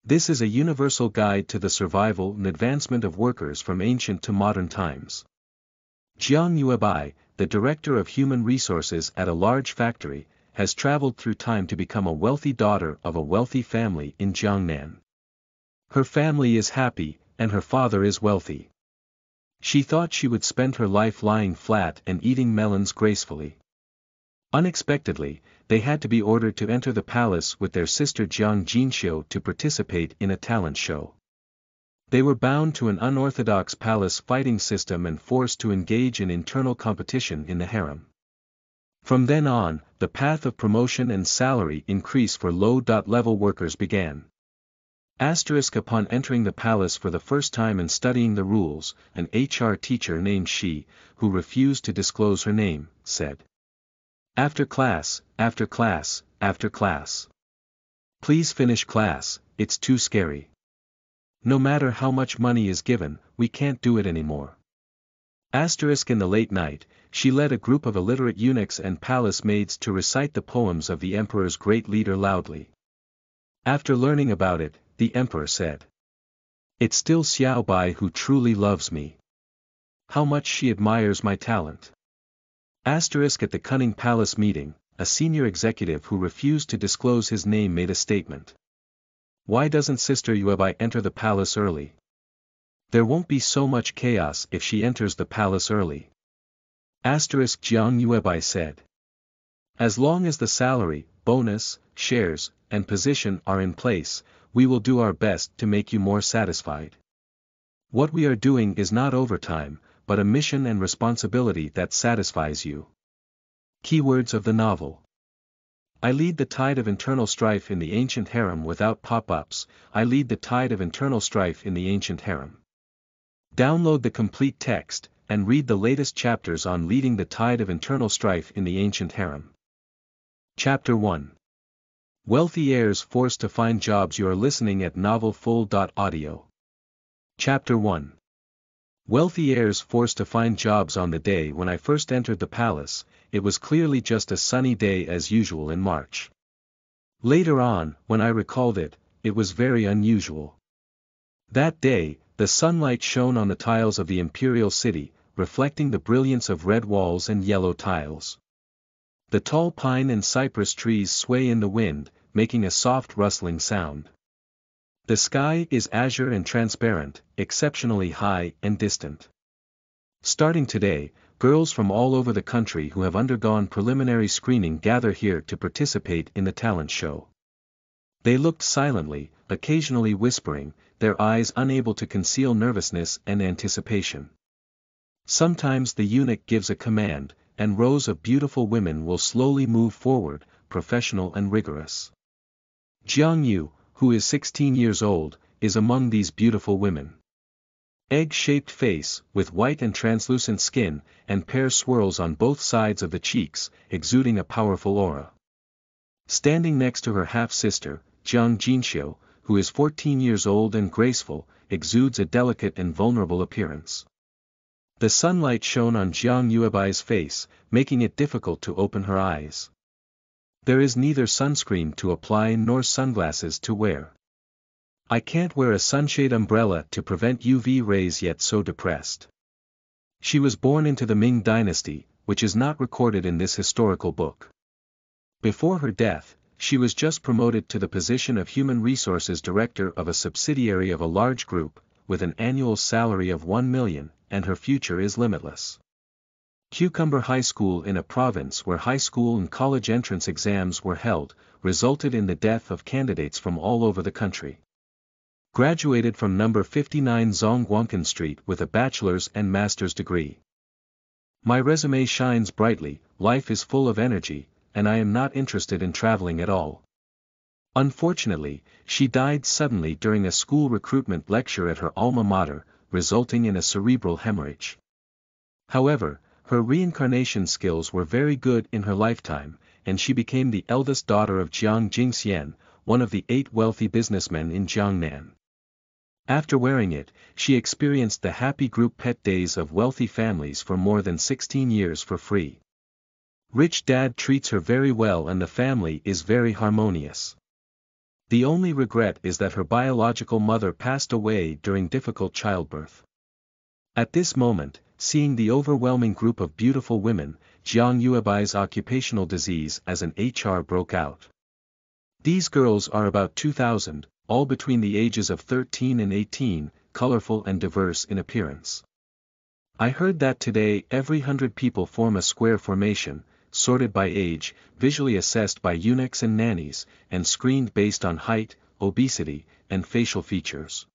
This is a universal guide to the survival and advancement of workers from ancient to modern times. Jiang Yuebai, the director of human resources at a large factory, has traveled through time to become a wealthy daughter of a wealthy family in Jiangnan. Her family is happy, and her father is wealthy. She thought she would spend her life lying flat and eating melons gracefully. Unexpectedly, they had to be ordered to enter the palace with their sister Jiang Jinxiu to participate in a talent show. They were bound to an unorthodox palace fighting system and forced to engage in internal competition in the harem. From then on, the path of promotion and salary increase for low-level workers began. Upon entering the palace for the first time and studying the rules, an HR teacher named Shi, who refused to disclose her name, said, After class, after class, after class. Please finish class, it's too scary. No matter how much money is given, we can't do it anymore. In the late night, she led a group of illiterate eunuchs and palace maids to recite the poems of the emperor's great leader loudly. After learning about it, the emperor said, It's still Xiaobai who truly loves me. How much she admires my talent. At the cunning palace meeting, a senior executive who refused to disclose his name made a statement. Why doesn't Sister Yuebai enter the palace early? There won't be so much chaos if she enters the palace early. Jiang Yuebai said. As long as the salary, bonus, shares, and position are in place, we will do our best to make you more satisfied. What we are doing is not overtime, but a mission and responsibility that satisfies you. Keywords of the novel. I lead the tide of internal strife in the ancient harem without pop-ups. I lead the tide of internal strife in the ancient harem. Download the complete text, and read the latest chapters on leading the tide of internal strife in the ancient harem. Chapter 1. Wealthy heirs forced to find jobs. You are listening at novelfull.audio. Chapter 1. Wealthy heirs forced to find jobs. On the day when I first entered the palace, it was clearly just a sunny day as usual in March. Later on, when I recalled it, it was very unusual. That day, the sunlight shone on the tiles of the imperial city, reflecting the brilliance of red walls and yellow tiles. The tall pine and cypress trees sway in the wind, making a soft rustling sound. The sky is azure and transparent, exceptionally high and distant. Starting today, girls from all over the country who have undergone preliminary screening gather here to participate in the talent show. They looked silently, occasionally whispering, their eyes unable to conceal nervousness and anticipation. Sometimes the eunuch gives a command, and rows of beautiful women will slowly move forward, professional and rigorous. Jiang Yu, who is 16 years old, is among these beautiful women. Egg-shaped face, with white and translucent skin, and pear swirls on both sides of the cheeks, exuding a powerful aura. Standing next to her half-sister, Jiang Jinxiu, who is 14 years old and graceful, exudes a delicate and vulnerable appearance. The sunlight shone on Jiang Yuebai's face, making it difficult to open her eyes. There is neither sunscreen to apply nor sunglasses to wear. I can't wear a sunshade umbrella to prevent UV rays yet. So depressed. She was born into the Ming dynasty, which is not recorded in this historical book. Before her death, she was just promoted to the position of Human Resources Director of a subsidiary of a large group, with an annual salary of 1 million, and her future is limitless. Cucumber High School in a province where high school and college entrance exams were held, resulted in the death of candidates from all over the country. Graduated from number 59 Zhongguancun Street with a bachelor's and master's degree. My resume shines brightly, life is full of energy, and I am not interested in traveling at all. Unfortunately, she died suddenly during a school recruitment lecture at her alma mater, resulting in a cerebral hemorrhage. However, her reincarnation skills were very good in her lifetime, and she became the eldest daughter of Jiang Jingxian, one of the 8 wealthy businessmen in Jiangnan. After wearing it, she experienced the happy group pet days of wealthy families for more than 16 years for free. Rich dad treats her very well and the family is very harmonious. The only regret is that her biological mother passed away during difficult childbirth. At this moment, seeing the overwhelming group of beautiful women, Jiang Yuebai's occupational disease as an HR broke out. These girls are about 2,000, all between the ages of 13 and 18, colorful and diverse in appearance. I heard that today every 100 people form a square formation, sorted by age, visually assessed by eunuchs and nannies, and screened based on height, obesity, and facial features.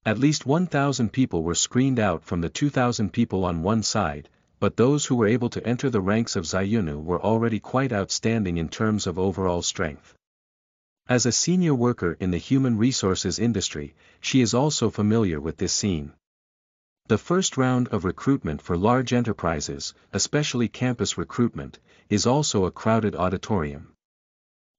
At least 1,000 people were screened out from the 2,000 people on one side, but those who were able to enter the ranks of Zayunu were already quite outstanding in terms of overall strength. As a senior worker in the human resources industry, she is also familiar with this scene. The first round of recruitment for large enterprises, especially campus recruitment, is also a crowded auditorium.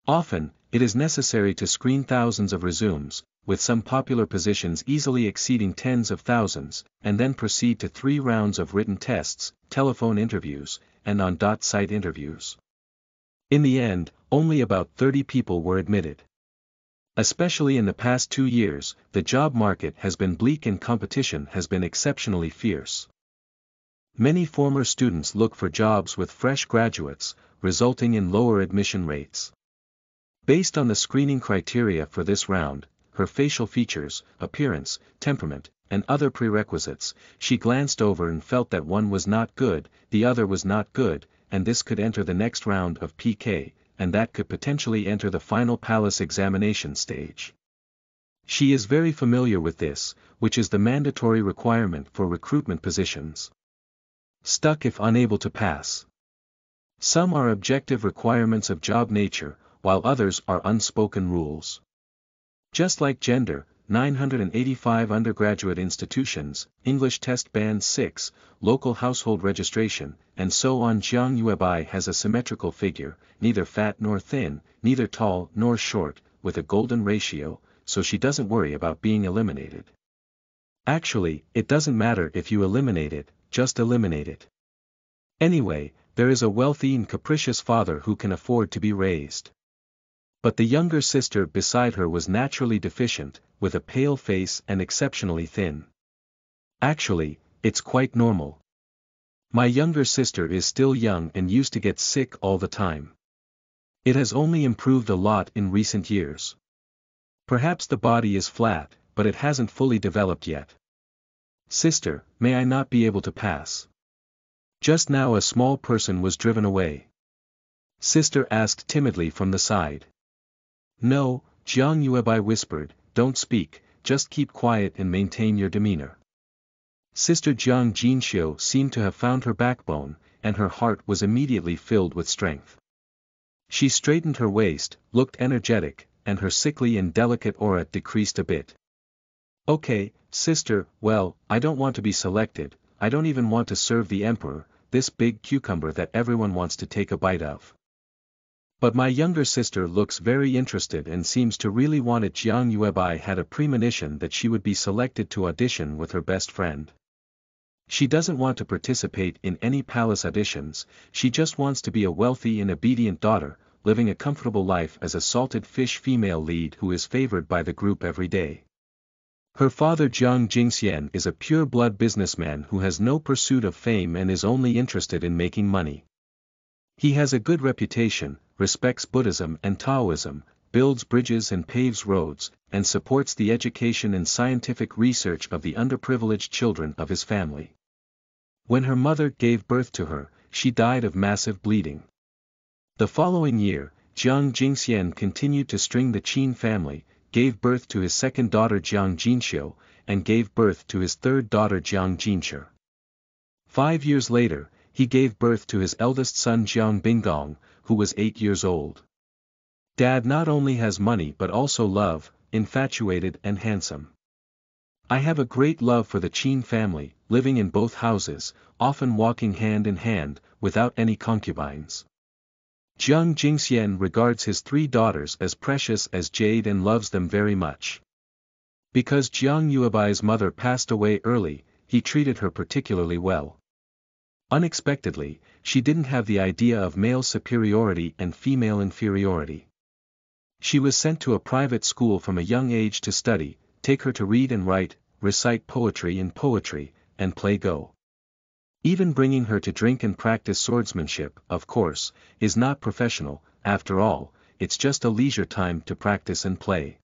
Often, it is necessary to screen thousands of resumes, with some popular positions easily exceeding tens of thousands, and then proceed to 3 rounds of written tests, telephone interviews, and on-site interviews. In the end, only about 30 people were admitted. Especially in the past 2 years, the job market has been bleak and competition has been exceptionally fierce. Many former students look for jobs with fresh graduates, resulting in lower admission rates. Based on the screening criteria for this round, her facial features, appearance, temperament, and other prerequisites, she glanced over and felt that one was not good, the other was not good, and this could enter the next round of PK, and that could potentially enter the final palace examination stage. She is very familiar with this, which is the mandatory requirement for recruitment positions. Stuck if unable to pass. Some are objective requirements of job nature, while others are unspoken rules. Just like gender, 985 undergraduate institutions, English test band 6, local household registration, and so on. Jiang Yuebai has a symmetrical figure, neither fat nor thin, neither tall nor short, with a golden ratio, so she doesn't worry about being eliminated. Actually, it doesn't matter if you eliminate it, just eliminate it. Anyway, there is a wealthy and capricious father who can afford to be raised. But the younger sister beside her was naturally deficient, with a pale face and exceptionally thin. Actually, it's quite normal. My younger sister is still young and used to get sick all the time. It has only improved a lot in recent years. Perhaps the body is flat, but it hasn't fully developed yet. Sister, may I not be able to pass? Just now a small person was driven away. Sister asked timidly from the side. No, Jiang Yuebai whispered, don't speak, just keep quiet and maintain your demeanor. Sister Jiang Jinxiu seemed to have found her backbone, and her heart was immediately filled with strength. She straightened her waist, looked energetic, and her sickly and delicate aura decreased a bit. Okay, sister, well, I don't want to be selected, I don't even want to serve the emperor, this big cucumber that everyone wants to take a bite of. But my younger sister looks very interested and seems to really want it. Jiang Yuebai had a premonition that she would be selected to audition with her best friend. She doesn't want to participate in any palace auditions, she just wants to be a wealthy and obedient daughter, living a comfortable life as a salted fish female lead who is favored by the group every day. Her father Jiang Jingxian is a pure-blood businessman who has no pursuit of fame and is only interested in making money. He has a good reputation, respects Buddhism and Taoism, builds bridges and paves roads, and supports the education and scientific research of the underprivileged children of his family. When her mother gave birth to her, she died of massive bleeding. The following year, Jiang Jingxian continued to string the Qin family, gave birth to his second daughter Jiang Jinxiu, and gave birth to his third daughter Jiang Jinshi. 5 years later, he gave birth to his eldest son Jiang Bingong, who was 8 years old. Dad not only has money but also love, infatuated and handsome. I have a great love for the Qin family, living in both houses, often walking hand in hand, without any concubines. Jiang Jingxian regards his 3 daughters as precious as jade and loves them very much. Because Jiang Yuebai's mother passed away early, he treated her particularly well. Unexpectedly, she didn't have the idea of male superiority and female inferiority. She was sent to a private school from a young age to study, take her to read and write, recite poetry and play Go. Even bringing her to drink and practice swordsmanship, of course, is not professional. After all, it's just a leisure time to practice and play.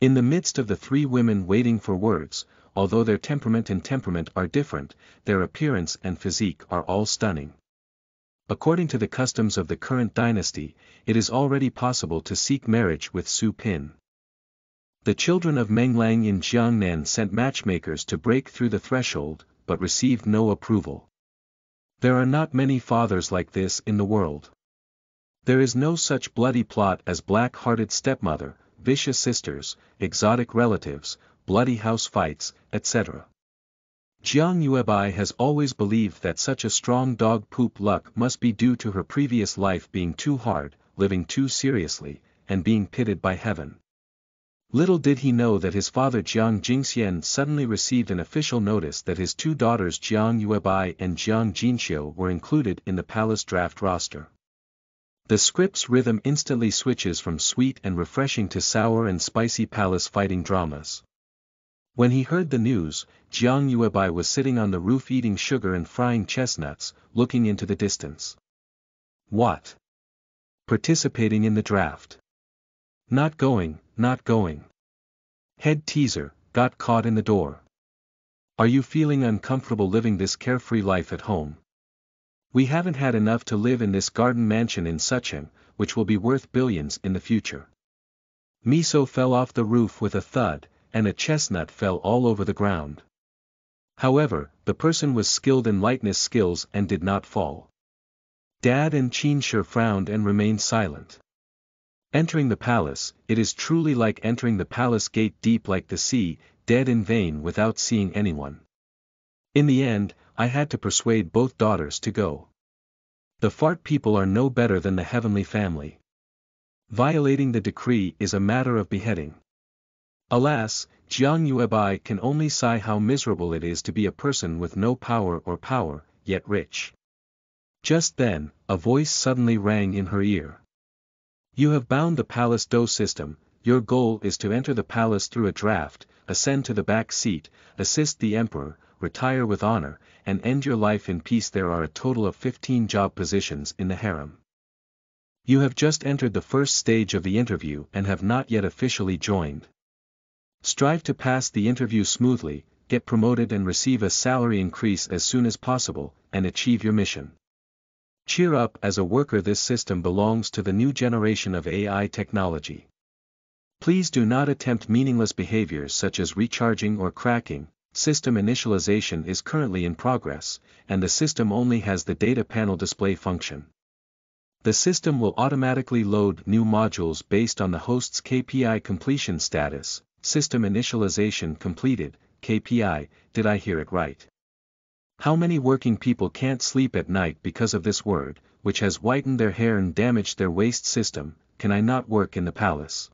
In the midst of the three women waiting for words, although their temperament are different, their appearance and physique are all stunning. According to the customs of the current dynasty, it is already possible to seek marriage with Su Pin. The children of Menglang in Jiangnan sent matchmakers to break through the threshold, but received no approval. There are not many fathers like this in the world. There is no such bloody plot as black-hearted stepmother, vicious sisters, exotic relatives, bloody house fights, etc. Jiang Yuebai has always believed that such a strong dog poop luck must be due to her previous life being too hard, living too seriously, and being pitted by heaven. Little did he know that his father Jiang Jingxian suddenly received an official notice that his two daughters Jiang Yuebai and Jiang Jinxiu were included in the palace draft roster. The script's rhythm instantly switches from sweet and refreshing to sour and spicy palace fighting dramas. When he heard the news, Jiang Yuebai was sitting on the roof eating sugar and frying chestnuts, looking into the distance. What? Participating in the draft. Not going. Head teaser, got caught in the door. Are you feeling uncomfortable living this carefree life at home? We haven't had enough to live in this garden mansion in Sucheng, which will be worth billions in the future. Miso fell off the roof with a thud, and a chestnut fell all over the ground. However, the person was skilled in lightness skills and did not fall. Dad and Qinshi frowned and remained silent. Entering the palace, it is truly like entering the palace gate deep like the sea, dead in vain without seeing anyone. In the end, I had to persuade both daughters to go. The fart people are no better than the heavenly family. Violating the decree is a matter of beheading. Alas, Jiang Yuebai can only sigh how miserable it is to be a person with no power, yet rich. Just then, a voice suddenly rang in her ear. You have bound the palace do system. Your goal is to enter the palace through a draft, ascend to the back seat, assist the emperor, retire with honor, and end your life in peace. There are a total of 15 job positions in the harem. You have just entered the first stage of the interview and have not yet officially joined. Strive to pass the interview smoothly, get promoted and receive a salary increase as soon as possible, and achieve your mission. Cheer up as a worker. This system belongs to the new generation of AI technology. Please do not attempt meaningless behaviors such as recharging or cracking. System initialization is currently in progress, and the system only has the data panel display function. The system will automatically load new modules based on the host's KPI completion status. System initialization completed, KPI, did I hear it right? How many working people can't sleep at night because of this word, which has whitened their hair and damaged their waste system? Can I not work in the palace?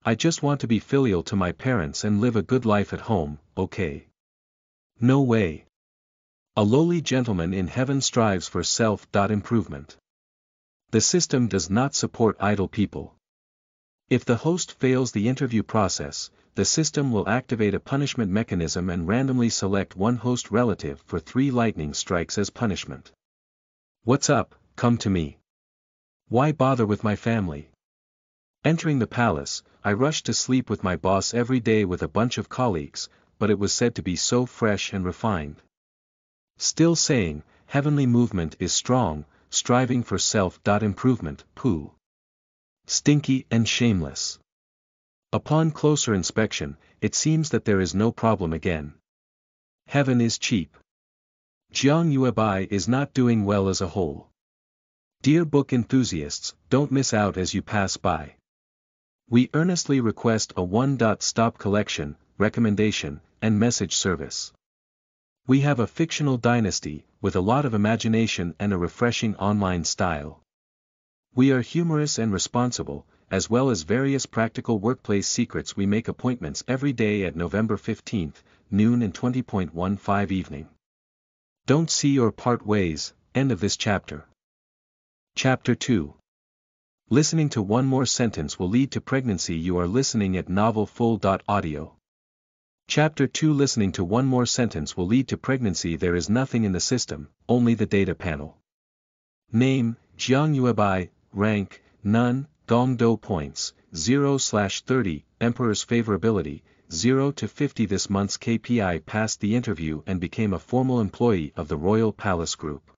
I just want to be filial to my parents and live a good life at home, okay? No way. A lowly gentleman in heaven strives for self-improvement. The system does not support idle people. If the host fails the interview process, the system will activate a punishment mechanism and randomly select one host relative for 3 lightning strikes as punishment. What's up? Come to me. Why bother with my family? Entering the palace, I rushed to sleep with my boss every day with a bunch of colleagues, but it was said to be so fresh and refined. Still saying, heavenly movement is strong, striving for self-improvement, poo. Stinky and shameless. Upon closer inspection, it seems that there is no problem again. Heaven is cheap. Jiang Yuebai is not doing well as a whole. Dear book enthusiasts, don't miss out as you pass by. We earnestly request a one-stop collection, recommendation, and message service. We have a fictional dynasty, with a lot of imagination and a refreshing online style. We are humorous and responsible, as well as various practical workplace secrets. We make appointments every day at November 15th, noon and 20.15 evening. Don't see or part ways. End of this chapter. Chapter 2. Listening to one more sentence will lead to pregnancy. You are listening at novel full.audio. Chapter 2 Listening to one more sentence will lead to pregnancy. There is nothing in the system, only the data panel. Name, Jiang Yuebai, rank, none, Gongdo points, 0/30, Emperor's favorability, 0 to 50. This month's KPI passed the interview and became a formal employee of the Royal Palace Group.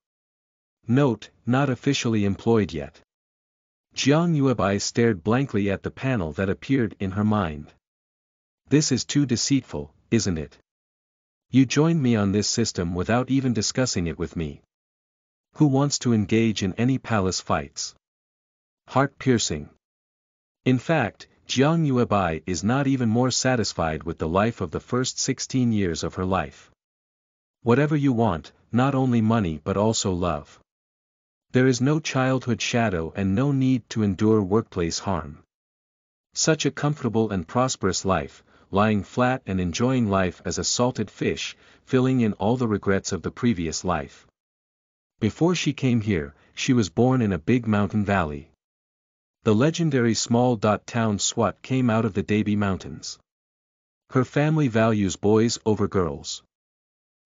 Note, not officially employed yet. Jiang Yuebai stared blankly at the panel that appeared in her mind. This is too deceitful, isn't it? You joined me on this system without even discussing it with me. Who wants to engage in any palace fights? Heart-piercing. In fact, Jiang Yuebai is not even more satisfied with the life of the first 16 years of her life. Whatever you want, not only money but also love. There is no childhood shadow and no need to endure workplace harm. Such a comfortable and prosperous life, lying flat and enjoying life as a salted fish, filling in all the regrets of the previous life. Before she came here, she was born in a big mountain valley. The legendary small-town Swat came out of the Dabi Mountains. Her family values boys over girls.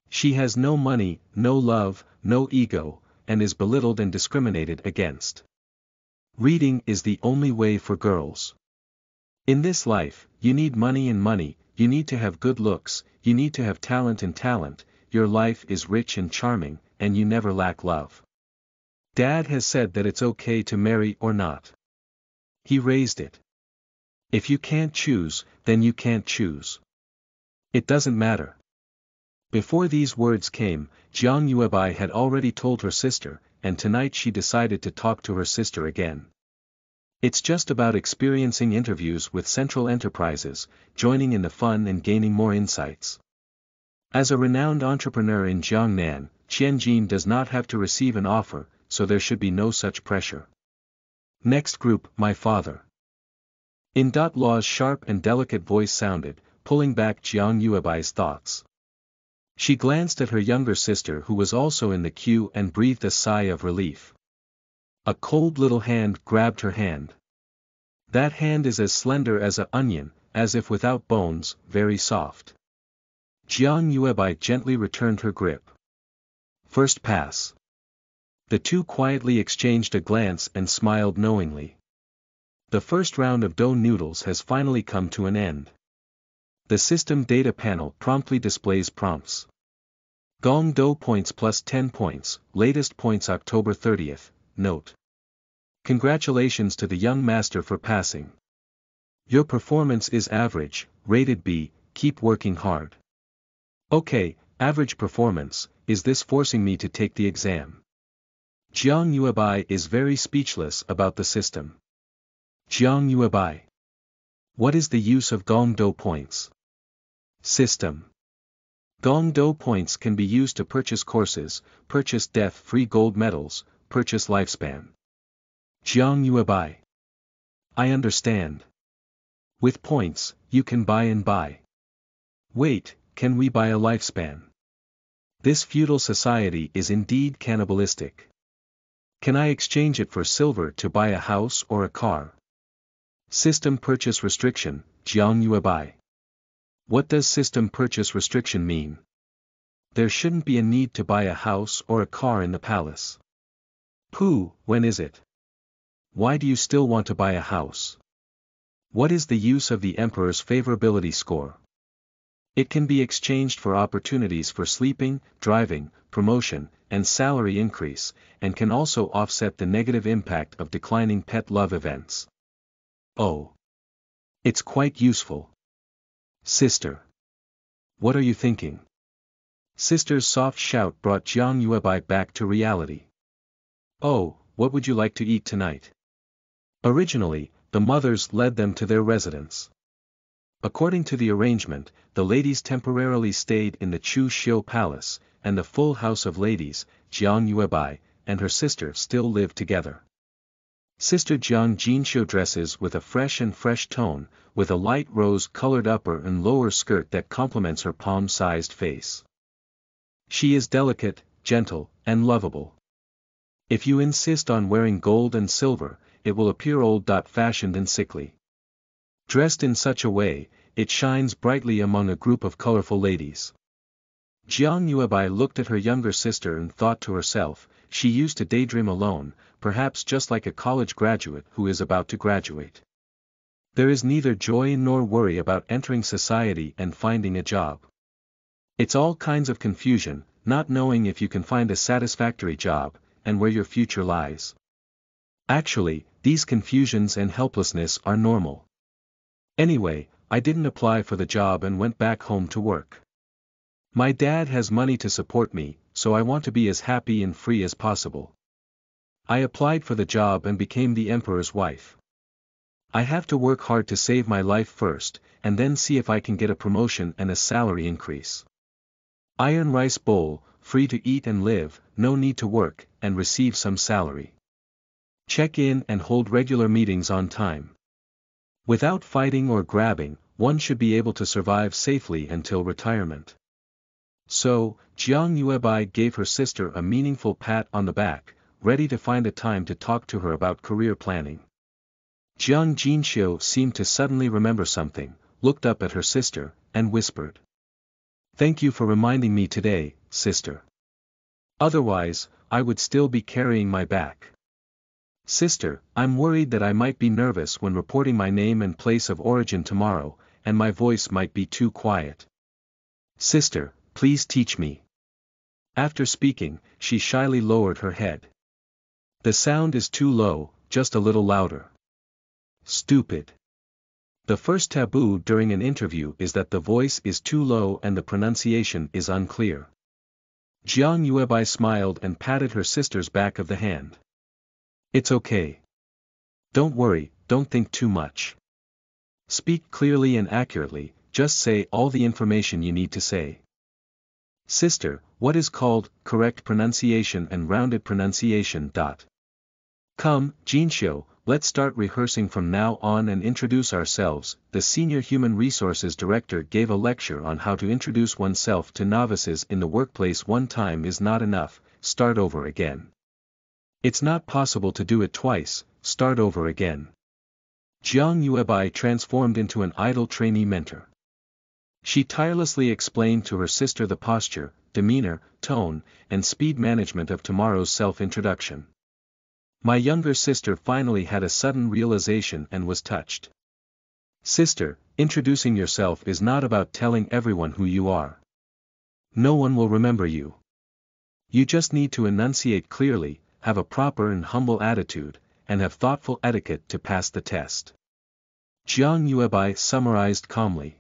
She has no money, no love, no ego, and is belittled and discriminated against. Reading is the only way for girls. In this life, you need money and money, you need to have good looks, you need to have talent and talent, your life is rich and charming, and you never lack love. Dad has said that it's okay to marry or not. He raised it. If you can't choose, then you can't choose. It doesn't matter. Before these words came, Jiang Yuebai had already told her sister, and tonight she decided to talk to her sister again. It's just about experiencing interviews with Central Enterprises, joining in the fun and gaining more insights. As a renowned entrepreneur in Jiangnan, Tianjin does not have to receive an offer, so there should be no such pressure. Next group, my father. In Law's sharp and delicate voice sounded, pulling back Jiang Yuebai's thoughts. She glanced at her younger sister who was also in the queue and breathed a sigh of relief. A cold little hand grabbed her hand. That hand is as slender as an onion, as if without bones, very soft. Jiang Yuebai gently returned her grip. First pass. The two quietly exchanged a glance and smiled knowingly. The first round of dough noodles has finally come to an end. The system data panel promptly displays prompts. Gong Do points plus 10 points, latest points October 30th, note. Congratulations to the young master for passing. Your performance is average, rated B, keep working hard. Okay, average performance, is this forcing me to take the exam? Jiang Yuebai is very speechless about the system. Jiang Yuebai. What is the use of Gong Do points? System. Gong Do points can be used to purchase courses, purchase death-free gold medals, purchase lifespan. Jiang Yuebai. I understand. With points, you can buy and buy. Wait, can we buy a lifespan? This feudal society is indeed cannibalistic. Can I exchange it for silver to buy a house or a car? System purchase restriction, Jiang Yuebai. What does system purchase restriction mean? There shouldn't be a need to buy a house or a car in the palace. Pooh, when is it? Why do you still want to buy a house? What is the use of the emperor's favorability score? It can be exchanged for opportunities for sleeping, driving, promotion, and salary increase, and can also offset the negative impact of declining pet love events. Oh. It's quite useful. Sister. What are you thinking? Sister's soft shout brought Jiang Yuebai back to reality. Oh, what would you like to eat tonight? Originally, the mothers led them to their residence. According to the arrangement, the ladies temporarily stayed in the Chu Xiu Palace, and the full house of ladies, Jiang Yuebai, and her sister still lived together. Sister Jiang Jinxiu dresses with a fresh tone, with a light rose-colored upper and lower skirt that complements her palm-sized face. She is delicate, gentle, and lovable. If you insist on wearing gold and silver, it will appear old-fashioned and sickly. Dressed in such a way, it shines brightly among a group of colorful ladies. Jiang Yuebai looked at her younger sister and thought to herself, she used to daydream alone, perhaps just like a college graduate who is about to graduate. There is neither joy nor worry about entering society and finding a job. It's all kinds of confusion, not knowing if you can find a satisfactory job, and where your future lies. Actually, these confusions and helplessness are normal. Anyway, I didn't apply for the job and went back home to work. My dad has money to support me, so I want to be as happy and free as possible. I applied for the job and became the emperor's wife. I have to work hard to save my life first, and then see if I can get a promotion and a salary increase. Iron rice bowl, free to eat and live, no need to work, and receive some salary. Check in and hold regular meetings on time. Without fighting or grabbing, one should be able to survive safely until retirement. So, Jiang Yuebai gave her sister a meaningful pat on the back, ready to find a time to talk to her about career planning. Jiang Jinxiu seemed to suddenly remember something, looked up at her sister, and whispered. Thank you for reminding me today, sister. Otherwise, I would still be carrying my back. Sister, I'm worried that I might be nervous when reporting my name and place of origin tomorrow, and my voice might be too quiet. Sister, please teach me. After speaking, she shyly lowered her head. The sound is too low, just a little louder. Stupid. The first taboo during an interview is that the voice is too low and the pronunciation is unclear. Jiang Yuebai smiled and patted her sister's back of the hand. It's okay. Don't worry, don't think too much. Speak clearly and accurately, just say all the information you need to say. Sister, what is called correct pronunciation and rounded pronunciation? Come, Jinxiu, let's start rehearsing from now on and introduce ourselves. The Senior Human Resources Director gave a lecture on how to introduce oneself to novices in the workplace. One time is not enough, start over again. It's not possible to do it twice, start over again. Jiang Yuebai transformed into an idle trainee mentor. She tirelessly explained to her sister the posture, demeanor, tone, and speed management of tomorrow's self-introduction. My younger sister finally had a sudden realization and was touched. Sister, introducing yourself is not about telling everyone who you are. No one will remember you. You just need to enunciate clearly, have a proper and humble attitude, and have thoughtful etiquette to pass the test. Jiang Yuebai summarized calmly.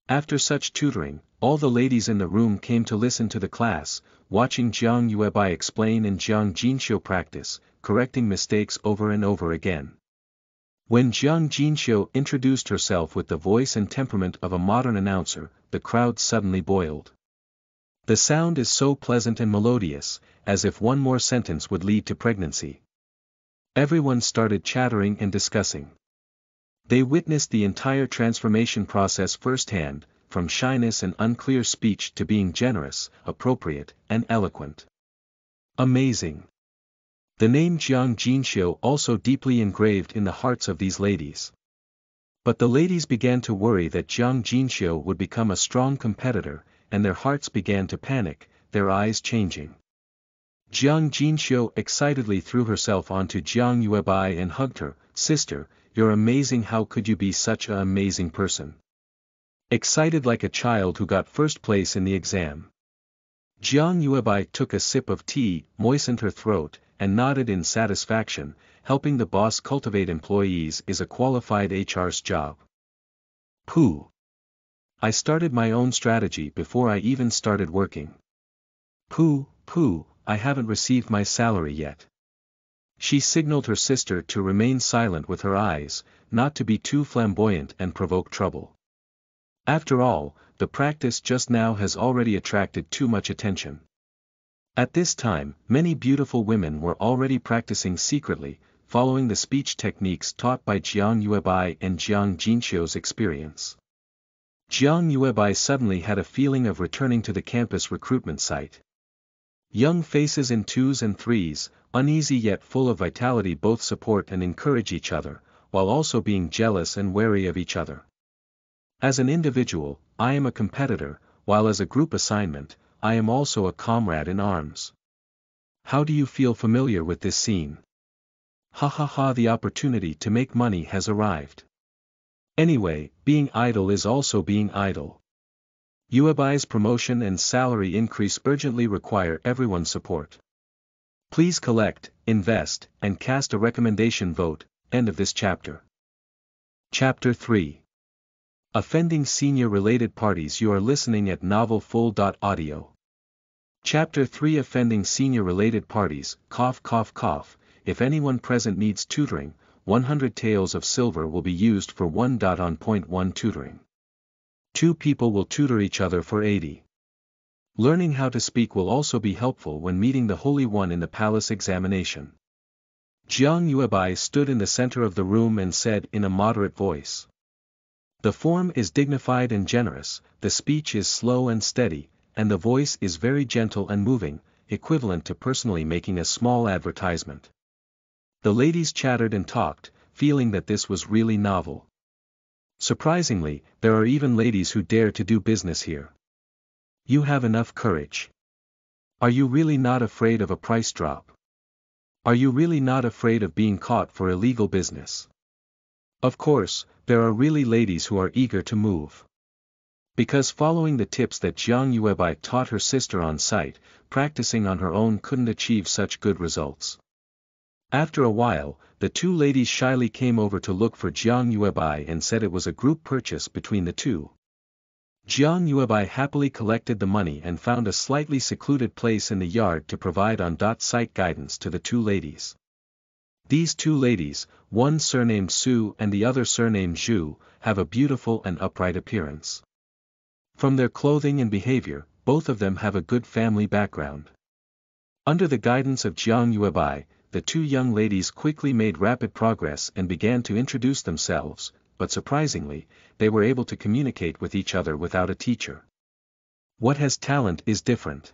After such tutoring, all the ladies in the room came to listen to the class, watching Jiang Yuebai explain and Jiang Jinxiu practice, correcting mistakes over and over again. When Jiang Jinxiu introduced herself with the voice and temperament of a modern announcer, the crowd suddenly boiled. The sound is so pleasant and melodious, as if one more sentence would lead to pregnancy. Everyone started chattering and discussing. They witnessed the entire transformation process firsthand, from shyness and unclear speech to being generous, appropriate, and eloquent. Amazing. The name Jiang Jinxiu also deeply engraved in the hearts of these ladies. But the ladies began to worry that Jiang Jinxiu would become a strong competitor, and their hearts began to panic, their eyes changing. Jiang Jinxiu excitedly threw herself onto Jiang Yuebai and hugged her. Sister, you're amazing. How could you be such an amazing person? Excited like a child who got first place in the exam. Jiang Yuebai took a sip of tea, moistened her throat, and nodded in satisfaction. Helping the boss cultivate employees is a qualified HR's job. Pooh. I started my own strategy before I even started working. Pooh, I haven't received my salary yet. She signaled her sister to remain silent with her eyes, not to be too flamboyant and provoke trouble. After all, the practice just now has already attracted too much attention. At this time, many beautiful women were already practicing secretly, following the speech techniques taught by Jiang Yuebai and Jiang Jinxiu's experience. Jiang Yuebai suddenly had a feeling of returning to the campus recruitment site. Young faces in twos and threes, uneasy yet full of vitality, both support and encourage each other, while also being jealous and wary of each other. As an individual, I am a competitor, while as a group assignment, I am also a comrade in arms. How do you feel familiar with this scene? Ha ha ha, the opportunity to make money has arrived. Anyway, being idle is also being idle. Yuebai's promotion and salary increase urgently require everyone's support. Please collect, invest, and cast a recommendation vote. End of this chapter. Chapter 3. Offending senior related parties. You are listening at Novel Full. Audio. Chapter 3. Offending senior related parties. Cough cough cough. If anyone present needs tutoring, 100 taels of silver will be used for 1. On point 1 tutoring. 2 people will tutor each other for 80. Learning how to speak will also be helpful when meeting the Holy One in the palace examination. Jiang Yuebai stood in the center of the room and said in a moderate voice. The form is dignified and generous, the speech is slow and steady, and the voice is very gentle and moving, equivalent to personally making a small advertisement. The ladies chattered and talked, feeling that this was really novel. Surprisingly, there are even ladies who dare to do business here. You have enough courage. Are you really not afraid of a price drop? Are you really not afraid of being caught for illegal business? Of course, there are really ladies who are eager to move. Because following the tips that Jiang Yuebai taught her sister on site, practicing on her own couldn't achieve such good results. After a while, the 2 ladies shyly came over to look for Jiang Yuebai and said it was a group purchase between the two. Jiang Yuebai happily collected the money and found a slightly secluded place in the yard to provide on-site guidance to the 2 ladies. These 2 ladies, one surnamed Su and the other surnamed Zhu, have a beautiful and upright appearance. From their clothing and behavior, both of them have a good family background. Under the guidance of Jiang Yuebai, the 2 young ladies quickly made rapid progress and began to introduce themselves, but surprisingly, they were able to communicate with each other without a teacher. What has talent is different.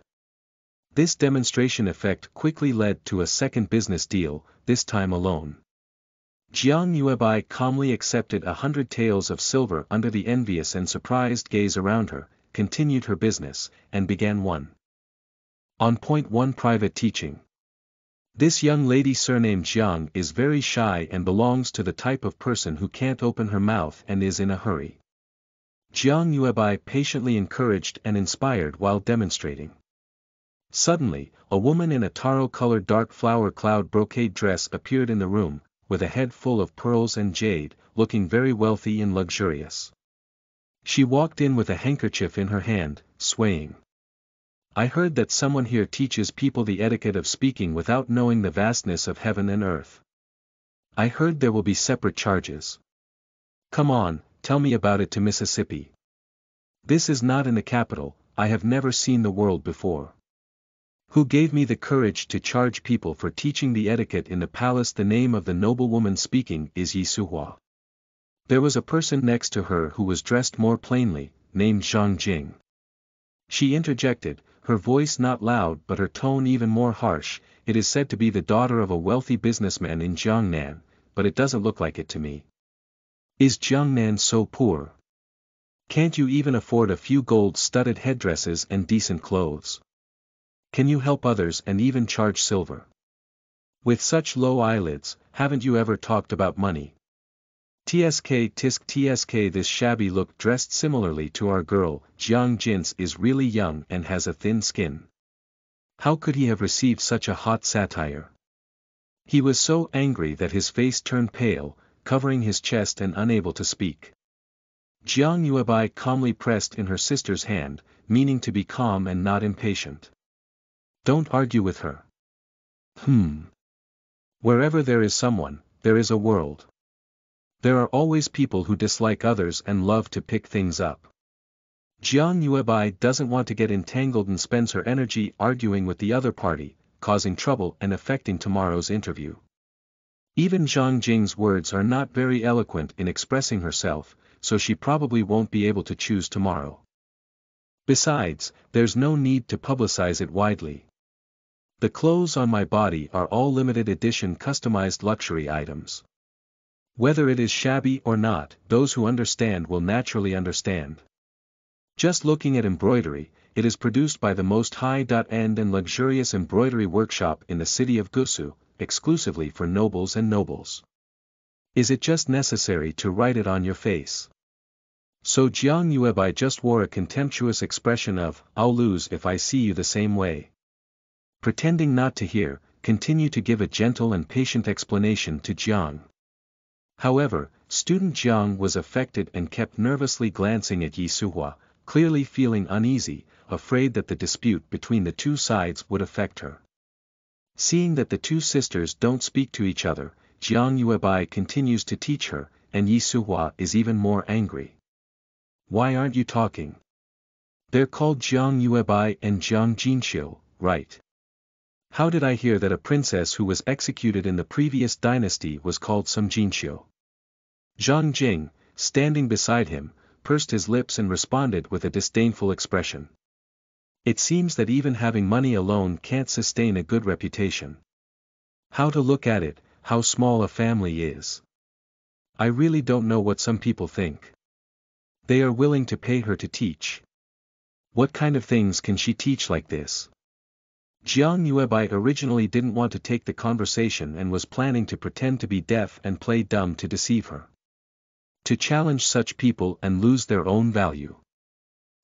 This demonstration effect quickly led to a second business deal, this time alone. Jiang Yuebai calmly accepted 100 taels of silver under the envious and surprised gaze around her, continued her business, and began 1. On point 1 private teaching. This young lady surnamed Jiang is very shy and belongs to the type of person who can't open her mouth and is in a hurry. Jiang Yuebai patiently encouraged and inspired while demonstrating. Suddenly, a woman in a taro-colored dark flower cloud brocade dress appeared in the room, with a head full of pearls and jade, looking very wealthy and luxurious. She walked in with a handkerchief in her hand, swaying. I heard that someone here teaches people the etiquette of speaking without knowing the vastness of heaven and earth. I heard there will be separate charges. Come on, tell me about it to Mississippi. This is not in the capital, I have never seen the world before. Who gave me the courage to charge people for teaching the etiquette in the palace? The name of the noblewoman speaking is Yi Suhua. There was a person next to her who was dressed more plainly, named Zhang Jing. She interjected, her voice not loud but her tone even more harsh. It is said to be the daughter of a wealthy businessman in Jiangnan, but it doesn't look like it to me. Is Jiangnan so poor? Can't you even afford a few gold-studded headdresses and decent clothes? Can you help others and even charge silver? With such low eyelids, haven't you ever talked about money? Tsk tisk tsk. This shabby look dressed similarly to our girl, Jiang Jins, is really young and has a thin skin. How could he have received such a hot satire? He was so angry that his face turned pale, covering his chest and unable to speak. Jiang Yuebai calmly pressed in her sister's hand, meaning to be calm and not impatient. Don't argue with her. Wherever there is someone, there is a world. There are always people who dislike others and love to pick things up. Jiang Yuebai doesn't want to get entangled and spends her energy arguing with the other party, causing trouble and affecting tomorrow's interview. Even Zhang Jing's words are not very eloquent in expressing herself, so she probably won't be able to choose tomorrow. Besides, there's no need to publicize it widely. The clothes on my body are all limited edition customized luxury items. Whether it is shabby or not, those who understand will naturally understand. Just looking at embroidery, it is produced by the most high-end and luxurious embroidery workshop in the city of Gusu, exclusively for nobles and nobles. Is it just necessary to write it on your face? So Jiang Yuebai just wore a contemptuous expression of, "I'll lose if I see you the same way." Pretending not to hear, continue to give a gentle and patient explanation to Jiang. However, student Jiang was affected and kept nervously glancing at Yi Suhua, clearly feeling uneasy, afraid that the dispute between the two sides would affect her. Seeing that the two sisters don't speak to each other, Jiang Yuebai continues to teach her, and Yi Suhua is even more angry. "Why aren't you talking? They're called Jiang Yuebai and Jiang Jinxiu, right? How did I hear that a princess who was executed in the previous dynasty was called some Jinxiu?" Zhang Jing, standing beside him, pursed his lips and responded with a disdainful expression. It seems that even having money alone can't sustain a good reputation. How to look at it, how small a family is. I really don't know what some people think. They are willing to pay her to teach. What kind of things can she teach like this? Jiang Yuebai originally didn't want to take the conversation and was planning to pretend to be deaf and play dumb to deceive her. To challenge such people and lose their own value.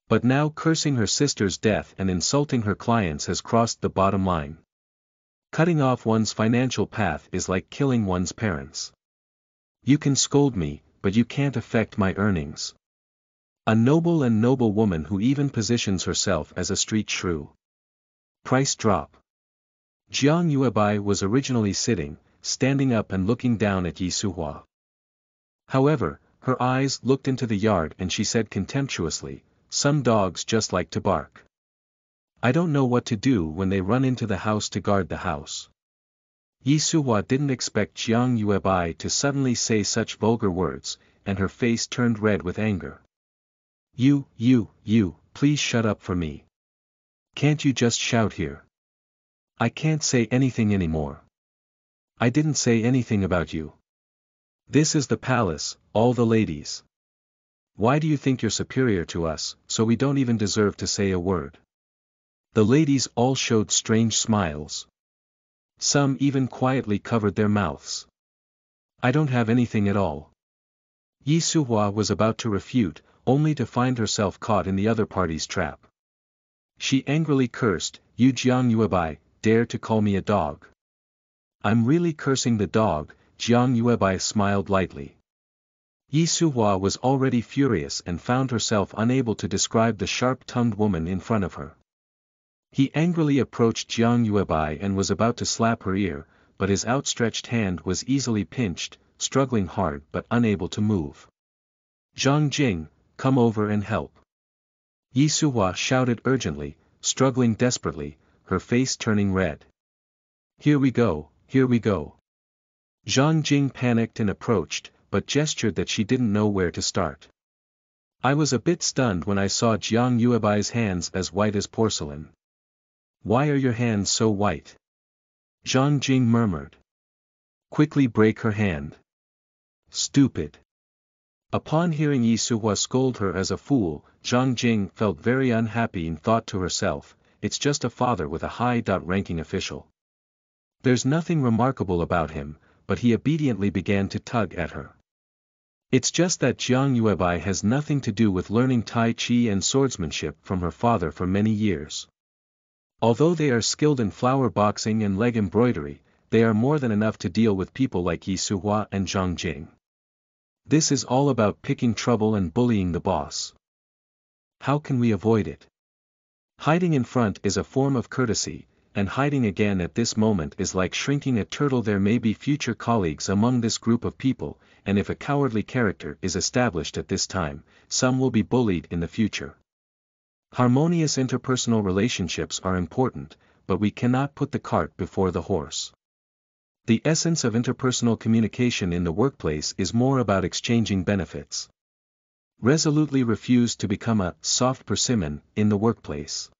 But now cursing her sister's death and insulting her clients has crossed the bottom line. Cutting off one's financial path is like killing one's parents. You can scold me, but you can't affect my earnings. A noble and noble woman who even positions herself as a street shrew. Price drop. Jiang Yuebai was originally sitting, standing up and looking down at Yi Suhua. However, her eyes looked into the yard and she said contemptuously, "Some dogs just like to bark. I don't know what to do when they run into the house to guard the house." Yi Suhua didn't expect Jiang Yuebai to suddenly say such vulgar words, and her face turned red with anger. You, please shut up for me. Can't you just shout here? I can't say anything anymore. I didn't say anything about you. This is the palace, all the ladies. Why do you think you're superior to us, so we don't even deserve to say a word? The ladies all showed strange smiles. Some even quietly covered their mouths. I don't have anything at all. Yi Suhua was about to refute, only to find herself caught in the other party's trap. She angrily cursed, "You Jiang Yuebai, dare to call me a dog?" "I'm really cursing the dog," Jiang Yuebai smiled lightly. Yi Suhua was already furious and found herself unable to describe the sharp-tongued woman in front of her. He angrily approached Jiang Yuebai and was about to slap her ear, but his outstretched hand was easily pinched, struggling hard but unable to move. "Zhang Jing, come over and help." Yi Suhua shouted urgently, struggling desperately, her face turning red. Here we go. Zhang Jing panicked and approached, but gestured that she didn't know where to start. I was a bit stunned when I saw Jiang Yuebai's hands as white as porcelain. "Why are your hands so white?" Zhang Jing murmured. "Quickly break her hand." "Stupid." Upon hearing Yi Suhua scold her as a fool, Zhang Jing felt very unhappy and thought to herself, "It's just a father with a high-ranking official. There's nothing remarkable about him," but he obediently began to tug at her. It's just that Jiang Yuebai has nothing to do with learning Tai Chi and swordsmanship from her father for many years. Although they are skilled in flower boxing and leg embroidery, they are more than enough to deal with people like Yi Suhua and Zhang Jing. This is all about picking trouble and bullying the boss. How can we avoid it? Hiding in front is a form of courtesy, and hiding again at this moment is like shrinking a turtle. There may be future colleagues among this group of people, and if a cowardly character is established at this time, some will be bullied in the future. Harmonious interpersonal relationships are important, but we cannot put the cart before the horse. The essence of interpersonal communication in the workplace is more about exchanging benefits. Resolutely refuse to become a soft persimmon in the workplace.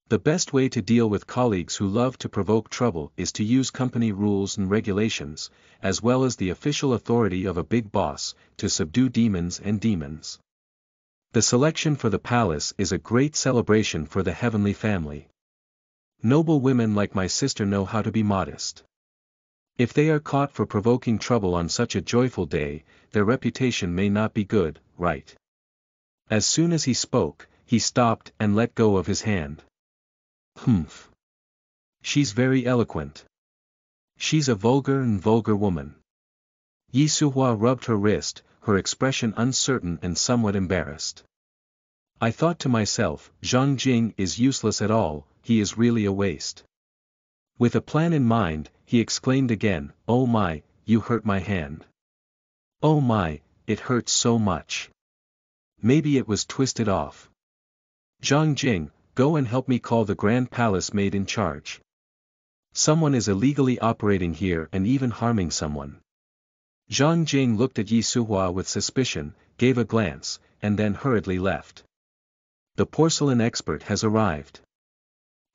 The best way to deal with colleagues who love to provoke trouble is to use company rules and regulations, as well as the official authority of a big boss, to subdue demons and demons. The selection for the palace is a great celebration for the heavenly family. Noble women like my sister know how to be modest. If they are caught for provoking trouble on such a joyful day, their reputation may not be good, right? As soon as he spoke, he stopped and let go of his hand. Humph. She's very eloquent. She's a vulgar woman. Yi Suhua rubbed her wrist, her expression uncertain and somewhat embarrassed. I thought to myself, Zhang Jing is useless at all, he is really a waste. With a plan in mind, he exclaimed again, oh my, you hurt my hand. Oh my, it hurts so much. Maybe it was twisted off. Zhang Jing, go and help me call the Grand Palace maid in charge. Someone is illegally operating here and even harming someone. Zhang Jing looked at Yi Suhua with suspicion, gave a glance, and then hurriedly left. The porcelain expert has arrived.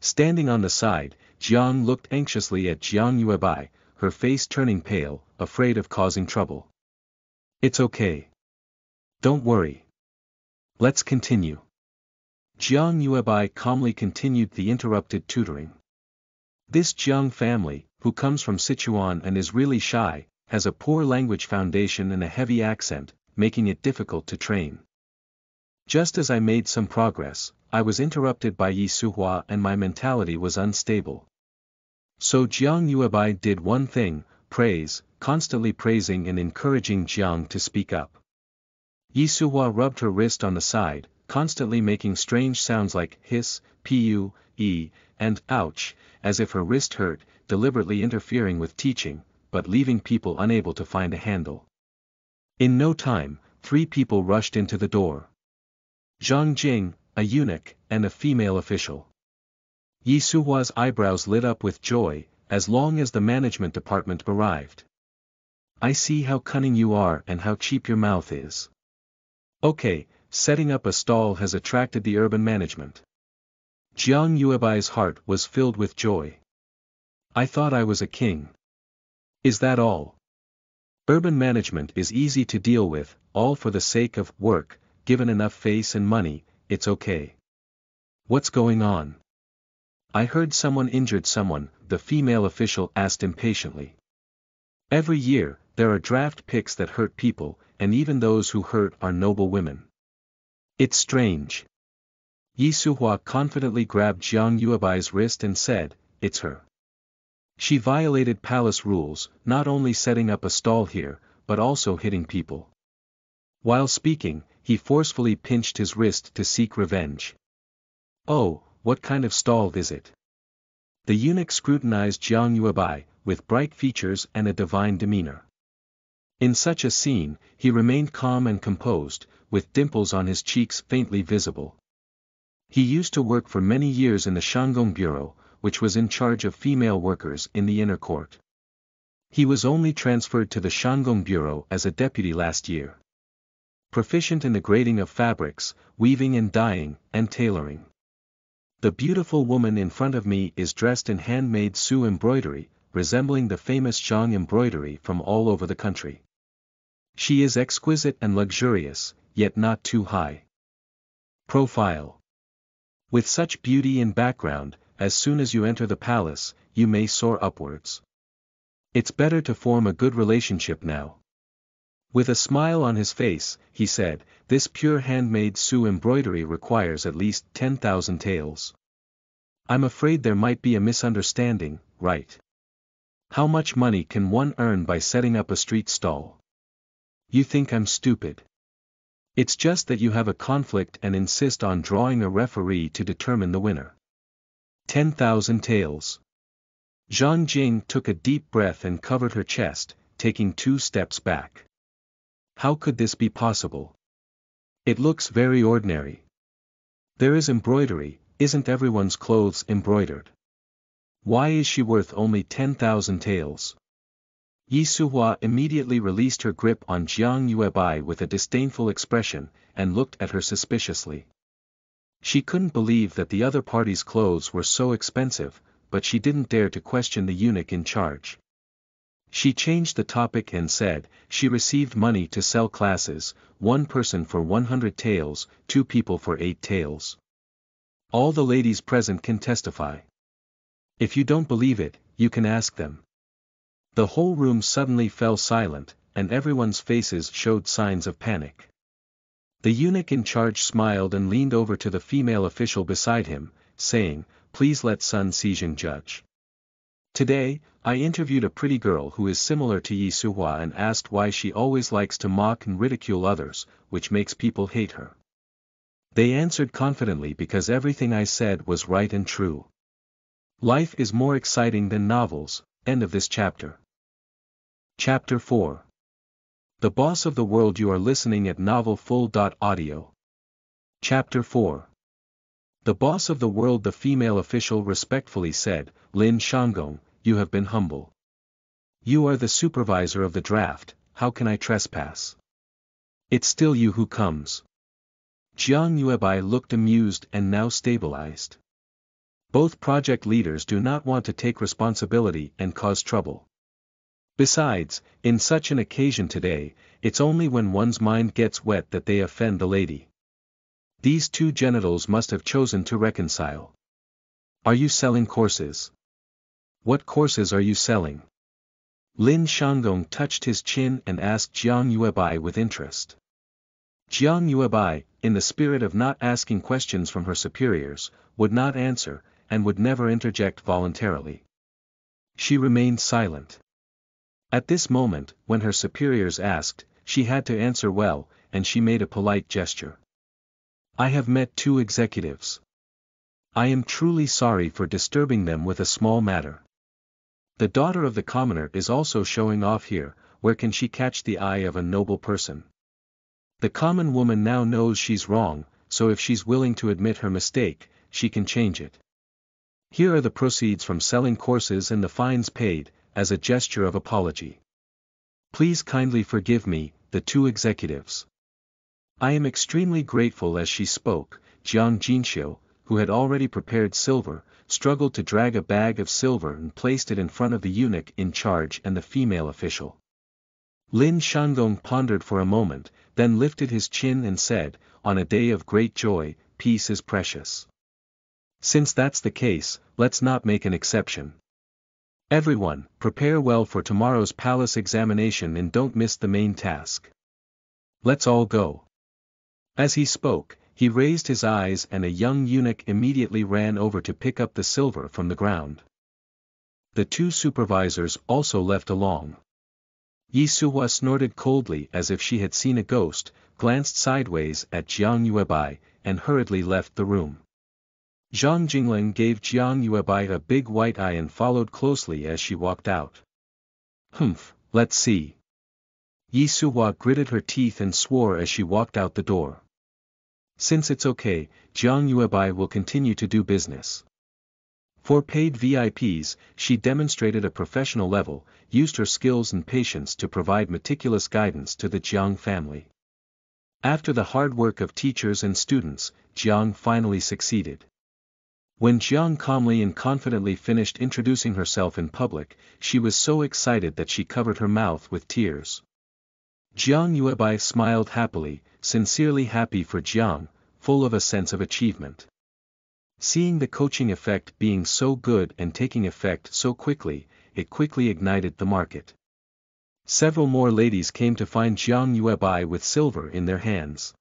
Standing on the side, Jiang looked anxiously at Jiang Yuebai, her face turning pale, afraid of causing trouble. It's okay. Don't worry. Let's continue. Jiang Yuebai calmly continued the interrupted tutoring. This Jiang family, who comes from Sichuan and is really shy, has a poor language foundation and a heavy accent, making it difficult to train. Just as I made some progress, I was interrupted by Yi Suhua and my mentality was unstable. So Jiang Yuebai did one thing, praise, constantly praising and encouraging Jiang to speak up. Yi Suhua rubbed her wrist on the side, constantly making strange sounds like hiss, pu, and ouch, as if her wrist hurt, deliberately interfering with teaching, but leaving people unable to find a handle. In no time, 3 people rushed into the door. Zhang Jing, a eunuch, and a female official. Yi Suhua's eyebrows lit up with joy, as long as the management department arrived. I see how cunning you are and how cheap your mouth is. Okay, setting up a stall has attracted the urban management. Jiang Yuebai's heart was filled with joy. I thought I was a king. Is that all? Urban management is easy to deal with, all for the sake of work, given enough face and money, it's okay. What's going on? I heard someone injured someone, the female official asked impatiently. Every year, there are draft picks that hurt people, and even those who hurt are noble women. It's strange. Yi Suhua confidently grabbed Jiang Yuebai's wrist and said, it's her. She violated palace rules, not only setting up a stall here, but also hitting people. While speaking, he forcefully pinched his wrist to seek revenge. Oh, what kind of stall is it? The eunuch scrutinized Jiang Yuebai, with bright features and a divine demeanor. In such a scene, he remained calm and composed, with dimples on his cheeks faintly visible. He used to work for many years in the Shanggong Bureau, which was in charge of female workers in the inner court. He was only transferred to the Shanggong Bureau as a deputy last year. Proficient in the grading of fabrics, weaving and dyeing, and tailoring. The beautiful woman in front of me is dressed in handmade Su embroidery, resembling the famous Zhang embroidery from all over the country. She is exquisite and luxurious, yet not too high profile. With such beauty in background, as soon as you enter the palace, you may soar upwards. It's better to form a good relationship now. With a smile on his face, he said, this pure handmade Su embroidery requires at least 10,000 taels. I'm afraid there might be a misunderstanding, right? How much money can one earn by setting up a street stall? You think I'm stupid? It's just that you have a conflict and insist on drawing a referee to determine the winner. 10,000 taels. Zhang Jing took a deep breath and covered her chest, taking 2 steps back. How could this be possible? It looks very ordinary. There is embroidery, isn't everyone's clothes embroidered? Why is she worth only 10,000 taels? Yi Suhua immediately released her grip on Jiang Yuebai with a disdainful expression, and looked at her suspiciously. She couldn't believe that the other party's clothes were so expensive, but she didn't dare to question the eunuch in charge. She changed the topic and said, she received money to sell classes, 1 person for 100 taels, 2 people for 8 taels. All the ladies present can testify. If you don't believe it, you can ask them. The whole room suddenly fell silent, and everyone's faces showed signs of panic. The eunuch in charge smiled and leaned over to the female official beside him, saying, please let Sun Xijing judge. Today, I interviewed a pretty girl who is similar to Yi Suhua and asked why she always likes to mock and ridicule others, which makes people hate her. They answered confidently because everything I said was right and true. Life is more exciting than novels. End of this chapter. Chapter 4. The Boss of the World. You are listening at novelfull.audio. Chapter 4. The Boss of the World. The female official respectfully said, Lin Shanggong, you have been humble. You are the supervisor of the draft, how can I trespass? It's still you who comes. Jiang Yuebai looked amused and now stabilized. Both project leaders do not want to take responsibility and cause trouble. Besides, in such an occasion today, it's only when one's mind gets wet that they offend the lady. These two genitals must have chosen to reconcile. Are you selling courses? What courses are you selling? Lin Shanggong touched his chin and asked Jiang Yuebai with interest. Jiang Yuebai, in the spirit of not asking questions from her superiors, would not answer, and would never interject voluntarily. She remained silent. At this moment, when her superiors asked, she had to answer well, and she made a polite gesture. I have met 2 executives. I am truly sorry for disturbing them with a small matter. The daughter of the commoner is also showing off here, where can she catch the eye of a noble person? The common woman now knows she's wrong, so if she's willing to admit her mistake, she can change it. Here are the proceeds from selling courses and the fines paid, as a gesture of apology. Please kindly forgive me, the 2 executives. I am extremely grateful. As she spoke, Jiang Jinxiu, who had already prepared silver, struggled to drag a bag of silver and placed it in front of the eunuch in charge and the female official. Lin Shanggong pondered for a moment, then lifted his chin and said, on a day of great joy, peace is precious. Since that's the case, let's not make an exception. Everyone, prepare well for tomorrow's palace examination and don't miss the main task. Let's all go. As he spoke, he raised his eyes and a young eunuch immediately ran over to pick up the silver from the ground. The 2 supervisors also left along. Yi Suhua snorted coldly as if she had seen a ghost, glanced sideways at Jiang Yuebai, and hurriedly left the room. Zhang Jingling gave Jiang Yuebai a big white eye and followed closely as she walked out. Humph, let's see. Yi Suhua gritted her teeth and swore as she walked out the door. Since it's okay, Jiang Yuebai will continue to do business. For paid VIPs, she demonstrated a professional level, used her skills and patience to provide meticulous guidance to the Jiang family. After the hard work of teachers and students, Jiang finally succeeded. When Jiang calmly and confidently finished introducing herself in public, she was so excited that she covered her mouth with tears. Jiang Yuebai smiled happily, sincerely happy for Jiang, full of a sense of achievement. Seeing the coaching effect being so good and taking effect so quickly, it quickly ignited the market. Several more ladies came to find Jiang Yuebai with silver in their hands.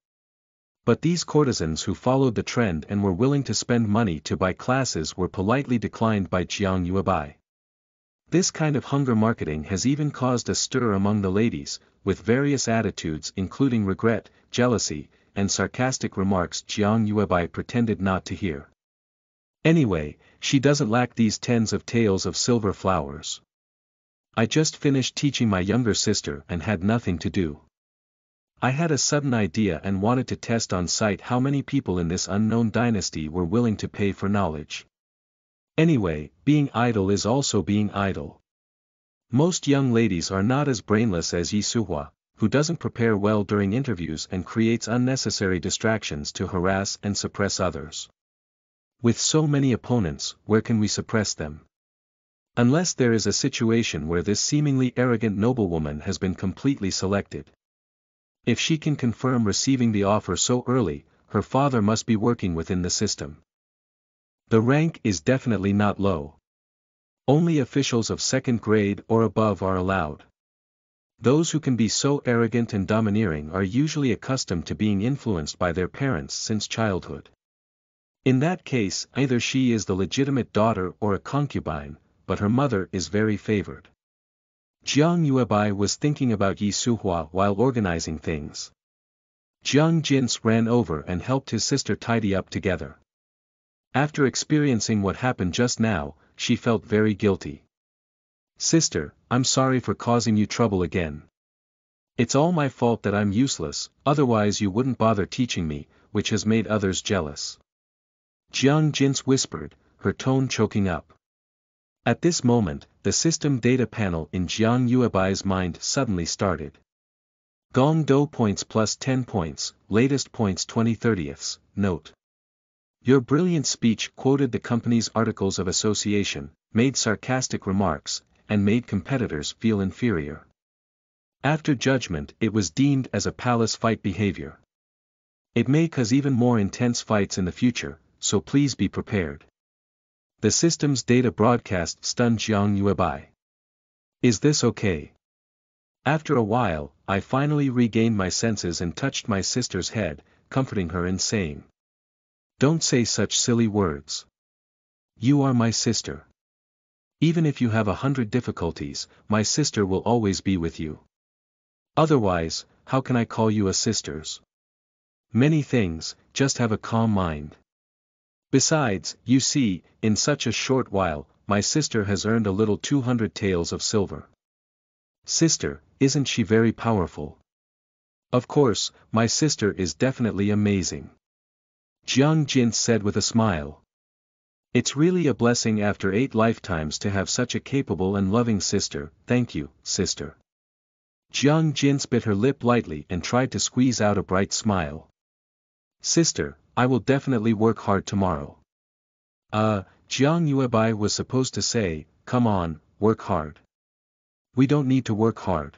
But these courtesans who followed the trend and were willing to spend money to buy classes were politely declined by Jiang Yuebai. This kind of hunger marketing has even caused a stir among the ladies, with various attitudes including regret, jealousy, and sarcastic remarks Jiang Yuebai pretended not to hear. Anyway, she doesn't lack these tens of taels of silver flowers. I just finished teaching my younger sister and had nothing to do. I had a sudden idea and wanted to test on sight how many people in this unknown dynasty were willing to pay for knowledge. Anyway, being idle is also being idle. Most young ladies are not as brainless as Yi Suhua, who doesn't prepare well during interviews and creates unnecessary distractions to harass and suppress others. With so many opponents, where can we suppress them? Unless there is a situation where this seemingly arrogant noblewoman has been completely selected. If she can confirm receiving the offer so early, her father must be working within the system. The rank is definitely not low. Only officials of second grade or above are allowed. Those who can be so arrogant and domineering are usually accustomed to being influenced by their parents since childhood. In that case, either she is the legitimate daughter or a concubine, but her mother is very favored. Jiang Yuebai was thinking about Yi Suhua while organizing things. Jiang Jins ran over and helped his sister tidy up together. After experiencing what happened just now, she felt very guilty. Sister, I'm sorry for causing you trouble again. It's all my fault that I'm useless, otherwise you wouldn't bother teaching me, which has made others jealous. Jiang Jins whispered, her tone choking up. At this moment, the system data panel in Jiang Yuebai's mind suddenly started. Gong Do points plus 10 points, latest points 20/30ths, note. Your brilliant speech quoted the company's articles of association, made sarcastic remarks, and made competitors feel inferior. After judgment, it was deemed as a palace fight behavior. It may cause even more intense fights in the future, so please be prepared. The system's data broadcast stunned Jiang Yuebai. Is this okay? After a while, I finally regained my senses and touched my sister's head, comforting her and saying, "Don't say such silly words. You are my sister. Even if you have 100 difficulties, my sister will always be with you. Otherwise, how can I call you a sisters? Many things, just have a calm mind. Besides, you see, in such a short while, my sister has earned a little 200 taels of silver. Sister, isn't she very powerful? Of course, my sister is definitely amazing." Jiang Jin said with a smile. It's really a blessing after 8 lifetimes to have such a capable and loving sister, thank you, sister. Jiang Jin bit her lip lightly and tried to squeeze out a bright smile. Sister, I will definitely work hard tomorrow. Jiang Yuebai was supposed to say, come on, work hard. We don't need to work hard.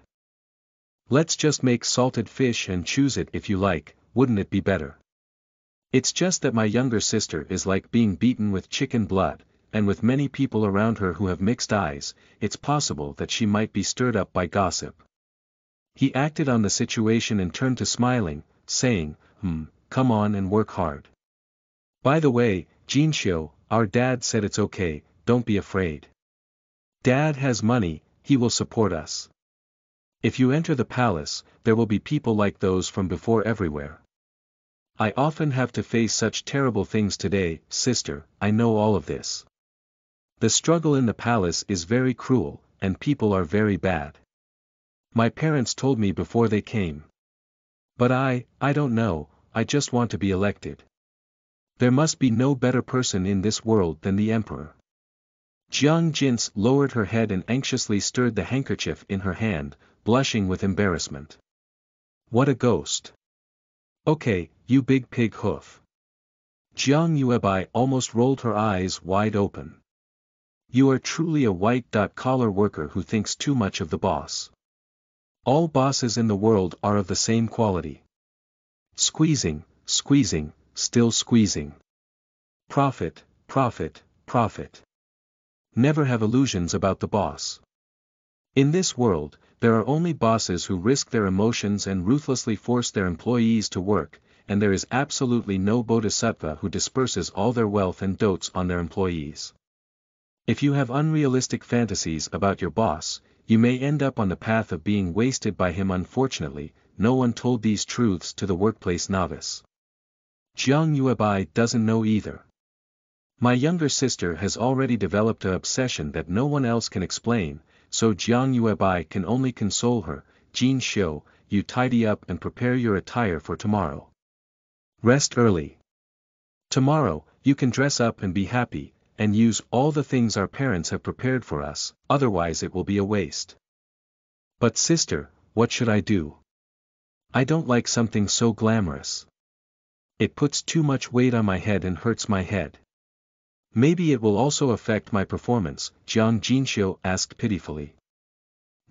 Let's just make salted fish and choose it if you like, wouldn't it be better? It's just that my younger sister is like being beaten with chicken blood, and with many people around her who have mixed eyes, it's possible that she might be stirred up by gossip. He acted on the situation and turned to smiling, saying, come on and work hard. By the way, Jinxiu, our dad said it's okay, don't be afraid. Dad has money, he will support us. If you enter the palace, there will be people like those from before everywhere. I often have to face such terrible things today, sister, I know all of this. The struggle in the palace is very cruel, and people are very bad. My parents told me before they came. But I don't know, I just want to be elected. There must be no better person in this world than the emperor. Jiang Jins lowered her head and anxiously stirred the handkerchief in her hand, blushing with embarrassment. What a ghost. Okay, you big pig hoof. Jiang Yuebai almost rolled her eyes wide open. You are truly a white-collar worker who thinks too much of the boss. All bosses in the world are of the same quality. Squeezing, squeezing, still squeezing. Profit, profit, profit. Never have illusions about the boss. In this world, there are only bosses who risk their emotions and ruthlessly force their employees to work, and there is absolutely no bodhisattva who disperses all their wealth and dotes on their employees. If you have unrealistic fantasies about your boss, you may end up on the path of being wasted by him. Unfortunately, no one told these truths to the workplace novice. Jiang Yuebai doesn't know either. My younger sister has already developed an obsession that no one else can explain, so Jiang Yuebai can only console her. Jin Xiu, you tidy up and prepare your attire for tomorrow. Rest early. Tomorrow, you can dress up and be happy, and use all the things our parents have prepared for us, otherwise it will be a waste. But sister, what should I do? I don't like something so glamorous. It puts too much weight on my head and hurts my head. Maybe it will also affect my performance, Jiang Jinxiu asked pitifully.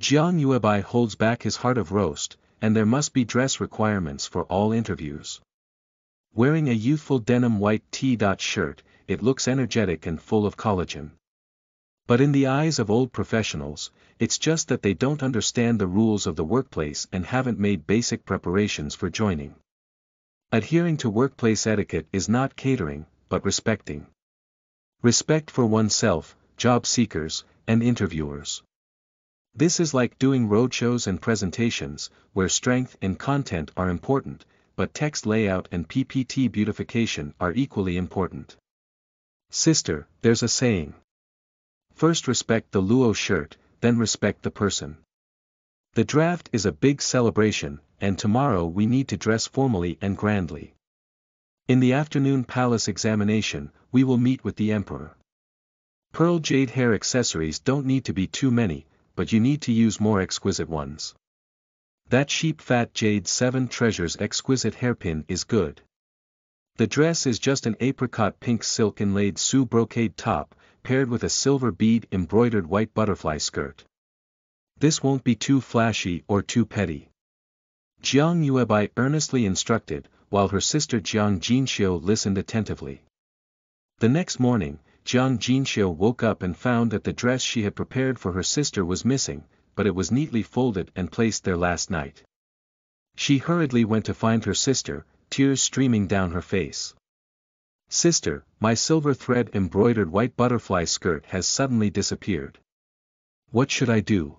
Jiang Yuebai holds back his heart of roast, and there must be dress requirements for all interviews. Wearing a youthful denim white T-shirt, it looks energetic and full of collagen. But in the eyes of old professionals, it's just that they don't understand the rules of the workplace and haven't made basic preparations for joining. Adhering to workplace etiquette is not catering, but respecting. Respect for oneself, job seekers, and interviewers. This is like doing roadshows and presentations, where strength and content are important, but text layout and PPT beautification are equally important. Sister, there's a saying. First respect the luo shirt, then respect the person. The draft is a big celebration, and tomorrow we need to dress formally and grandly. In the afternoon palace examination, we will meet with the emperor. Pearl jade hair accessories don't need to be too many, but you need to use more exquisite ones. That sheep fat jade 7 treasures exquisite hairpin is good. The dress is just an apricot pink silk inlaid Sioux brocade top, paired with a silver bead embroidered white butterfly skirt. This won't be too flashy or too petty. Jiang Yuebai earnestly instructed, while her sister Jiang Jinxiu listened attentively. The next morning, Jiang Jinxiu woke up and found that the dress she had prepared for her sister was missing, but it was neatly folded and placed there last night. She hurriedly went to find her sister, tears streaming down her face. Sister, my silver thread embroidered white butterfly skirt has suddenly disappeared. What should I do?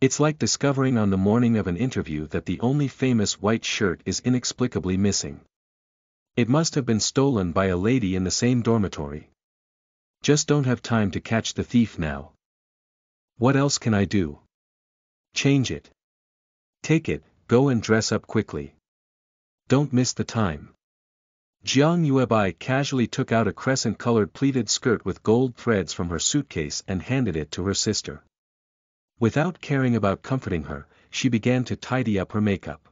It's like discovering on the morning of an interview that the only famous white shirt is inexplicably missing. It must have been stolen by a lady in the same dormitory. Just don't have time to catch the thief now. What else can I do? Change it. Take it, go and dress up quickly. Don't miss the time. Jiang Yuebai casually took out a crescent-colored pleated skirt with gold threads from her suitcase and handed it to her sister. Without caring about comforting her, she began to tidy up her makeup.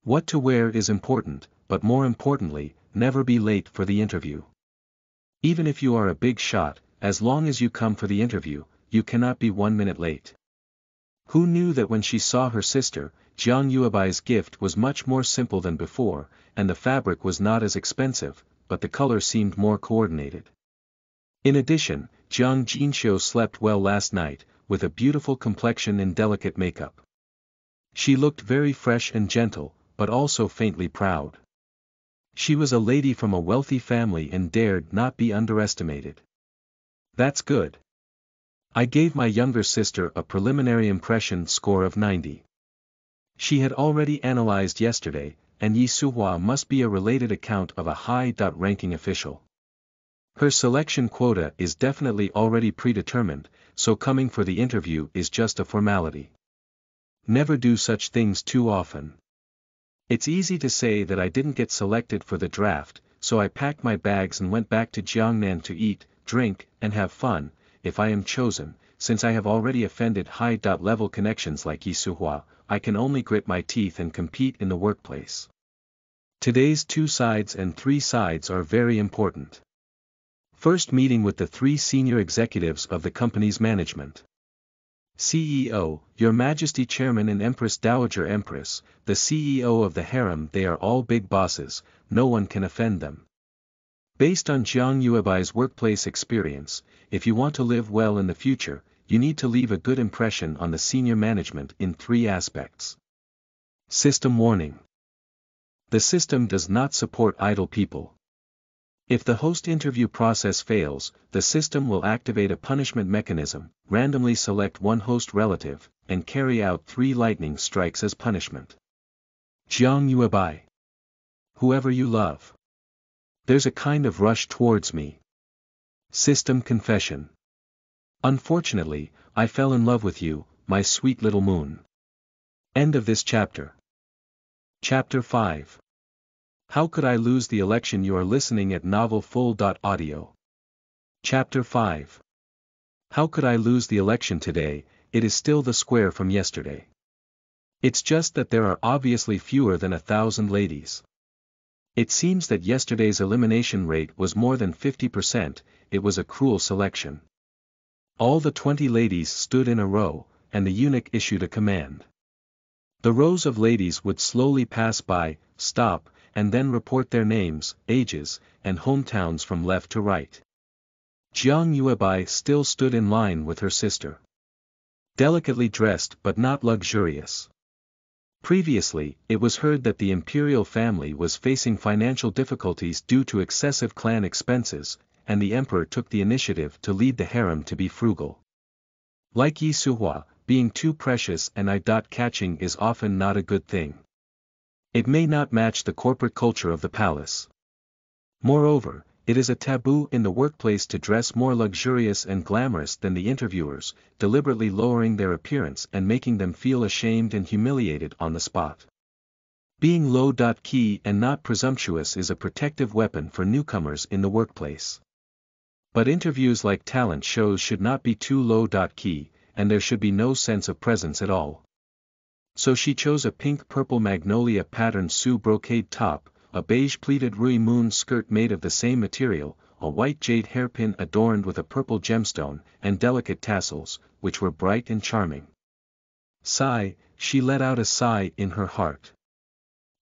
What to wear is important, but more importantly, never be late for the interview. Even if you are a big shot, as long as you come for the interview, you cannot be 1 minute late. Who knew that when she saw her sister, Jiang Yuebai's gift was much more simple than before, and the fabric was not as expensive, but the color seemed more coordinated. In addition, Jiang Jinxiu slept well last night, with a beautiful complexion and delicate makeup. She looked very fresh and gentle, but also faintly proud. She was a lady from a wealthy family and dared not be underestimated. That's good. I gave my younger sister a preliminary impression score of 90. She had already analyzed yesterday, and Yi Suhua must be a related account of a high-ranking official. Her selection quota is definitely already predetermined, so coming for the interview is just a formality. Never do such things too often. It's easy to say that I didn't get selected for the draft, so I packed my bags and went back to Jiangnan to eat, drink, and have fun. If I am chosen, since I have already offended high-level connections like Yi Suhua, I can only grit my teeth and compete in the workplace. Today's 2 sides and 3 sides are very important. First meeting with the 3 senior executives of the company's management. CEO, Your Majesty Chairman and Empress Dowager Empress, the CEO of the Harem. They are all big bosses, no one can offend them. Based on Jiang Yuebai's workplace experience, if you want to live well in the future, you need to leave a good impression on the senior management in 3 aspects. System warning. The system does not support idle people. If the host interview process fails, the system will activate a punishment mechanism, randomly select 1 host relative, and carry out 3 lightning strikes as punishment. Jiang Yuebai. Whoever you love. There's a kind of rush towards me. System confession. Unfortunately, I fell in love with you, my sweet little moon. End of this chapter. Chapter 5. How could I lose the election? You are listening at novelfull.audio. Chapter 5. How could I lose the election today? It is still the square from yesterday. It's just that there are obviously fewer than 1,000 ladies. It seems that yesterday's elimination rate was more than 50%, it was a cruel selection. All the 20 ladies stood in a row, and the eunuch issued a command. The rows of ladies would slowly pass by, stop, and then report their names, ages, and hometowns from left to right. Jiang Yuebai still stood in line with her sister. Delicately dressed but not luxurious. Previously, it was heard that the imperial family was facing financial difficulties due to excessive clan expenses, and the emperor took the initiative to lead the harem to be frugal. Like Yi Suhua, being too precious and eye-catching is often not a good thing. It may not match the corporate culture of the palace. Moreover, it is a taboo in the workplace to dress more luxurious and glamorous than the interviewers, deliberately lowering their appearance and making them feel ashamed and humiliated on the spot. Being low-key and not presumptuous is a protective weapon for newcomers in the workplace. But interviews like talent shows should not be too low-key, and there should be no sense of presence at all. So she chose a pink-purple magnolia patterned Sioux brocade top, a beige pleated Rui Moon skirt made of the same material, a white jade hairpin adorned with a purple gemstone, and delicate tassels, which were bright and charming. Sigh, she let out a sigh in her heart.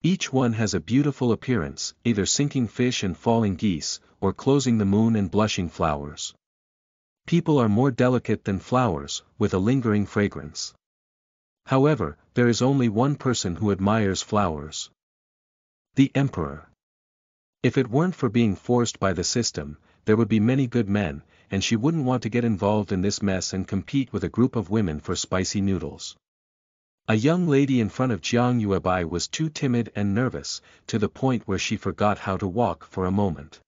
Each one has a beautiful appearance, either sinking fish and falling geese, or closing the moon and blushing flowers. People are more delicate than flowers, with a lingering fragrance. However, there is only one person who admires flowers. The emperor. If it weren't for being forced by the system, there would be many good men, and she wouldn't want to get involved in this mess and compete with a group of women for spicy noodles. A young lady in front of Jiang Yuebai was too timid and nervous, to the point where she forgot how to walk for a moment.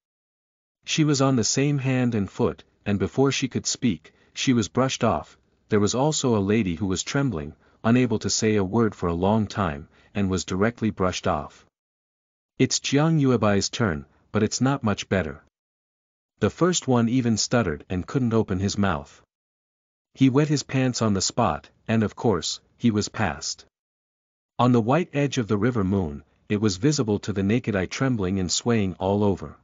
She was on the same hand and foot, and before she could speak, she was brushed off. There was also a lady who was trembling, unable to say a word for a long time, and was directly brushed off. It's Jiang Yuebai's turn, but it's not much better. The first one even stuttered and couldn't open his mouth. He wet his pants on the spot, and of course, he was passed. On the white edge of the river moon, it was visible to the naked eye trembling and swaying all over.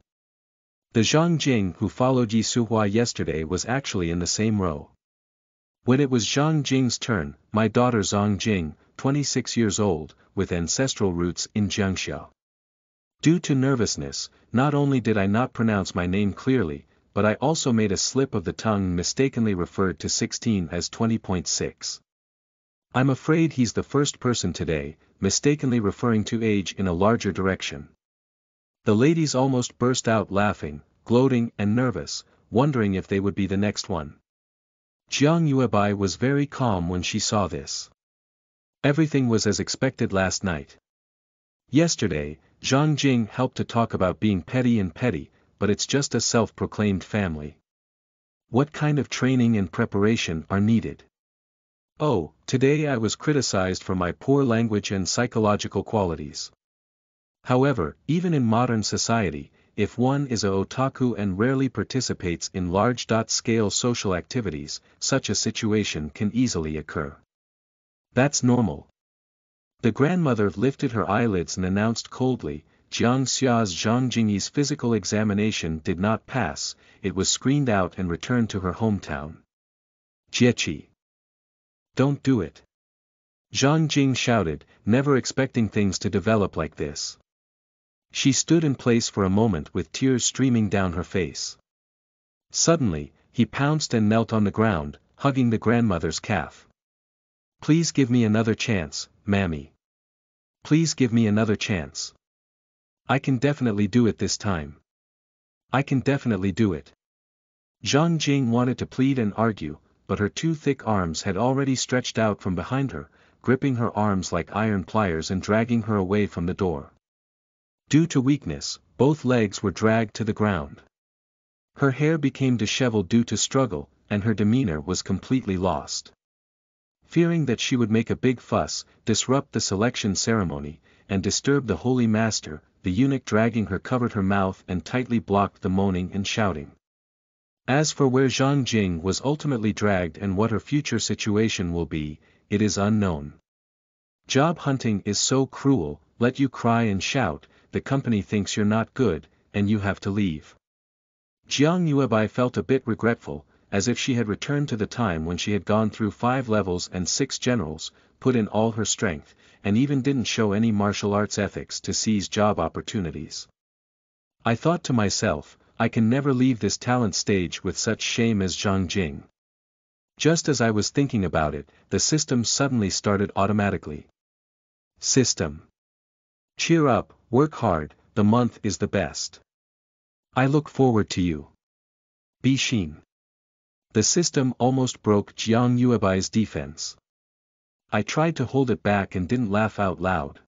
The Zhang Jing who followed Yi Suhua yesterday was actually in the same row. When it was Zhang Jing's turn, my daughter Zhang Jing, 26 years old, with ancestral roots in Jiangxia. Due to nervousness, not only did I not pronounce my name clearly, but I also made a slip of the tongue and mistakenly referred to 16 as 20.6. I'm afraid he's the first person today, mistakenly referring to age in a larger direction. The ladies almost burst out laughing, gloating and nervous, wondering if they would be the next one. Jiang Yuebai was very calm when she saw this. Everything was as expected last night. Yesterday, Zhang Jing helped to talk about being petty, but it's just a self-proclaimed family. What kind of training and preparation are needed? Oh, today I was criticized for my poor language and psychological qualities. However, even in modern society, if one is a otaku and rarely participates in large-scale social activities, such a situation can easily occur. That's normal. The grandmother lifted her eyelids and announced coldly, Jiang Xia's Zhang Jingyi's physical examination did not pass, it was screened out and returned to her hometown. Jiechi. Don't do it. Zhang Jing shouted, never expecting things to develop like this. She stood in place for a moment with tears streaming down her face. Suddenly, he pounced and knelt on the ground, hugging the grandmother's calf. Please give me another chance, Mammy. Please give me another chance. I can definitely do it this time. I can definitely do it. Zhang Jing wanted to plead and argue, but her two thick arms had already stretched out from behind her, gripping her arms like iron pliers and dragging her away from the door. Due to weakness, both legs were dragged to the ground. Her hair became disheveled due to struggle, and her demeanor was completely lost. Fearing that she would make a big fuss, disrupt the selection ceremony, and disturb the holy master, the eunuch dragging her covered her mouth and tightly blocked the moaning and shouting. As for where Zhang Jing was ultimately dragged and what her future situation will be, it is unknown. Job hunting is so cruel, let you cry and shout, the company thinks you're not good, and you have to leave. Jiang Yuebai felt a bit regretful, as if she had returned to the time when she had gone through 5 levels and 6 generals, put in all her strength, and even didn't show any martial arts ethics to seize job opportunities. I thought to myself, I can never leave this talent stage with such shame as Zhang Jing. Just as I was thinking about it, the system suddenly started automatically. System. Cheer up, work hard, the month is the best. I look forward to you. Bi Xin. The system almost broke Jiang Yuebai's defense. I tried to hold it back and didn't laugh out loud.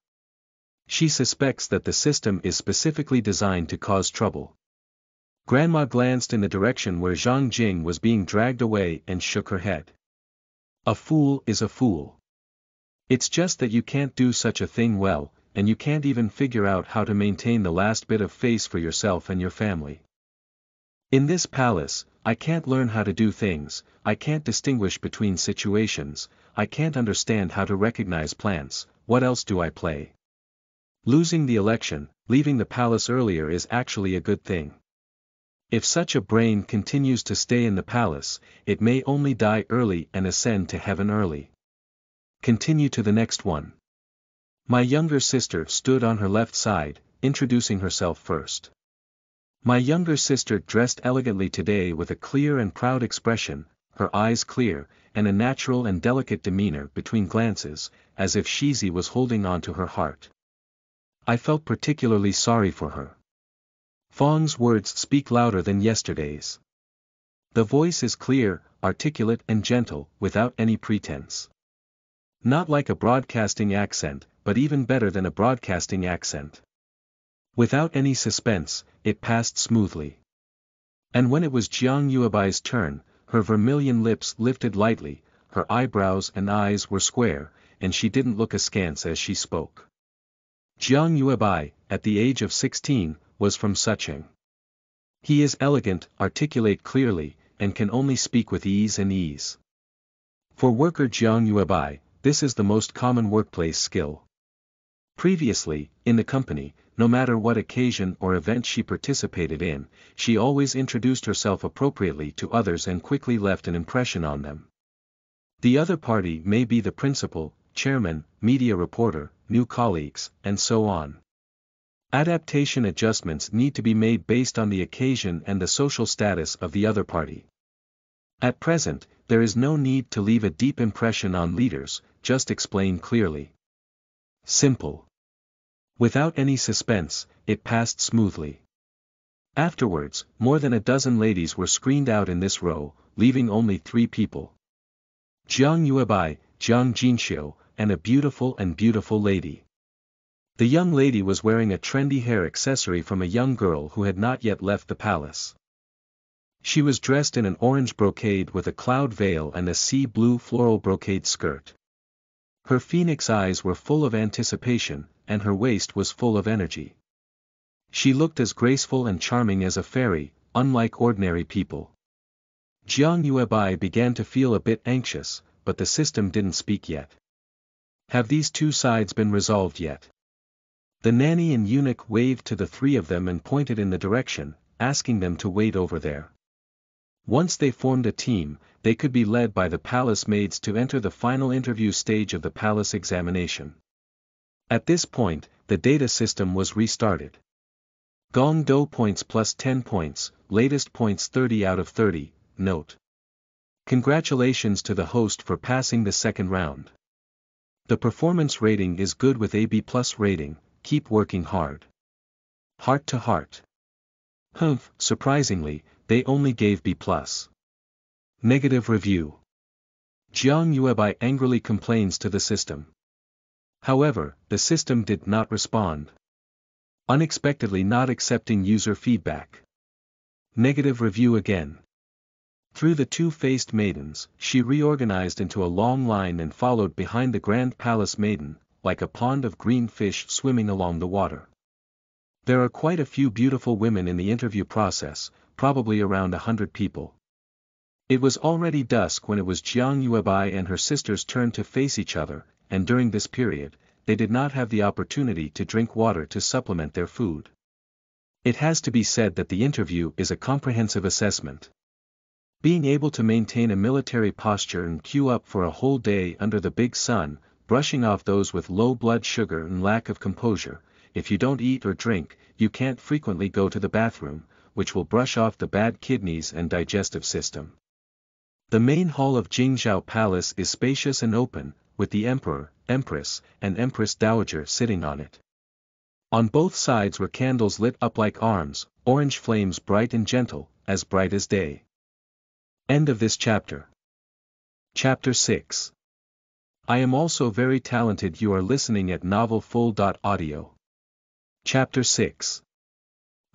She suspects that the system is specifically designed to cause trouble. Grandma glanced in the direction where Zhang Jing was being dragged away and shook her head. A fool is a fool. It's just that you can't do such a thing well, and you can't even figure out how to maintain the last bit of face for yourself and your family. In this palace, I can't learn how to do things, I can't distinguish between situations, I can't understand how to recognize plants, what else do I play? Losing the election, leaving the palace earlier is actually a good thing. If such a brain continues to stay in the palace, it may only die early and ascend to heaven early. Continue to the next one. My younger sister stood on her left side, introducing herself first. My younger sister dressed elegantly today with a clear and proud expression, her eyes clear, and a natural and delicate demeanor between glances, as if Shizi was holding on to her heart. I felt particularly sorry for her. Fang's words speak louder than yesterday's. The voice is clear, articulate and gentle, without any pretense. Not like a broadcasting accent, but even better than a broadcasting accent. Without any suspense, it passed smoothly. And when it was Jiang Yuebai's turn, her vermilion lips lifted lightly, her eyebrows and eyes were square, and she didn't look askance as she spoke. Jiang Yuebai, at the age of 16, was from Sucheng. He is elegant, articulate clearly, and can only speak with ease and ease. For worker Jiang Yuebai, this is the most common workplace skill. Previously, in the company, no matter what occasion or event she participated in, she always introduced herself appropriately to others and quickly left an impression on them. The other party may be the principal, chairman, media reporter, new colleagues, and so on. Adaptation adjustments need to be made based on the occasion and the social status of the other party. At present, there is no need to leave a deep impression on leaders, just explain clearly. Simple. Without any suspense, it passed smoothly. Afterwards, more than a dozen ladies were screened out in this row, leaving only 3 people. Jiang Yuebai, Jiang Jinxiu, and a beautiful lady. The young lady was wearing a trendy hair accessory from a young girl who had not yet left the palace. She was dressed in an orange brocade with a cloud veil and a sea blue floral brocade skirt. Her phoenix eyes were full of anticipation, and her waist was full of energy. She looked as graceful and charming as a fairy, unlike ordinary people. Jiang Yuebai began to feel a bit anxious, but the system didn't speak yet. Have these 2 sides been resolved yet? The nanny and eunuch waved to the 3 of them and pointed in the direction, asking them to wait over there. Once they formed a team, they could be led by the palace maids to enter the final interview stage of the palace examination. At this point, the data system was restarted. Gong Do points plus 10 points, latest points 30 out of 30, note. Congratulations to the host for passing the second round. The performance rating is good with a B+ rating, keep working hard. Heart to heart. Surprisingly, they only gave B+. Negative review. Jiang Yuebai angrily complains to the system. However, the system did not respond. Unexpectedly not accepting user feedback. Negative review again. Through the 2-faced maidens, she reorganized into a long line and followed behind the Grand Palace maiden, like a pond of green fish swimming along the water. There are quite a few beautiful women in the interview process, probably around 100 people. It was already dusk when it was Jiang Yuebai and her sister's turn to face each other, and during this period, they did not have the opportunity to drink water to supplement their food. It has to be said that the interview is a comprehensive assessment. Being able to maintain a military posture and queue up for a whole day under the big sun, brushing off those with low blood sugar and lack of composure. If you don't eat or drink, you can't frequently go to the bathroom, which will brush off the bad kidneys and digestive system. The main hall of Jingzhou Palace is spacious and open, with the emperor, empress, and empress dowager sitting on it. On both sides were candles lit up like arms, orange flames bright and gentle, as bright as day. End of this chapter. Chapter 6. I am also very talented. You are listening at novelfull.audio. Chapter 6.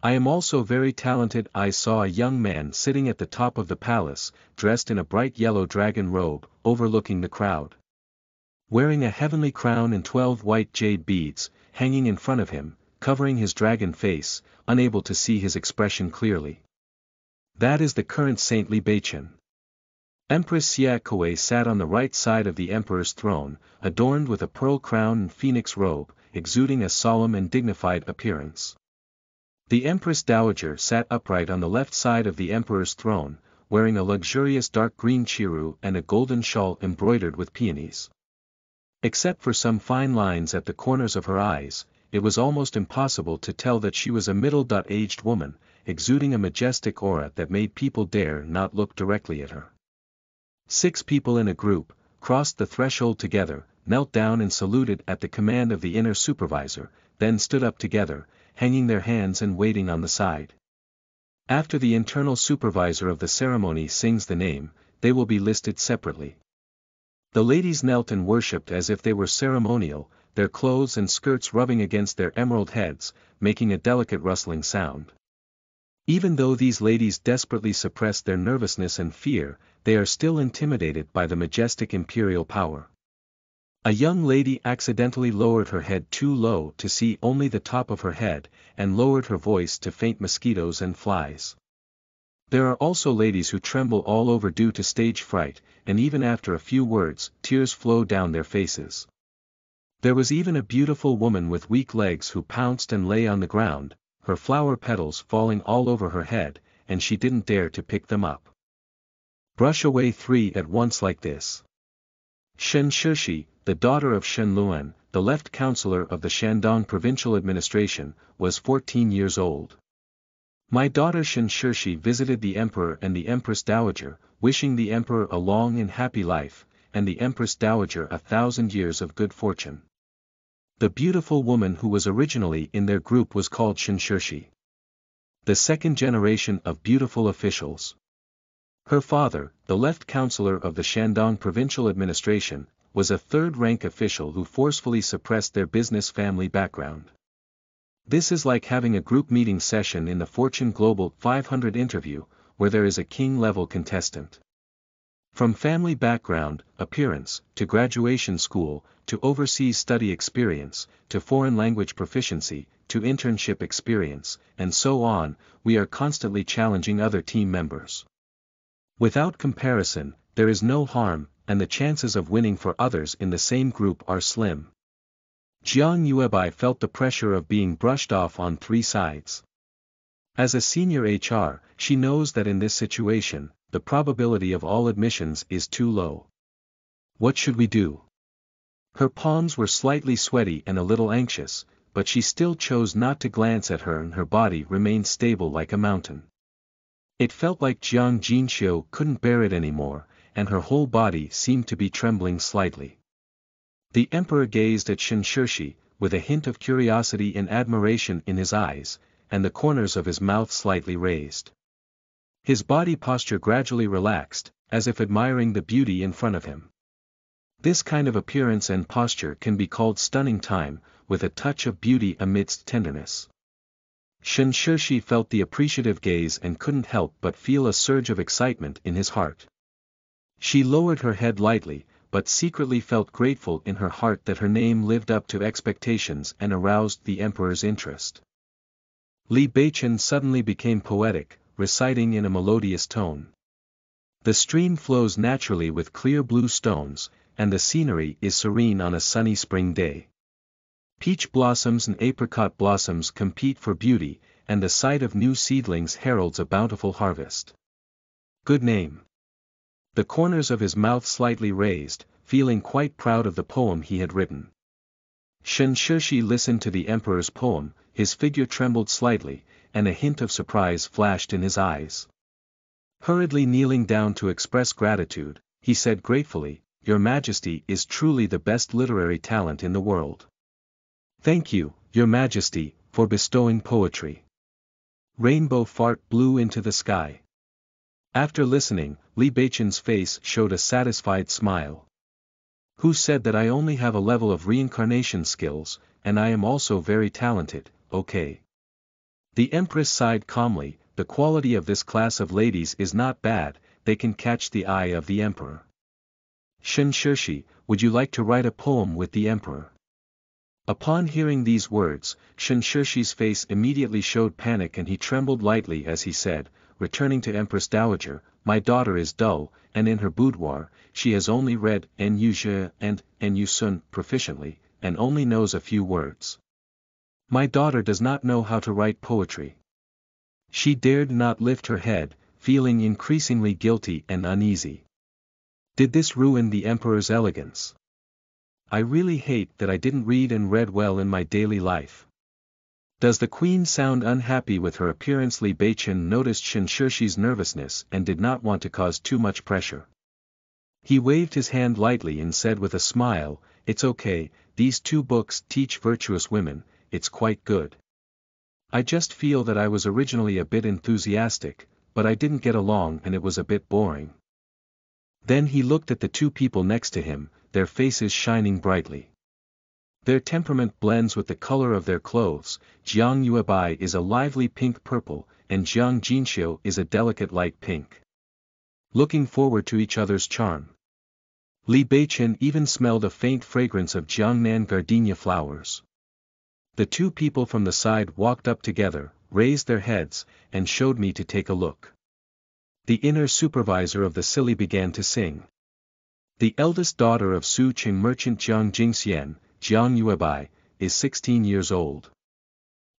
I am also very talented. I saw a young man sitting at the top of the palace, dressed in a bright yellow dragon robe, overlooking the crowd. Wearing a heavenly crown and 12 white jade beads, hanging in front of him, covering his dragon face, unable to see his expression clearly. That is the current saintly Beichen. Empress Xia Kuei sat on the right side of the emperor's throne, adorned with a pearl crown and phoenix robe, exuding a solemn and dignified appearance. The empress dowager sat upright on the left side of the emperor's throne, wearing a luxurious dark green chiru and a golden shawl embroidered with peonies. Except for some fine lines at the corners of her eyes, it was almost impossible to tell that she was a middle-aged woman, exuding a majestic aura that made people dare not look directly at her. 6 people in a group, crossed the threshold together, knelt down and saluted at the command of the inner supervisor, then stood up together, hanging their hands and waiting on the side. After the internal supervisor of the ceremony sings the name, they will be listed separately. The ladies knelt and worshipped as if they were ceremonial, their clothes and skirts rubbing against their emerald heads, making a delicate rustling sound. Even though these ladies desperately suppressed their nervousness and fear, they are still intimidated by the majestic imperial power. A young lady accidentally lowered her head too low to see only the top of her head, and lowered her voice to faint mosquitoes and flies. There are also ladies who tremble all over due to stage fright, and even after a few words, tears flow down their faces. There was even a beautiful woman with weak legs who pounced and lay on the ground, her flower petals falling all over her head, and she didn't dare to pick them up. Brush away 3 at once like this. Shen Shishi, the daughter of Shen Luan, the left counselor of the Shandong provincial administration, was 14 years old. My daughter Shen Shishi visited the emperor and the empress dowager, wishing the emperor a long and happy life, and the empress dowager 1,000 years of good fortune. The beautiful woman who was originally in their group was called Shen Shishi. The second generation of beautiful officials. Her father, the left counselor of the Shandong provincial administration, was a third-rank official who forcefully suppressed their business family background. This is like having a group meeting session in the Fortune Global 500 interview, where there is a king-level contestant. From family background, appearance, to graduation school, to overseas study experience, to foreign language proficiency, to internship experience, and so on, we are constantly challenging other team members. Without comparison, there is no harm, and the chances of winning for others in the same group are slim. Jiang Yuebai felt the pressure of being brushed off on 3 sides. As a senior HR, she knows that in this situation, the probability of all admissions is too low. What should we do? Her palms were slightly sweaty and a little anxious, but she still chose not to glance at her, and her body remained stable like a mountain. It felt like Jiang Jinxiu couldn't bear it anymore, and her whole body seemed to be trembling slightly. The emperor gazed at Shen Shishi, with a hint of curiosity and admiration in his eyes, and the corners of his mouth slightly raised. His body posture gradually relaxed, as if admiring the beauty in front of him. This kind of appearance and posture can be called stunning time, with a touch of beauty amidst tenderness. Shen Shishi felt the appreciative gaze and couldn't help but feel a surge of excitement in his heart. She lowered her head lightly, but secretly felt grateful in her heart that her name lived up to expectations and aroused the emperor's interest. Li Beichen suddenly became poetic, reciting in a melodious tone. The stream flows naturally with clear blue stones, and the scenery is serene on a sunny spring day. Peach blossoms and apricot blossoms compete for beauty, and the sight of new seedlings heralds a bountiful harvest. Good name. The corners of his mouth slightly raised, feeling quite proud of the poem he had written. Shen Shishi listened to the emperor's poem, his figure trembled slightly, and a hint of surprise flashed in his eyes. Hurriedly kneeling down to express gratitude, he said gratefully, "Your Majesty is truly the best literary talent in the world. Thank you, Your Majesty, for bestowing poetry." Rainbow fart blew into the sky. After listening, Li Beichen's face showed a satisfied smile. "Who said that I only have a level of reincarnation skills, and I am also very talented, okay?" The Empress sighed calmly, "The quality of this class of ladies is not bad, they can catch the eye of the Emperor. Shen Shishi, would you like to write a poem with the Emperor?" Upon hearing these words, Shen Shishi's face immediately showed panic and he trembled lightly as he said, returning to Empress Dowager, "My daughter is dull, and in her boudoir, she has only read Nuzhe and Nusun proficiently, and only knows a few words. My daughter does not know how to write poetry." She dared not lift her head, feeling increasingly guilty and uneasy. Did this ruin the Emperor's elegance? I really hate that I didn't read and read well in my daily life. Does the Queen sound unhappy with her appearance? Li Beichen noticed Shen Shishi's nervousness and did not want to cause too much pressure. He waved his hand lightly and said with a smile, "It's okay, these 2 books teach virtuous women, it's quite good. I just feel that I was originally a bit enthusiastic, but I didn't get along and it was a bit boring." Then he looked at the 2 people next to him, their faces shining brightly. Their temperament blends with the color of their clothes. Jiang Yuebai is a lively pink-purple, and Jiang Jinxiu is a delicate light pink. Looking forward to each other's charm. Li Beichen even smelled a faint fragrance of Jiangnan gardenia flowers. The 2 people from the side walked up together, raised their heads, and showed me to take a look. The inner supervisor of the Silly began to sing. The eldest daughter of Su Qing merchant Jiang Jingxian, Jiang Yuebai, is 16 years old.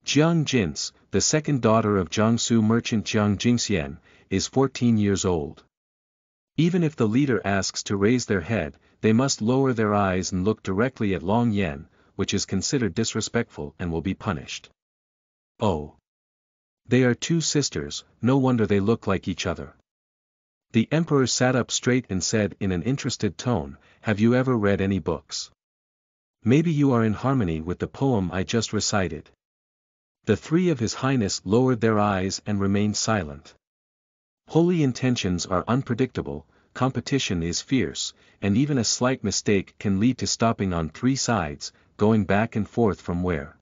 Jiang Jins, the second daughter of Jiangsu merchant Jiang Jingxian, is 14 years old. Even if the leader asks to raise their head, they must lower their eyes and look directly at Long Yan, which is considered disrespectful and will be punished. Oh. They are 2 sisters, no wonder they look like each other. The Emperor sat up straight and said in an interested tone, "Have you ever read any books? Maybe you are in harmony with the poem I just recited." The 3 of His Highness lowered their eyes and remained silent. Holy intentions are unpredictable, competition is fierce, and even a slight mistake can lead to stopping on 3 sides, going back and forth from where.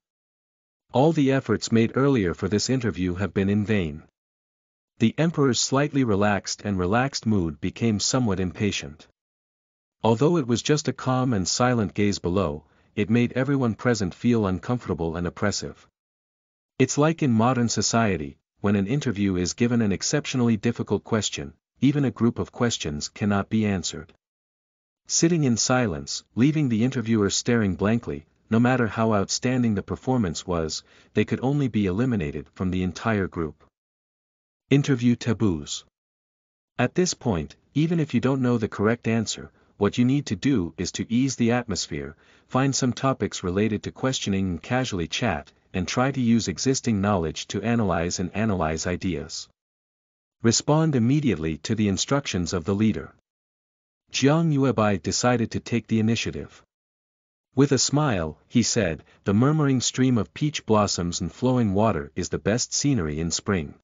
All the efforts made earlier for this interview have been in vain. The Emperor's slightly relaxed mood became somewhat impatient. Although it was just a calm and silent gaze below, it made everyone present feel uncomfortable and oppressive. It's like in modern society, when an interview is given an exceptionally difficult question, even a group of questions cannot be answered. Sitting in silence, leaving the interviewer staring blankly, no matter how outstanding the performance was, they could only be eliminated from the entire group. Interview taboos. At this point, even if you don't know the correct answer, what you need to do is to ease the atmosphere, find some topics related to questioning and casually chat, and try to use existing knowledge to analyze ideas. Respond immediately to the instructions of the leader. Jiang Yuebai decided to take the initiative. With a smile, he said, "The murmuring stream of peach blossoms and flowing water is the best scenery in spring.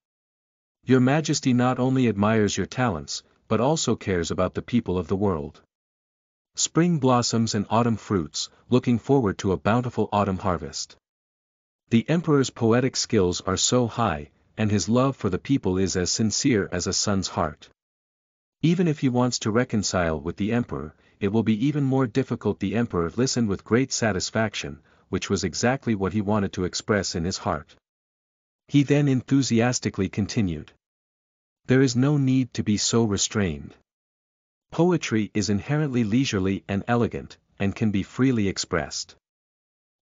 Your Majesty not only admires your talents, but also cares about the people of the world. Spring blossoms and autumn fruits, looking forward to a bountiful autumn harvest." The Emperor's poetic skills are so high, and his love for the people is as sincere as a son's heart. Even if he wants to reconcile with the Emperor, it will be even more difficult. The Emperor listened with great satisfaction, which was exactly what he wanted to express in his heart. He then enthusiastically continued. "There is no need to be so restrained. Poetry is inherently leisurely and elegant, and can be freely expressed.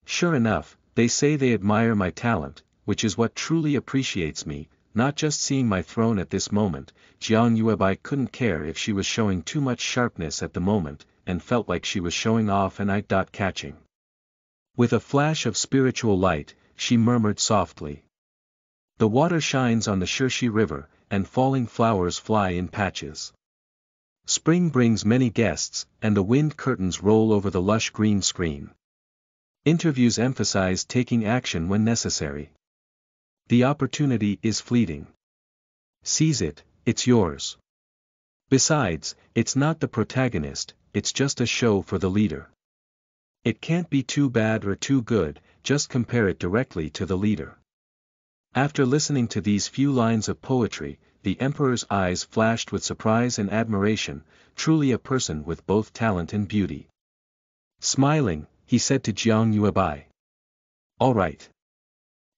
Sure enough, they say they admire my talent, which is what truly appreciates me, not just seeing my throne at this moment. Jiang Yuebai couldn't care if she was showing too much sharpness at the moment, and felt like she was showing off and eye-catching. With a flash of spiritual light, she murmured softly. The water shines on the Shirshi River, and falling flowers fly in patches. Spring brings many guests, and the wind curtains roll over the lush green screen. Interviews emphasize taking action when necessary. The opportunity is fleeting. Seize it, it's yours. Besides, it's not the protagonist, it's just a show for the leader. It can't be too bad or too good, just compare it directly to the leader. After listening to these few lines of poetry, the emperor's eyes flashed with surprise and admiration, truly a person with both talent and beauty. Smiling, he said to Jiang Yuebai. All right.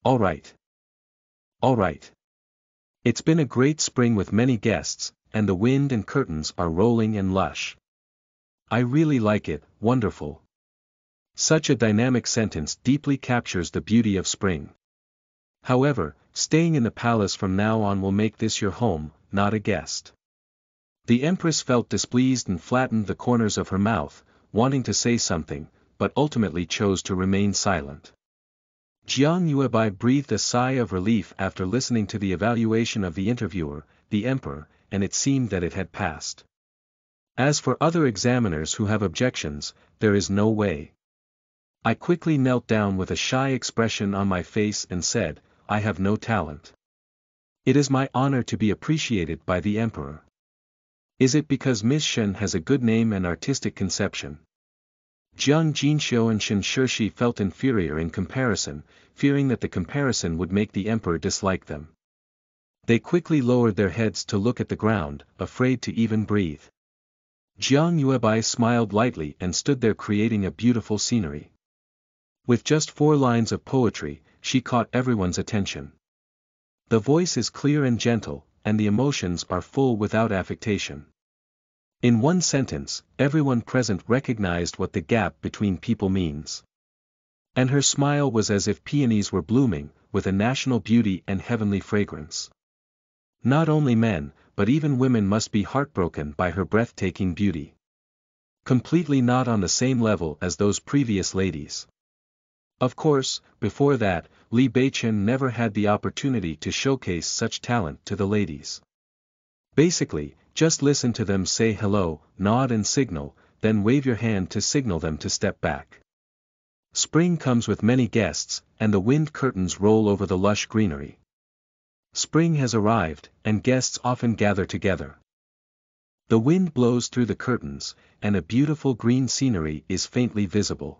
All right. All right. It's been a great spring with many guests, and the wind and curtains are rolling and lush. I really like it, wonderful. Such a dynamic sentence deeply captures the beauty of spring. However, staying in the palace from now on will make this your home, not a guest. The empress felt displeased and flattened the corners of her mouth, wanting to say something, but ultimately chose to remain silent. Jiang Yuebai breathed a sigh of relief after listening to the evaluation of the interviewer, the emperor, and it seemed that it had passed. As for other examiners who have objections, there is no way. I quickly knelt down with a shy expression on my face and said, I have no talent. It is my honor to be appreciated by the emperor. Is it because Ms. Shen has a good name and artistic conception? Jiang Jinxiu and Shen Shirshi felt inferior in comparison, fearing that the comparison would make the emperor dislike them. They quickly lowered their heads to look at the ground, afraid to even breathe. Jiang Yuebai smiled lightly and stood there creating a beautiful scenery. With just 4 lines of poetry, she caught everyone's attention. The voice is clear and gentle, and the emotions are full without affectation. In one sentence, everyone present recognized what the gap between people means. And her smile was as if peonies were blooming, with a national beauty and heavenly fragrance. Not only men, but even women must be heartbroken by her breathtaking beauty. Completely not on the same level as those previous ladies. Of course, before that, Li Beichen never had the opportunity to showcase such talent to the ladies. Basically, just listen to them say hello, nod and signal, then wave your hand to signal them to step back. Spring comes with many guests, and the wind curtains roll over the lush greenery. Spring has arrived, and guests often gather together. The wind blows through the curtains, and a beautiful green scenery is faintly visible.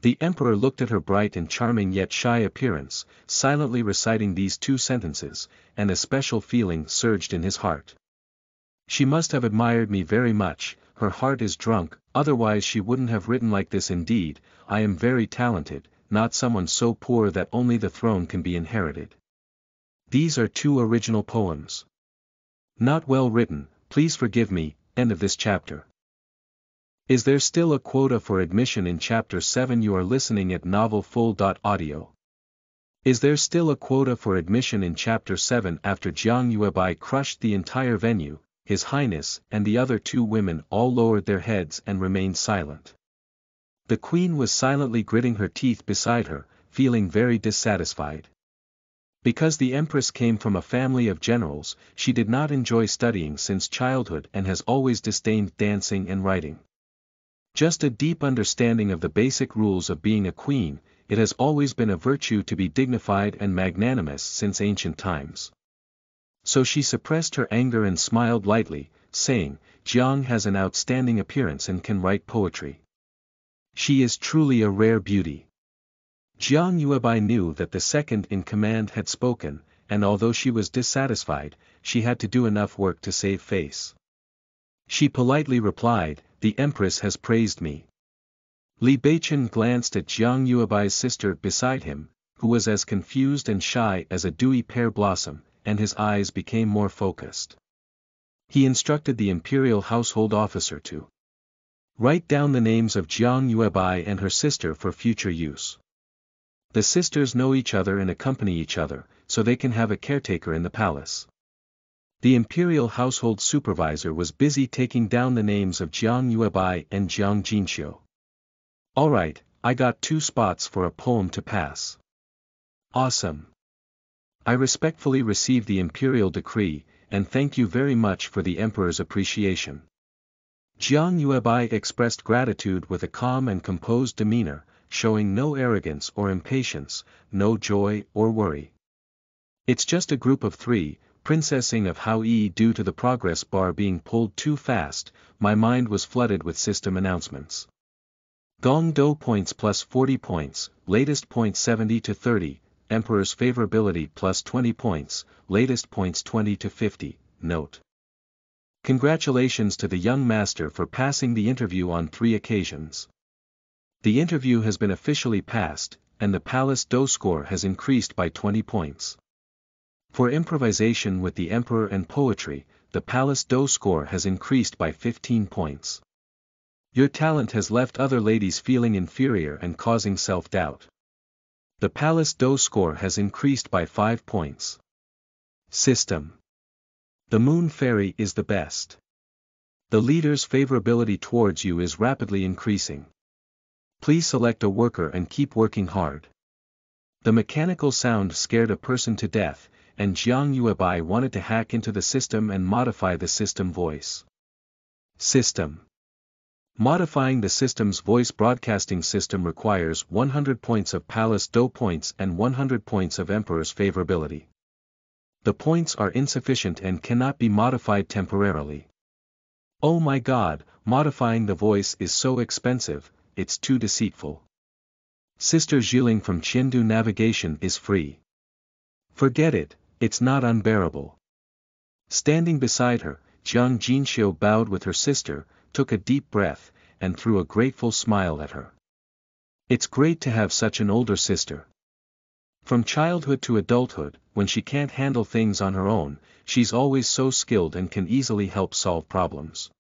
The emperor looked at her bright and charming yet shy appearance, silently reciting these 2 sentences, and a special feeling surged in his heart. She must have admired me very much, her heart is drunk, otherwise she wouldn't have written like this. Indeed, I am very talented, not someone so poor that only the throne can be inherited. These are 2 original poems. Not well written, please forgive me. End of this chapter. Is there still a quota for admission in Chapter 7? You are listening at novelfull.audio. Is there still a quota for admission in Chapter 7? After Jiang Yuebai crushed the entire venue, His Highness and the other 2 women all lowered their heads and remained silent. The queen was silently gritting her teeth beside her, feeling very dissatisfied. Because the empress came from a family of generals, she did not enjoy studying since childhood and has always disdained dancing and writing. Just a deep understanding of the basic rules of being a queen, it has always been a virtue to be dignified and magnanimous since ancient times. So she suppressed her anger and smiled lightly, saying, Jiang has an outstanding appearance and can write poetry. She is truly a rare beauty. Jiang Yuebai knew that the second in command had spoken, and although she was dissatisfied, she had to do enough work to save face. She politely replied, the empress has praised me. Li Beichen glanced at Jiang Yuebai's sister beside him, who was as confused and shy as a dewy pear blossom, and his eyes became more focused. He instructed the imperial household officer to write down the names of Jiang Yuebai and her sister for future use. The sisters know each other and accompany each other, so they can have a caretaker in the palace. The imperial household supervisor was busy taking down the names of Jiang Yuebai and Jiang Jinxiu. Alright, I got 2 spots for a poem to pass. Awesome. I respectfully receive the imperial decree, and thank you very much for the emperor's appreciation. Jiang Yuebai expressed gratitude with a calm and composed demeanor, showing no arrogance or impatience, no joy or worry. It's just a group of 3, princessing of how due to the progress bar being pulled too fast, my mind was flooded with system announcements. Gong Do points plus 40 points, latest points 70 to 30, Emperor's favorability plus 20 points, latest points 20 to 50, note. Congratulations to the young master for passing the interview on 3 occasions. The interview has been officially passed, and the Palace Do score has increased by 20 points. For improvisation with the Emperor and poetry, the Palace Do score has increased by 15 points. Your talent has left other ladies feeling inferior and causing self-doubt. The Palace Do score has increased by 5 points. System. The Moon Fairy is the best. The leader's favorability towards you is rapidly increasing. Please select a worker and keep working hard. The mechanical sound scared a person to death, and Jiang Yuebai wanted to hack into the system and modify the system voice. System. Modifying the system's voice broadcasting system requires 100 points of Palace Do points and 100 points of Emperor's favorability. The points are insufficient and cannot be modified temporarily. Oh my god, modifying the voice is so expensive, it's too deceitful. Sister Zhiling from Chengdu Navigation is free. Forget it, it's not unbearable. Standing beside her, Jiang Jinxiu bowed with her sister, took a deep breath, and threw a grateful smile at her. It's great to have such an older sister. From childhood to adulthood, when she can't handle things on her own, she's always so skilled and can easily help solve problems.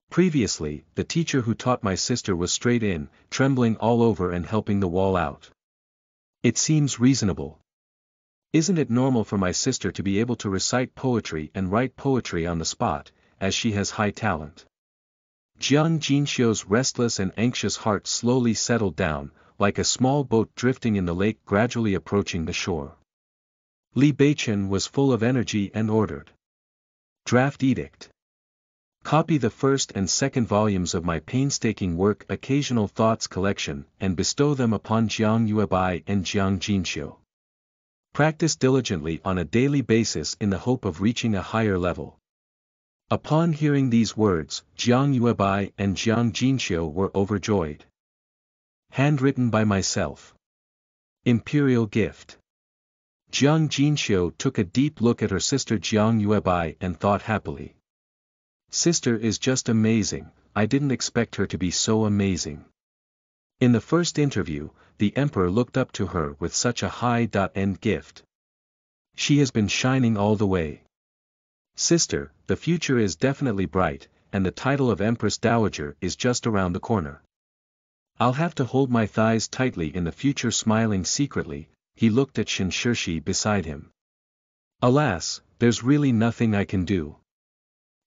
Previously, the teacher who taught my sister was straight in, trembling all over and helping the wall out. It seems reasonable. Isn't it normal for my sister to be able to recite poetry and write poetry on the spot, as she has high talent? Jiang Jinxiu's restless and anxious heart slowly settled down, like a small boat drifting in the lake gradually approaching the shore. Li Beichen was full of energy and ordered. Draft Edict. Copy the first and second volumes of my painstaking work Occasional Thoughts collection and bestow them upon Jiang Yuebai and Jiang Jinxiu. Practice diligently on a daily basis in the hope of reaching a higher level. Upon hearing these words, Jiang Yuebai and Jiang Jinxiu were overjoyed. Handwritten by myself. Imperial gift. Jiang Jinxiu took a deep look at her sister Jiang Yuebai and thought happily. Sister is just amazing, I didn't expect her to be so amazing. In the first interview, the Emperor looked up to her with such a high-end gift. She has been shining all the way. Sister, the future is definitely bright, and the title of Empress Dowager is just around the corner. I'll have to hold my thighs tightly in the future. Smiling secretly, he looked at Shen Shirshi beside him. Alas, there's really nothing I can do.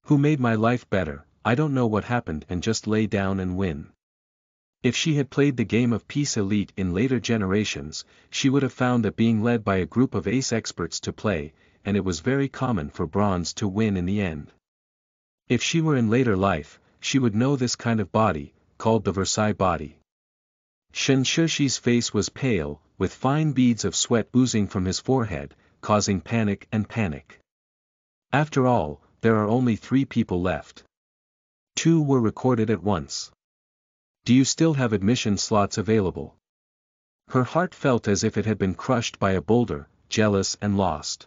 Who made my life better, I don't know what happened and just lay down and win. If she had played the game of Peace Elite in later generations, she would have found that being led by a group of ace experts to play, and it was very common for bronze to win in the end. If she were in later life, she would know this kind of body, called the Versailles body. Shen Shirshi's face was pale, with fine beads of sweat oozing from his forehead, causing panic. After all, there are only 3 people left. 2 were recorded at once. Do you still have admission slots available? Her heart felt as if it had been crushed by a boulder, jealous and lost.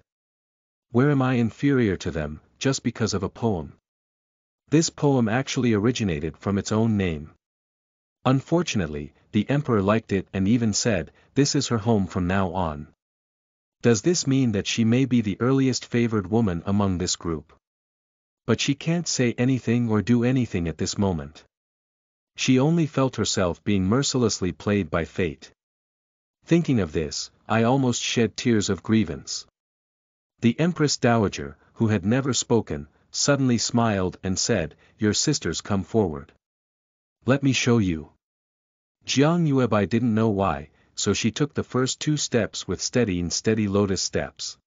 Where am I inferior to them, just because of a poem? This poem actually originated from its own name. Unfortunately, the Emperor liked it and even said, this is her home from now on. Does this mean that she may be the earliest favored woman among this group? But she can't say anything or do anything at this moment. She only felt herself being mercilessly played by fate. Thinking of this, I almost shed tears of grievance. The Empress Dowager, who had never spoken, suddenly smiled and said, "Your sisters come forward. Let me show you." Jiang Yuebai didn't know why, so she took the first 2 steps with steady lotus steps.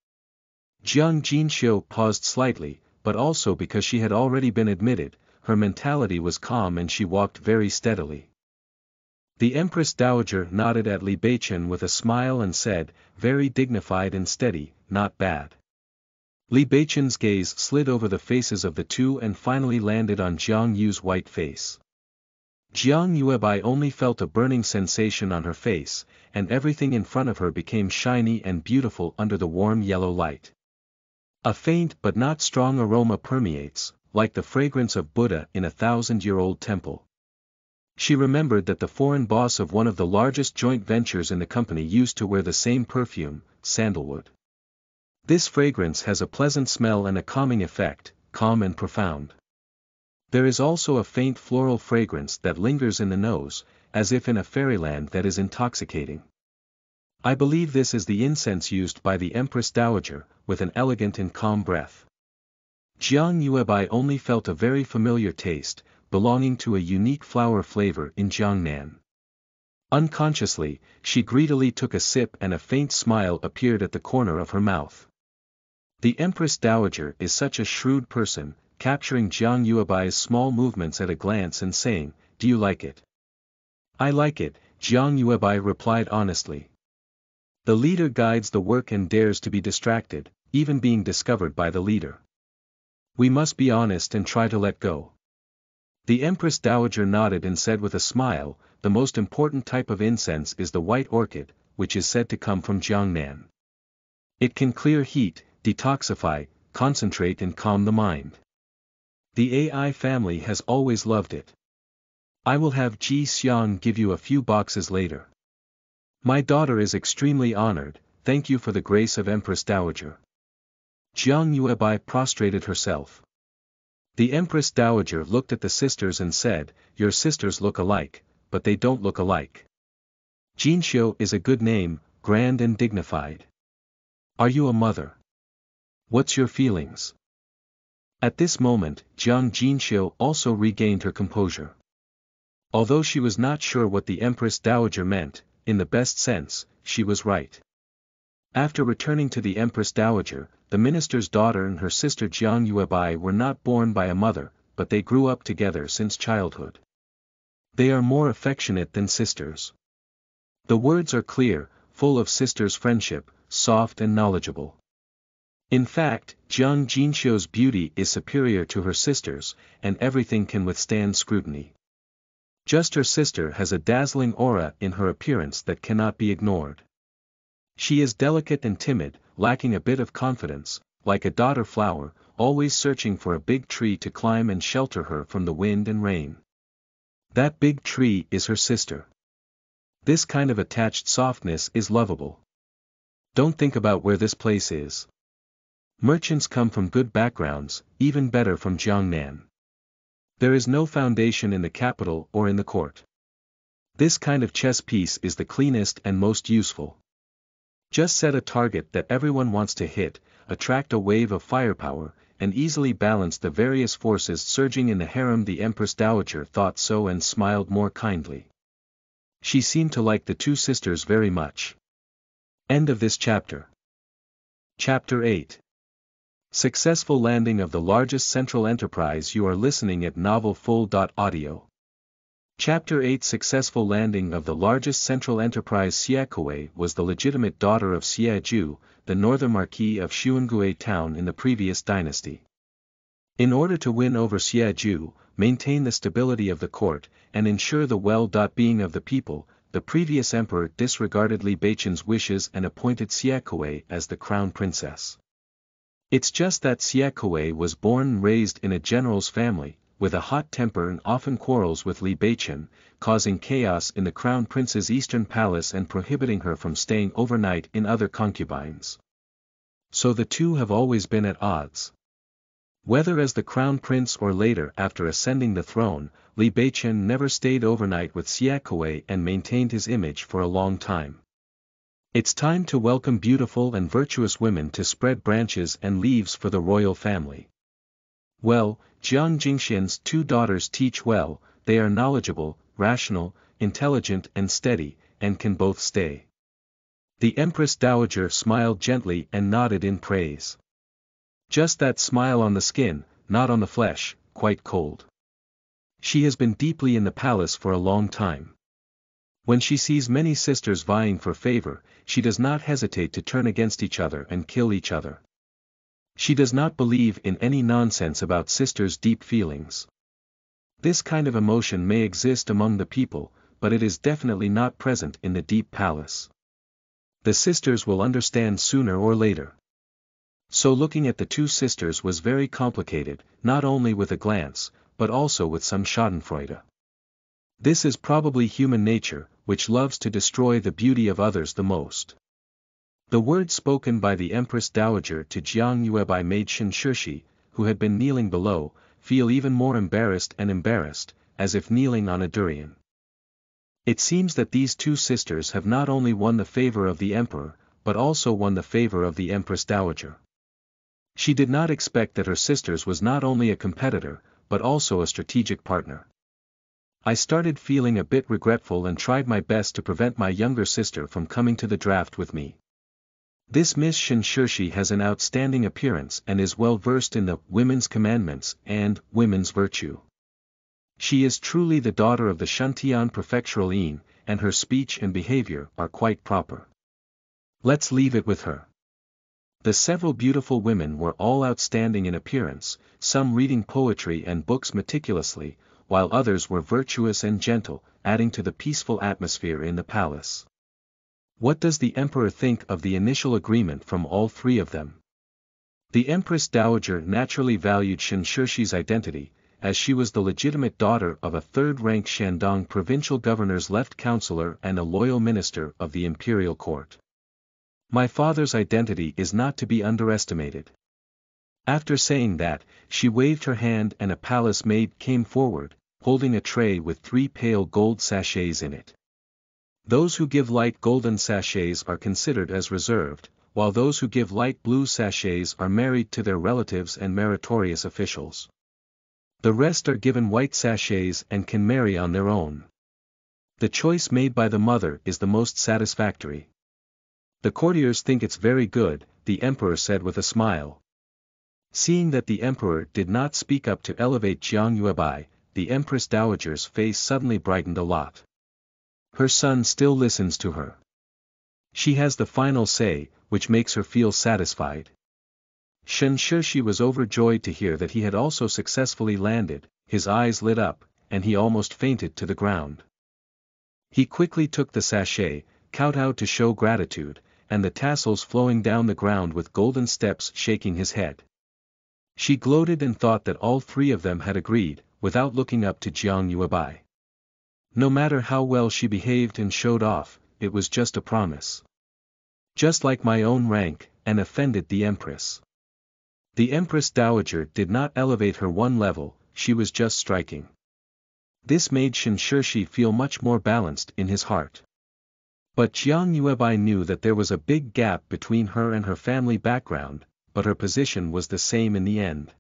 Jiang Jinxiu paused slightly, but also because she had already been admitted, her mentality was calm and she walked very steadily. The Empress Dowager nodded at Li Beichen with a smile and said, "Very dignified and steady, not bad." Li Beichen's gaze slid over the faces of the 2 and finally landed on Jiang Yu's white face. Jiang Yuebai only felt a burning sensation on her face, and everything in front of her became shiny and beautiful under the warm yellow light. A faint but not strong aroma permeates, like the fragrance of Buddha in a 1,000-year-old temple. She remembered that the foreign boss of one of the largest joint ventures in the company used to wear the same perfume, sandalwood. This fragrance has a pleasant smell and a calming effect, calm and profound. There is also a faint floral fragrance that lingers in the nose, as if in a fairyland that is intoxicating. I believe this is the incense used by the Empress Dowager, with an elegant and calm breath. Jiang Yuebai only felt a very familiar taste, belonging to a unique flower flavor in Jiangnan. Unconsciously, she greedily took a sip and a faint smile appeared at the corner of her mouth. The Empress Dowager is such a shrewd person, capturing Jiang Yuebai's small movements at a glance and saying, "Do you like it?" "I like it," Jiang Yuebai replied honestly. The leader guides the work and dares to be distracted, even being discovered by the leader. We must be honest and try to let go. The Empress Dowager nodded and said with a smile, "The most important type of incense is the white orchid, which is said to come from Jiangnan. It can clear heat, detoxify, concentrate and calm the mind. The AI family has always loved it. I will have Ji Xiang give you a few boxes later. My daughter is extremely honored, thank you for the grace of Empress Dowager." Jiang Yuebai prostrated herself. The Empress Dowager looked at the sisters and said, "Your sisters look alike, but they don't look alike. Jinxiu is a good name, grand and dignified. Are you a mother? What's your feelings?" At this moment, Jiang Jinxiu also regained her composure. Although she was not sure what the Empress Dowager meant, in the best sense, she was right. After returning to the Empress Dowager, the minister's daughter and her sister Jiang Yuebai were not born by a mother, but they grew up together since childhood. They are more affectionate than sisters. The words are clear, full of sisters' friendship, soft and knowledgeable. In fact, Jiang Jinxiu's beauty is superior to her sister's, and everything can withstand scrutiny. Just her sister has a dazzling aura in her appearance that cannot be ignored. She is delicate and timid, lacking a bit of confidence, like a daughter flower, always searching for a big tree to climb and shelter her from the wind and rain. That big tree is her sister. This kind of attached softness is lovable. Don't think about where this place is. Merchants come from good backgrounds, even better from Jiangnan. There is no foundation in the capital or in the court. This kind of chess piece is the cleanest and most useful. Just set a target that everyone wants to hit, attract a wave of firepower, and easily balance the various forces surging in the harem. The Empress Dowager thought so and smiled more kindly. She seemed to like the 2 sisters very much. End of this chapter. Chapter 8. Successful landing of the largest central enterprise. You are listening at novelfull.audio. Chapter 8. Successful landing of the largest central enterprise. Xie Kuei was the legitimate daughter of Xie Ju, the northern marquis of Xuangui town in the previous dynasty. In order to win over Xie Ju, maintain the stability of the court, and ensure the well-being of the people, the previous emperor disregarded Li Beichen's wishes and appointed Xie Kuei as the crown princess. It's just that Xie Kuei was born and raised in a general's family, with a hot temper and often quarrels with Li Beichen, causing chaos in the crown prince's eastern palace and prohibiting her from staying overnight in other concubines. So the 2 have always been at odds. Whether as the crown prince or later after ascending the throne, Li Beichen never stayed overnight with Xia Kuei and maintained his image for a long time. It's time to welcome beautiful and virtuous women to spread branches and leaves for the royal family. Well, Jiang Jingxian's 2 daughters teach well, they are knowledgeable, rational, intelligent and steady, and can both stay. The Empress Dowager smiled gently and nodded in praise. Just that smile on the skin, not on the flesh, quite cold. She has been deeply in the palace for a long time. When she sees many sisters vying for favor, she does not hesitate to turn against each other and kill each other. She does not believe in any nonsense about sisters' deep feelings. This kind of emotion may exist among the people, but it is definitely not present in the deep palace. The sisters will understand sooner or later. So looking at the 2 sisters was very complicated, not only with a glance, but also with some schadenfreude. This is probably human nature, which loves to destroy the beauty of others the most. The words spoken by the Empress Dowager to Jiang Yuebai made Shen Shishi, who had been kneeling below, feel even more embarrassed, as if kneeling on a durian. It seems that these 2 sisters have not only won the favor of the emperor, but also won the favor of the Empress Dowager. She did not expect that her sisters was not only a competitor, but also a strategic partner. I started feeling a bit regretful and tried my best to prevent my younger sister from coming to the draft with me. This Miss Shen Shishi has an outstanding appearance and is well versed in the women's commandments and women's virtue. She is truly the daughter of the Shantian prefectural Yin, and her speech and behavior are quite proper. Let's leave it with her. The several beautiful women were all outstanding in appearance, some reading poetry and books meticulously, while others were virtuous and gentle, adding to the peaceful atmosphere in the palace. What does the emperor think of the initial agreement from all 3 of them? The Empress Dowager naturally valued Shen Shishi's identity, as she was the legitimate daughter of a 3rd-rank Shandong provincial governor's left counselor and a loyal minister of the imperial court. My father's identity is not to be underestimated. After saying that, she waved her hand and a palace maid came forward, holding a tray with 3 pale gold sachets in it. Those who give light golden sachets are considered as reserved, while those who give light blue sachets are married to their relatives and meritorious officials. The rest are given white sachets and can marry on their own. The choice made by the mother is the most satisfactory. The courtiers think it's very good, the emperor said with a smile. Seeing that the emperor did not speak up to elevate Jiang Yuebai, the Empress Dowager's face suddenly brightened a lot. Her son still listens to her. She has the final say, which makes her feel satisfied. Shen Shishi was overjoyed to hear that he had also successfully landed, his eyes lit up, and he almost fainted to the ground. He quickly took the sachet, kowtowed to show gratitude, and the tassels flowing down the ground with golden steps shaking his head. She gloated and thought that all 3 of them had agreed, without looking up to Jiang Yuebai. No matter how well she behaved and showed off, it was just a promise. Just like my own rank, and offended the empress. The Empress Dowager did not elevate her 1 level, she was just striking. This made Shen Shishi feel much more balanced in his heart. But Jiang Yuebai knew that there was a big gap between her and her family background, but her position was the same in the end.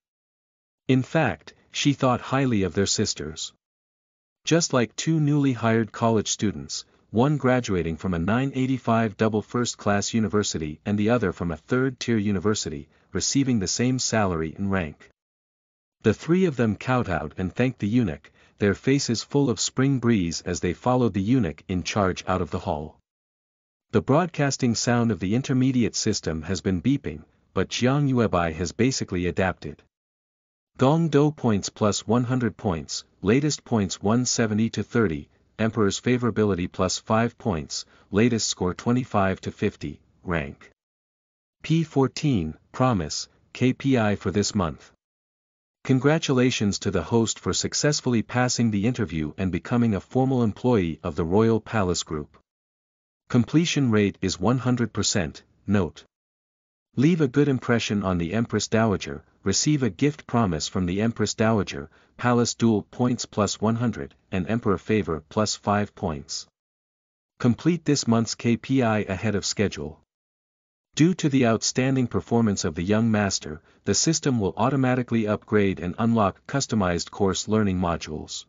In fact, she thought highly of their sisters. Just like 2 newly hired college students, one graduating from a 985 double first-class university and the other from a 3rd-tier university, receiving the same salary and rank. The 3 of them kowtowed and thanked the eunuch, their faces full of spring breeze as they followed the eunuch in charge out of the hall. The broadcasting sound of the intermediate system has been beeping, but Jiang Yuebai has basically adapted. Gong Do points plus 100 points, latest points 170 to 30, Emperor's favorability plus 5 points, latest score 25 to 50, rank. P14, promise, KPI for this month. Congratulations to the host for successfully passing the interview and becoming a formal employee of the Royal Palace Group. Completion rate is 100%, note. Leave a good impression on the Empress Dowager, receive a gift promise from the Empress Dowager, Palace Duel points plus 100, and Emperor Favor plus 5 points. Complete this month's KPI ahead of schedule. Due to the outstanding performance of the young master, the system will automatically upgrade and unlock customized course learning modules.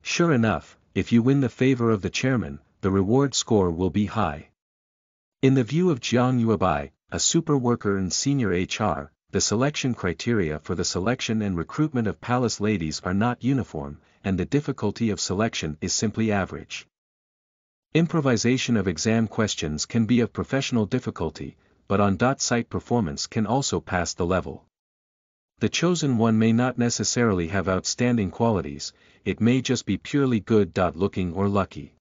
Sure enough, if you win the favor of the chairman, the reward score will be high. In the view of Jiang Yuebai, a super worker in senior HR, the selection criteria for the selection and recruitment of palace ladies are not uniform, and the difficulty of selection is simply average. Improvisation of exam questions can be of professional difficulty, but on-site performance can also pass the level. The chosen one may not necessarily have outstanding qualities, it may just be purely good-looking or lucky.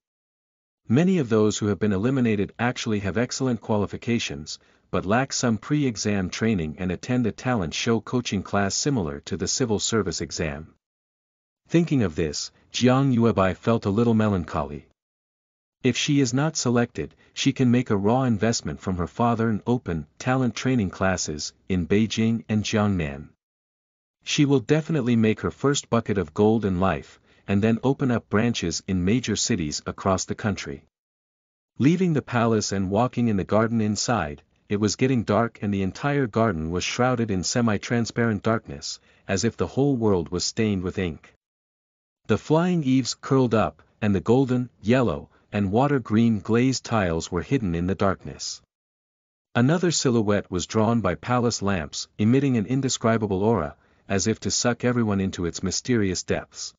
Many of those who have been eliminated actually have excellent qualifications, but lack some pre-exam training and attend a talent show coaching class similar to the civil service exam. Thinking of this, Jiang Yuebai felt a little melancholy. If she is not selected, she can make a raw investment from her father in open, talent training classes, in Beijing and Jiangnan. She will definitely make her first bucket of gold in life, and then open up branches in major cities across the country. Leaving the palace and walking in the garden inside, it was getting dark and the entire garden was shrouded in semi-transparent darkness, as if the whole world was stained with ink. The flying eaves curled up, and the golden, yellow, and water-green glazed tiles were hidden in the darkness. Another silhouette was drawn by palace lamps, emitting an indescribable aura, as if to suck everyone into its mysterious depths.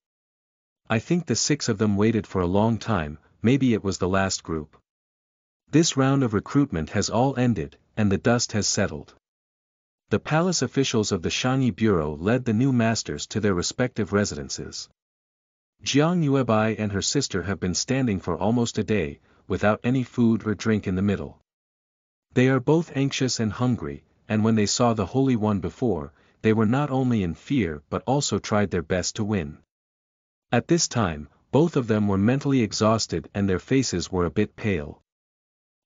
I think the 6 of them waited for a long time, maybe it was the last group. This round of recruitment has all ended, and the dust has settled. The palace officials of the Shangyi Bureau led the new masters to their respective residences. Jiang Yuebai and her sister have been standing for almost a day, without any food or drink in the middle. They are both anxious and hungry, and when they saw the Holy One before, they were not only in fear but also tried their best to win. At this time, both of them were mentally exhausted and their faces were a bit pale.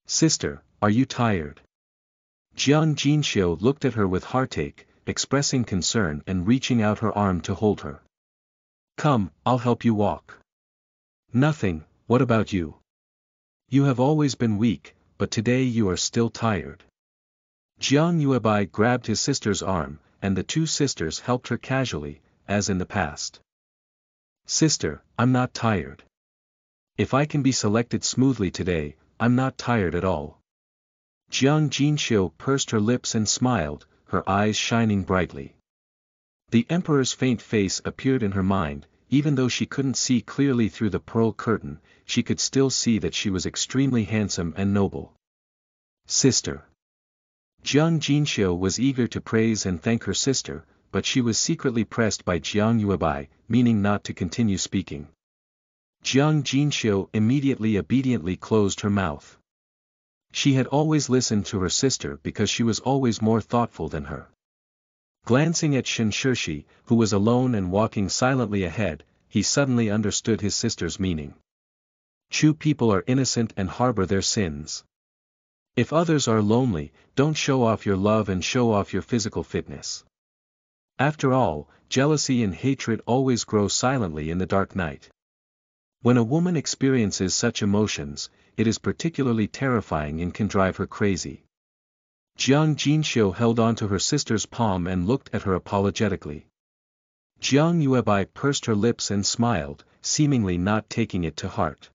"Sister, are you tired?" Jiang Jinxiu looked at her with heartache, expressing concern and reaching out her arm to hold her. "Come, I'll help you walk." "Nothing, what about you? You have always been weak, but today you are still tired." Jiang Yuebai grabbed his sister's arm, and the 2 sisters helped her casually, as in the past. "Sister, I'm not tired. If I can be selected smoothly today, I'm not tired at all." Jiang Jinxiu pursed her lips and smiled, her eyes shining brightly. The emperor's faint face appeared in her mind, even though she couldn't see clearly through the pearl curtain, she could still see that she was extremely handsome and noble. "Sister." Jiang Jinxiu was eager to praise and thank her sister, but she was secretly pressed by Jiang Yuebai, meaning not to continue speaking. Jiang Jinxiu immediately obediently closed her mouth. She had always listened to her sister because she was always more thoughtful than her. Glancing at Shen Shirshi, who was alone and walking silently ahead, he suddenly understood his sister's meaning. True people are innocent and harbor their sins. If others are lonely, don't show off your love and show off your physical fitness. After all, jealousy and hatred always grow silently in the dark night. When a woman experiences such emotions, it is particularly terrifying and can drive her crazy. Jiang Jinxiu held on to her sister's palm and looked at her apologetically. Jiang Yuebai pursed her lips and smiled, seemingly not taking it to heart.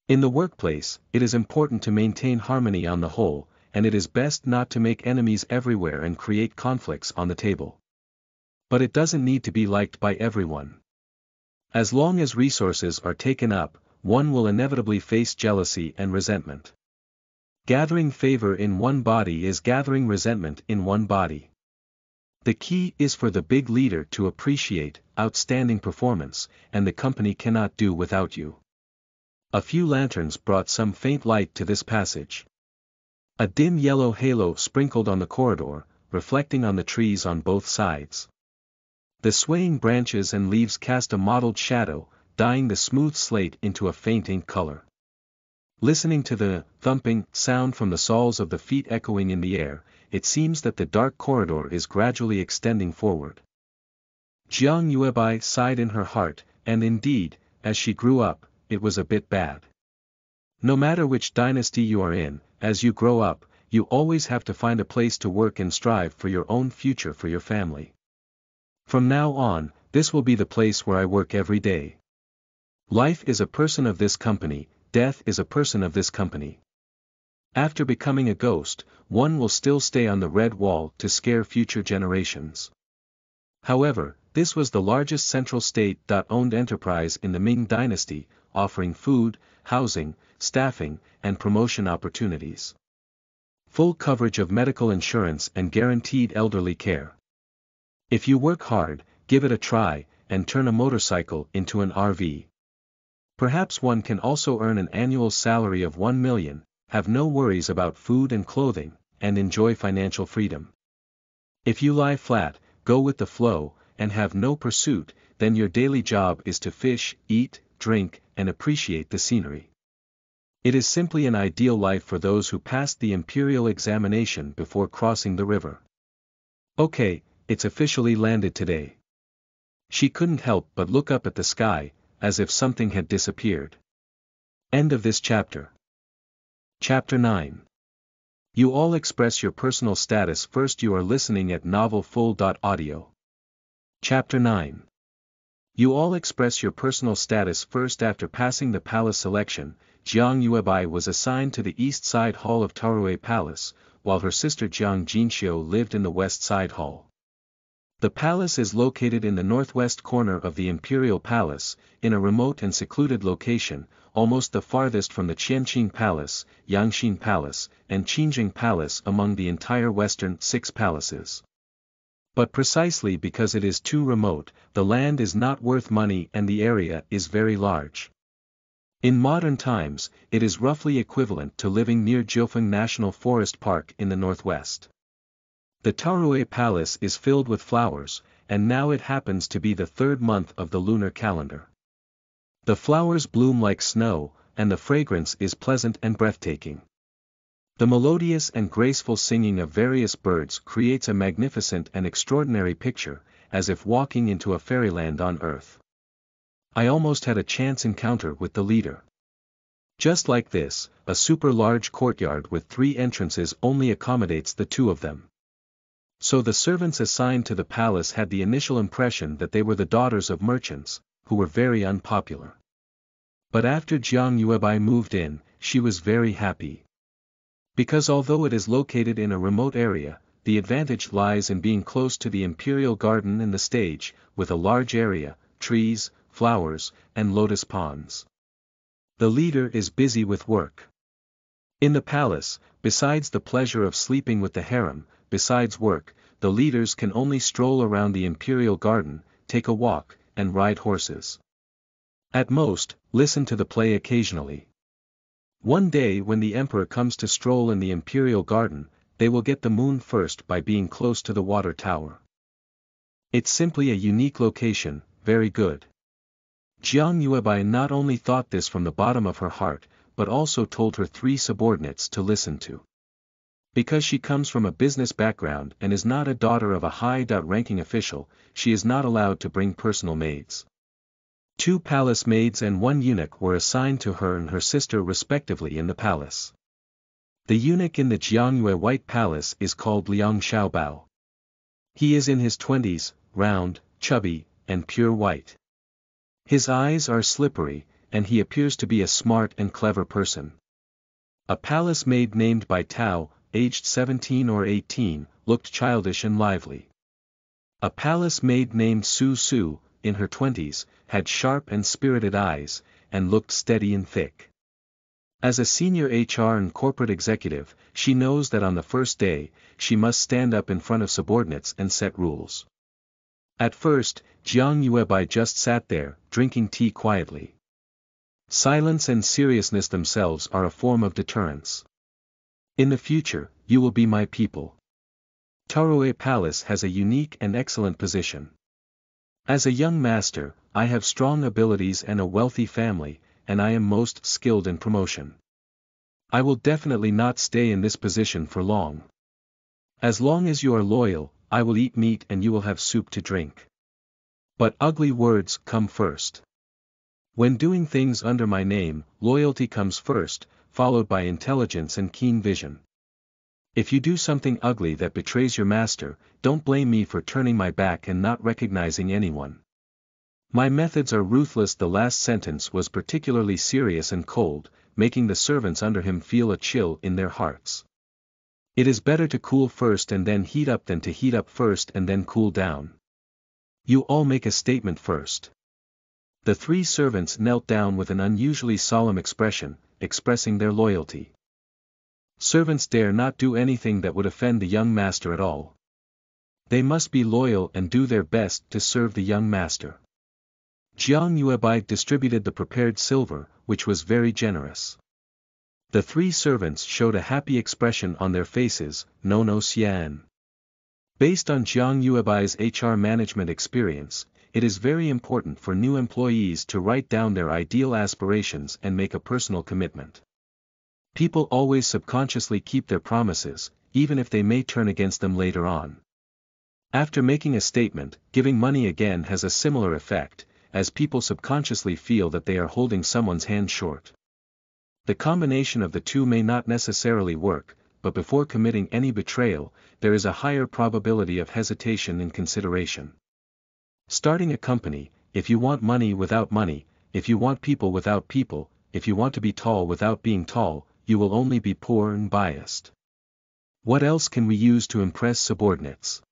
In the workplace, it is important to maintain harmony on the whole, and it is best not to make enemies everywhere and create conflicts on the table. But it doesn't need to be liked by everyone. As long as resources are taken up, one will inevitably face jealousy and resentment. Gathering favor in one body is gathering resentment in one body. The key is for the big leader to appreciate outstanding performance, and the company cannot do without you. A few lanterns brought some faint light to this passage. A dim yellow halo sprinkled on the corridor, reflecting on the trees on both sides. The swaying branches and leaves cast a mottled shadow, dyeing the smooth slate into a faint ink color. Listening to the thumping sound from the soles of the feet echoing in the air, it seems that the dark corridor is gradually extending forward. Jiang Yuebai sighed in her heart, and indeed, as she grew up, it was a bit bad. No matter which dynasty you are in, as you grow up, you always have to find a place to work and strive for your own future for your family. From now on, this will be the place where I work every day. Life is a person of this company, death is a person of this company. After becoming a ghost, one will still stay on the red wall to scare future generations. However, this was the largest central state-owned enterprise in the Ming dynasty, offering food, housing, staffing, and promotion opportunities. Full coverage of medical insurance and guaranteed elderly care. If you work hard, give it a try, and turn a motorcycle into an RV. Perhaps one can also earn an annual salary of 1 million, have no worries about food and clothing, and enjoy financial freedom. If you lie flat, go with the flow, and have no pursuit, then your daily job is to fish, eat, drink, and appreciate the scenery. It is simply an ideal life for those who passed the imperial examination before crossing the river. Okay, it's officially landed today. She couldn't help but look up at the sky, as if something had disappeared. End of this chapter. Chapter 9. You all express your personal status first. You are listening at novelfull.audio. Chapter 9. You all express your personal status first. After passing the palace selection, Jiang Yuebai was assigned to the east side hall of Taoruei Palace, while her sister Jiang Jinxiu lived in the west side hall. The palace is located in the northwest corner of the imperial palace, in a remote and secluded location, almost the farthest from the Qianqing Palace, Yangxin Palace, and Qingjing Palace among the entire western 6 palaces. But precisely because it is too remote, the land is not worth money and the area is very large. In modern times, it is roughly equivalent to living near Jiufeng National Forest Park in the northwest. The Taoruei Palace is filled with flowers, and now it happens to be the 3rd month of the lunar calendar. The flowers bloom like snow, and the fragrance is pleasant and breathtaking. The melodious and graceful singing of various birds creates a magnificent and extraordinary picture, as if walking into a fairyland on earth. I almost had a chance encounter with the leader. Just like this, a super large courtyard with 3 entrances only accommodates the 2 of them. So the servants assigned to the palace had the initial impression that they were the daughters of merchants, who were very unpopular. But after Jiang Yuebai moved in, she was very happy. Because although it is located in a remote area, the advantage lies in being close to the imperial garden and the stage, with a large area, trees, flowers, and lotus ponds. The leader is busy with work. In the palace, besides the pleasure of sleeping with the harem, besides work, the leaders can only stroll around the imperial garden, take a walk, and ride horses. At most, listen to the play occasionally. One day when the emperor comes to stroll in the imperial garden, they will get the moon first by being close to the water tower. It's simply a unique location, very good. Jiang Yuebai not only thought this from the bottom of her heart, but also told her 3 subordinates to listen to. Because she comes from a business background and is not a daughter of a high-ranking official, she is not allowed to bring personal maids. 2 palace maids and 1 eunuch were assigned to her and her sister respectively in the palace. The eunuch in the Jiangyue White Palace is called Liang Xiaobao. He is in his 20s, round, chubby, and pure white. His eyes are slippery, and he appears to be a smart and clever person. A palace maid named Bai Tao, aged 17 or 18, looked childish and lively. A palace maid named Su Su, in her 20s, had sharp and spirited eyes, and looked steady and thick. As a senior HR and corporate executive, she knows that on the first day, she must stand up in front of subordinates and set rules. At first, Jiang Yuebai just sat there, drinking tea quietly. Silence and seriousness themselves are a form of deterrence. In the future, you will be my people. Taoruei Palace has a unique and excellent position. As a young master, I have strong abilities and a wealthy family, and I am most skilled in promotion. I will definitely not stay in this position for long. As long as you are loyal, I will eat meat and you will have soup to drink. But ugly words come first. When doing things under my name, loyalty comes first, followed by intelligence and keen vision. If you do something ugly that betrays your master, don't blame me for turning my back and not recognizing anyone. My methods are ruthless. The last sentence was particularly serious and cold, making the servants under him feel a chill in their hearts. It is better to cool first and then heat up than to heat up first and then cool down. You all make a statement first. The three servants knelt down with an unusually solemn expression, expressing their loyalty. Servants dare not do anything that would offend the young master at all. They must be loyal and do their best to serve the young master. Jiang Yuebai distributed the prepared silver, which was very generous. The three servants showed a happy expression on their faces, no xian. Based on Jiang Yuebai's HR management experience, it is very important for new employees to write down their ideal aspirations and make a personal commitment. People always subconsciously keep their promises, even if they may turn against them later on. After making a statement, giving money again has a similar effect, as people subconsciously feel that they are holding someone's hand short. The combination of the two may not necessarily work, but before committing any betrayal, there is a higher probability of hesitation and consideration. Starting a company, if you want money without money, if you want people without people, if you want to be tall without being tall, you will only be poor and biased. What else can we use to impress subordinates?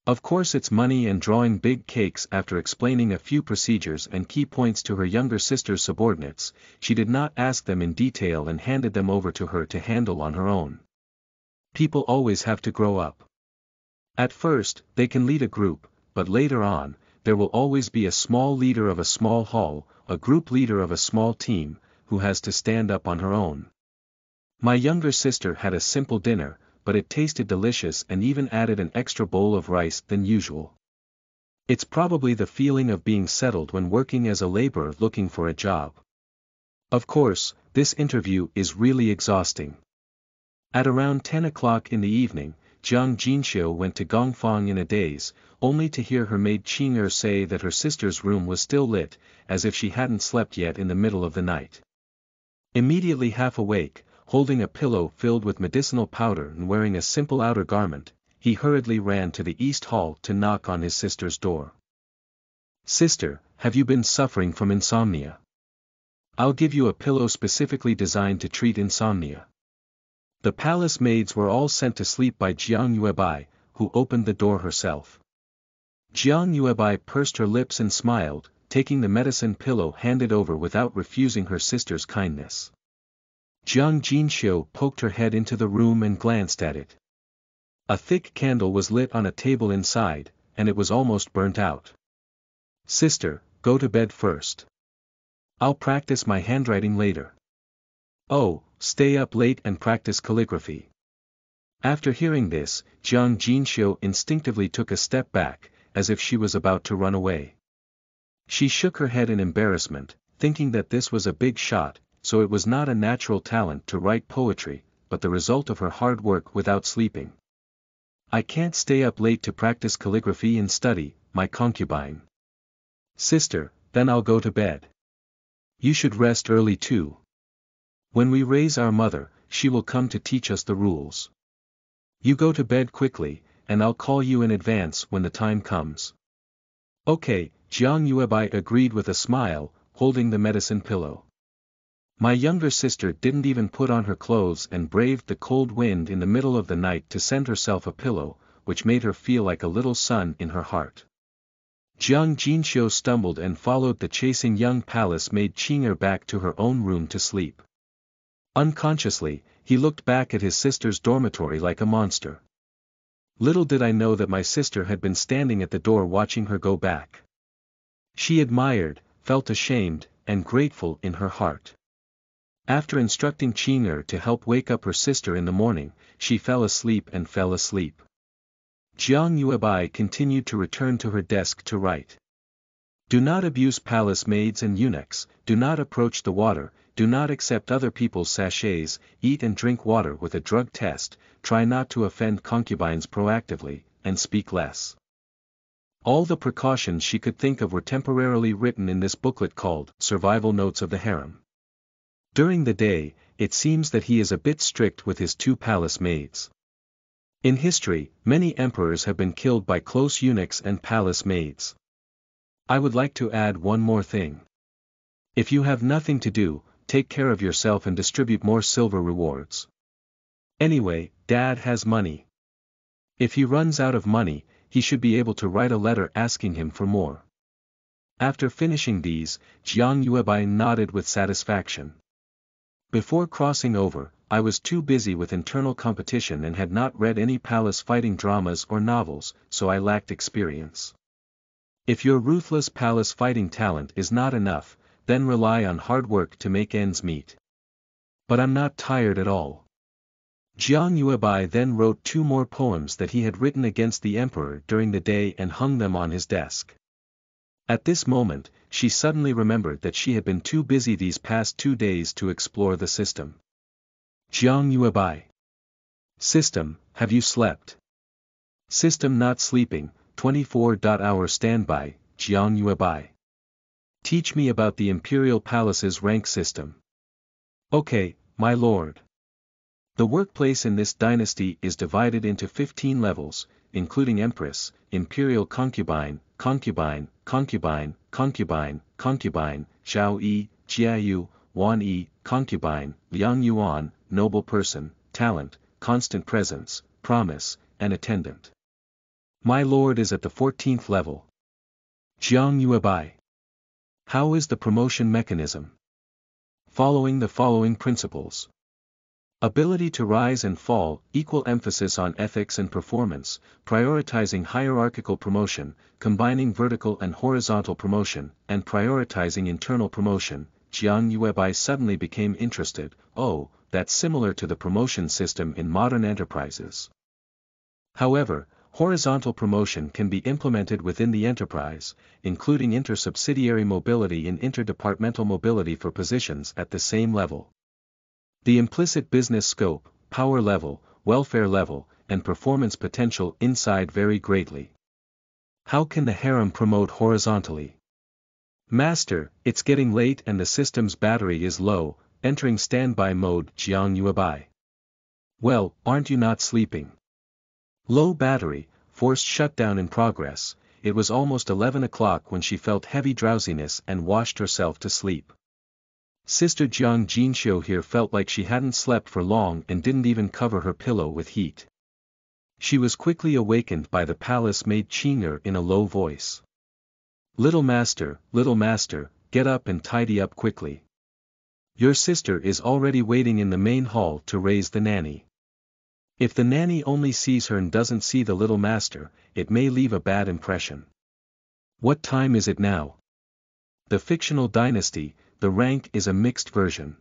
Of course it's money and drawing big cakes. After explaining a few procedures and key points to her younger sister's subordinates, she did not ask them in detail and handed them over to her to handle on her own. People always have to grow up. At first, they can lead a group, but later on, there will always be a small leader of a small hall, a group leader of a small team, who has to stand up on her own. My younger sister had a simple dinner, but it tasted delicious and even added an extra bowl of rice than usual. It's probably the feeling of being settled when working as a laborer looking for a job. Of course, this interview is really exhausting. At around 10 o'clock in the evening, Jiang Jinxiu went to Gongfang in a daze, only to hear her maid Qing'er say that her sister's room was still lit, as if she hadn't slept yet in the middle of the night. Immediately half awake, holding a pillow filled with medicinal powder and wearing a simple outer garment, he hurriedly ran to the east hall to knock on his sister's door. "Sister, have you been suffering from insomnia? I'll give you a pillow specifically designed to treat insomnia." The palace maids were all sent to sleep by Jiang Yuebai, who opened the door herself. Jiang Yuebai pursed her lips and smiled, taking the medicine pillow handed over without refusing her sister's kindness. Jiang Jinxiu poked her head into the room and glanced at it. A thick candle was lit on a table inside, and it was almost burnt out. "Sister, go to bed first. I'll practice my handwriting later." "Oh, stay up late and practice calligraphy." After hearing this, Jiang Jinxiu instinctively took a step back, as if she was about to run away. She shook her head in embarrassment, thinking that this was a big shot, so it was not a natural talent to write poetry, but the result of her hard work without sleeping. "I can't stay up late to practice calligraphy and study, my concubine." "Sister, then I'll go to bed. You should rest early too. When we raise our mother, she will come to teach us the rules. You go to bed quickly, and I'll call you in advance when the time comes." "Okay," Jiang Yuebai agreed with a smile, holding the medicine pillow. My younger sister didn't even put on her clothes and braved the cold wind in the middle of the night to send herself a pillow, which made her feel like a little sun in her heart. Jiang Jinxiu stumbled and followed the chasing young palace maid Qing'er back to her own room to sleep. Unconsciously, he looked back at his sister's dormitory like a monster. Little did I know that my sister had been standing at the door watching her go back. She admired, felt ashamed, and grateful in her heart. After instructing Qing'er to help wake up her sister in the morning, she fell asleep and fell asleep. Jiang Yuebai continued to return to her desk to write. "Do not abuse palace maids and eunuchs, do not approach the water, do not accept other people's sachets, eat and drink water with a drug test, try not to offend concubines proactively, and speak less. All the precautions she could think of were temporarily written in this booklet called Survival Notes of the Harem. During the day, it seems that he is a bit strict with his 2 palace maids. In history, many emperors have been killed by close eunuchs and palace maids. I would like to add one more thing. If you have nothing to do, take care of yourself and distribute more silver rewards. Anyway, Dad has money. If he runs out of money, he should be able to write a letter asking him for more. After finishing these, Jiang Yuebai nodded with satisfaction. Before crossing over, I was too busy with internal competition and had not read any palace fighting dramas or novels, so I lacked experience. If your ruthless palace fighting talent is not enough, then rely on hard work to make ends meet. But I'm not tired at all. Jiang Yuebai then wrote 2 more poems that he had written against the emperor during the day and hung them on his desk. At this moment, she suddenly remembered that she had been too busy these past 2 days to explore the system. Jiang Yuebai. System, have you slept? System not sleeping, 24-hour standby, Jiang Yuebai. Teach me about the imperial palace's rank system. Okay, my lord. The workplace in this dynasty is divided into 15 levels, including Empress, Imperial Concubine, Concubine, Concubine, Concubine, Concubine, Xiao Yi, Jiayu, Wan Yi, Concubine, Liang Yuan, Noble Person, Talent, Constant Presence, Promise, and Attendant. My lord is at the 14th level. Jiang Yuebai. How is the promotion mechanism? Following the following principles. Ability to rise and fall, equal emphasis on ethics and performance, prioritizing hierarchical promotion, combining vertical and horizontal promotion, and prioritizing internal promotion. Jiang Yuebai suddenly became interested. Oh, that's similar to the promotion system in modern enterprises. However, horizontal promotion can be implemented within the enterprise, including inter-subsidiary mobility and interdepartmental mobility for positions at the same level. The implicit business scope, power level, welfare level, and performance potential inside vary greatly. How can the harem promote horizontally? Master, it's getting late and the system's battery is low, entering standby mode. Jiang Yuebai. Well, aren't you not sleeping? Low battery, forced shutdown in progress. It was almost 11 o'clock when she felt heavy drowsiness and washed herself to sleep. Sister Jiang Jinxiu here felt like she hadn't slept for long and didn't even cover her pillow with heat. She was quickly awakened by the palace maid Qing'er in a low voice. Little master, get up and tidy up quickly. Your sister is already waiting in the main hall to raise the nanny. If the nanny only sees her and doesn't see the little master, it may leave a bad impression. What time is it now? The fictional dynasty, the rank is a mixed version.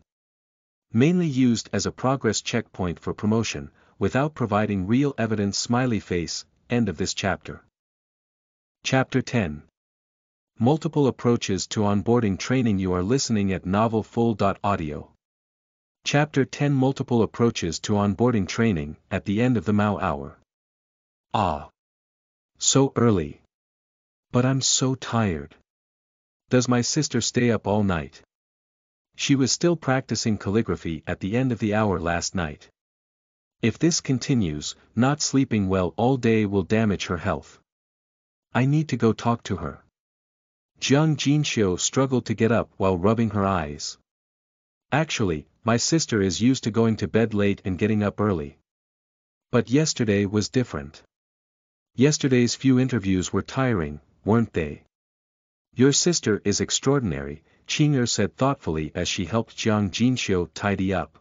Mainly used as a progress checkpoint for promotion, without providing real evidence. Smiley face, end of this chapter. Chapter 10. Multiple approaches to onboarding training. You are listening at novelfull.audio. Chapter 10. Multiple approaches to onboarding training, at the end of the Mao hour. Ah. So early. But I'm so tired. Does my sister stay up all night? She was still practicing calligraphy at the end of the hour last night. If this continues, not sleeping well all day will damage her health. I need to go talk to her. Jiang Jinxiu struggled to get up while rubbing her eyes. Actually, my sister is used to going to bed late and getting up early. But yesterday was different. Yesterday's few interviews were tiring, weren't they? Your sister is extraordinary, Qing'er said thoughtfully as she helped Jiang Jinxiu tidy up.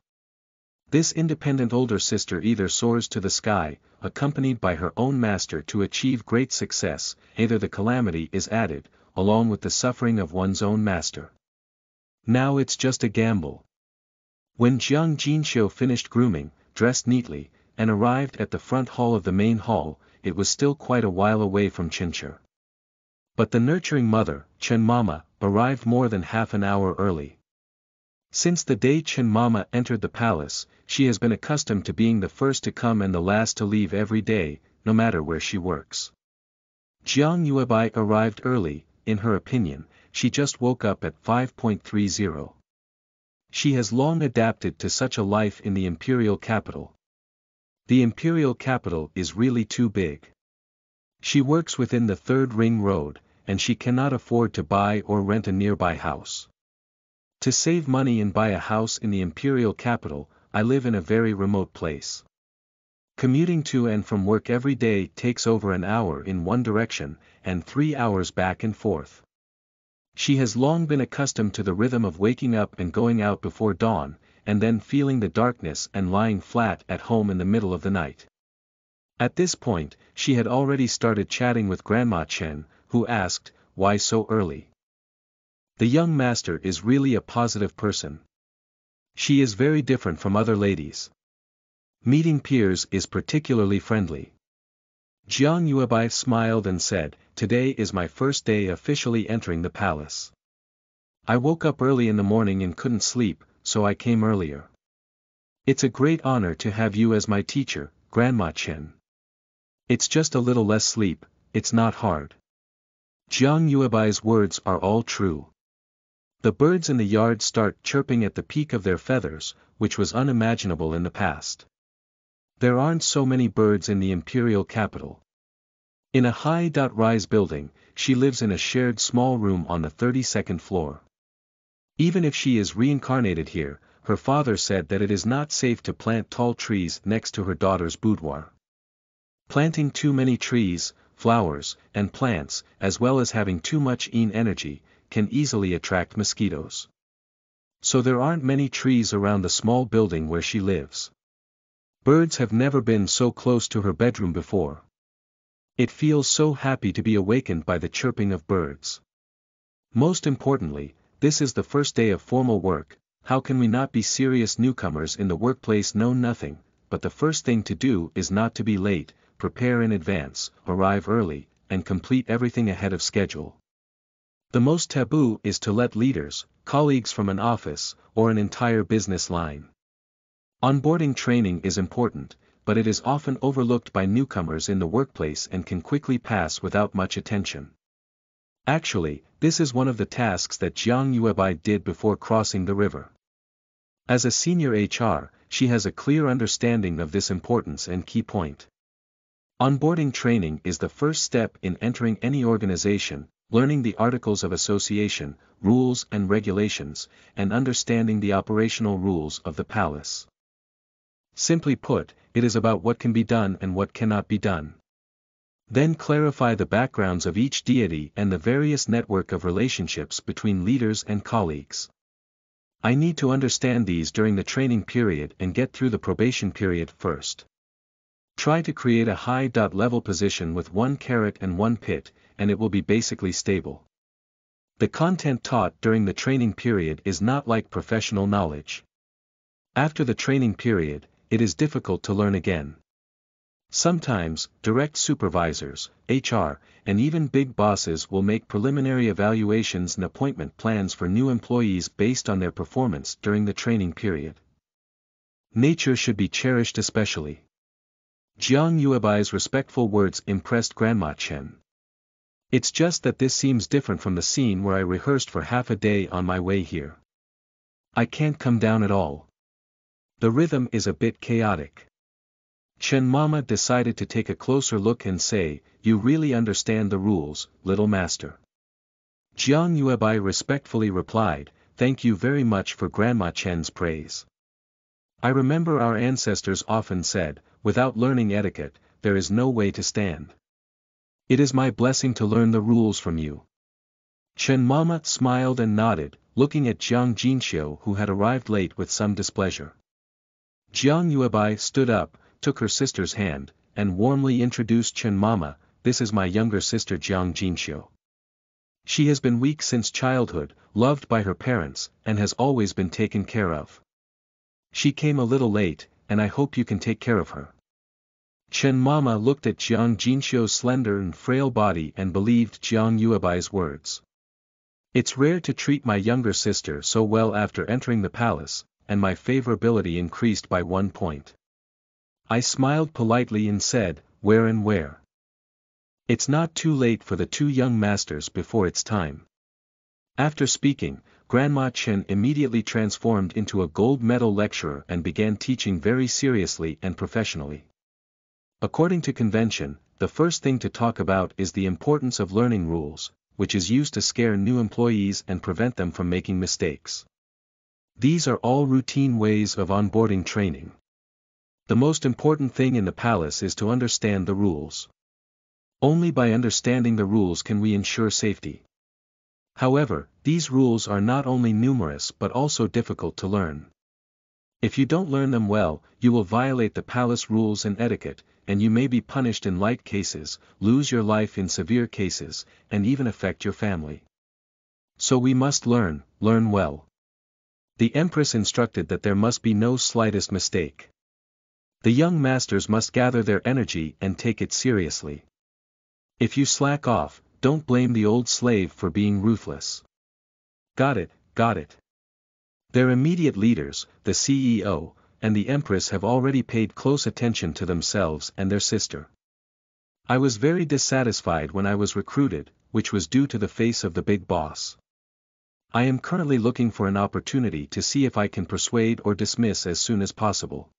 This independent older sister either soars to the sky, accompanied by her own master to achieve great success, either the calamity is added, along with the suffering of one's own master. Now it's just a gamble. When Jiang Jinxiu finished grooming, dressed neatly, and arrived at the front hall of the main hall, it was still quite a while away from Qing'er. But the nurturing mother, Chen Mama, arrived more than half an hour early. Since the day Chen Mama entered the palace, she has been accustomed to being the first to come and the last to leave every day, no matter where she works. Jiang Yuebai arrived early, in her opinion, she just woke up at 5:30. She has long adapted to such a life in the imperial capital. The imperial capital is really too big. She works within the Third Ring Road, and she cannot afford to buy or rent a nearby house. To save money and buy a house in the imperial capital, I live in a very remote place. Commuting to and from work every day takes over an hour in one direction, and 3 hours back and forth. She has long been accustomed to the rhythm of waking up and going out before dawn, and then feeling the darkness and lying flat at home in the middle of the night. At this point, she had already started chatting with Grandma Chen, who asked, "Why so early?" The young master is really a positive person. She is very different from other ladies. Meeting peers is particularly friendly. Jiang Yuebai smiled and said, "Today is my first day officially entering the palace. I woke up early in the morning and couldn't sleep, so I came earlier. It's a great honor to have you as my teacher, Grandma Chen. It's just a little less sleep, it's not hard." Jiang Yuebai's words are all true. The birds in the yard start chirping at the peak of their feathers, which was unimaginable in the past. There aren't so many birds in the imperial capital. In a high-rise building, she lives in a shared small room on the 32nd floor. Even if she is reincarnated here, her father said that it is not safe to plant tall trees next to her daughter's boudoir. Planting too many trees, flowers, and plants, as well as having too much energy, can easily attract mosquitoes. So there aren't many trees around the small building where she lives. Birds have never been so close to her bedroom before. It feels so happy to be awakened by the chirping of birds. Most importantly, this is the first day of formal work. How can we not be serious newcomers in the workplace? Know nothing, but the first thing to do is not to be late, prepare in advance, arrive early, and complete everything ahead of schedule. The most taboo is to let leaders, colleagues from an office, or an entire business line. Onboarding training is important, but it is often overlooked by newcomers in the workplace and can quickly pass without much attention. Actually, this is one of the tasks that Jiang Yuebai did before crossing the river. As a senior HR, she has a clear understanding of this importance and key point. Onboarding training is the first step in entering any organization, learning the articles of association, rules and regulations, and understanding the operational rules of the palace. Simply put, it is about what can be done and what cannot be done. Then clarify the backgrounds of each deity and the various network of relationships between leaders and colleagues. I need to understand these during the training period and get through the probation period first. Try to create a high-level position with 1 carat and 1 pit, and it will be basically stable. The content taught during the training period is not like professional knowledge. After the training period, it is difficult to learn again. Sometimes, direct supervisors, HR, and even big bosses will make preliminary evaluations and appointment plans for new employees based on their performance during the training period. Nature should be cherished especially. Jiang Yuebai's respectful words impressed Grandma Chen. It's just that this seems different from the scene where I rehearsed for half a day on my way here. I can't come down at all. The rhythm is a bit chaotic. Chen Mama decided to take a closer look and say, "You really understand the rules, little master." Jiang Yuebai respectfully replied, "Thank you very much for Grandma Chen's praise. I remember our ancestors often said, without learning etiquette, there is no way to stand. It is my blessing to learn the rules from you." Chen Mama smiled and nodded, looking at Jiang Jinxiu who had arrived late with some displeasure. Jiang Yuebai stood up, took her sister's hand, and warmly introduced Chen Mama, "This is my younger sister Jiang Jinxiu. She has been weak since childhood, loved by her parents, and has always been taken care of. She came a little late, and I hope you can take care of her." Chen Mama looked at Jiang Jinxiu's slender and frail body and believed Jiang Yuebai's words. It's rare to treat my younger sister so well after entering the palace, and my favorability increased by 1 point. I smiled politely and said, where and where? It's not too late for the 2 young masters before it's time. After speaking, Grandma Chen immediately transformed into a gold medal lecturer and began teaching very seriously and professionally. According to convention, the first thing to talk about is the importance of learning rules, which is used to scare new employees and prevent them from making mistakes. These are all routine ways of onboarding training. The most important thing in the palace is to understand the rules. Only by understanding the rules can we ensure safety. However, these rules are not only numerous but also difficult to learn. If you don't learn them well, you will violate the palace rules and etiquette, and you may be punished in light cases, lose your life in severe cases, and even affect your family. So we must learn well. The Empress instructed that there must be no slightest mistake. The young masters must gather their energy and take it seriously. If you slack off, don't blame the old slave for being ruthless. Got it. Their immediate leaders, the CEO, and the Empress have already paid close attention to themselves and their sister. I was very dissatisfied when I was recruited, which was due to the face of the big boss. I am currently looking for an opportunity to see if I can persuade or dismiss as soon as possible.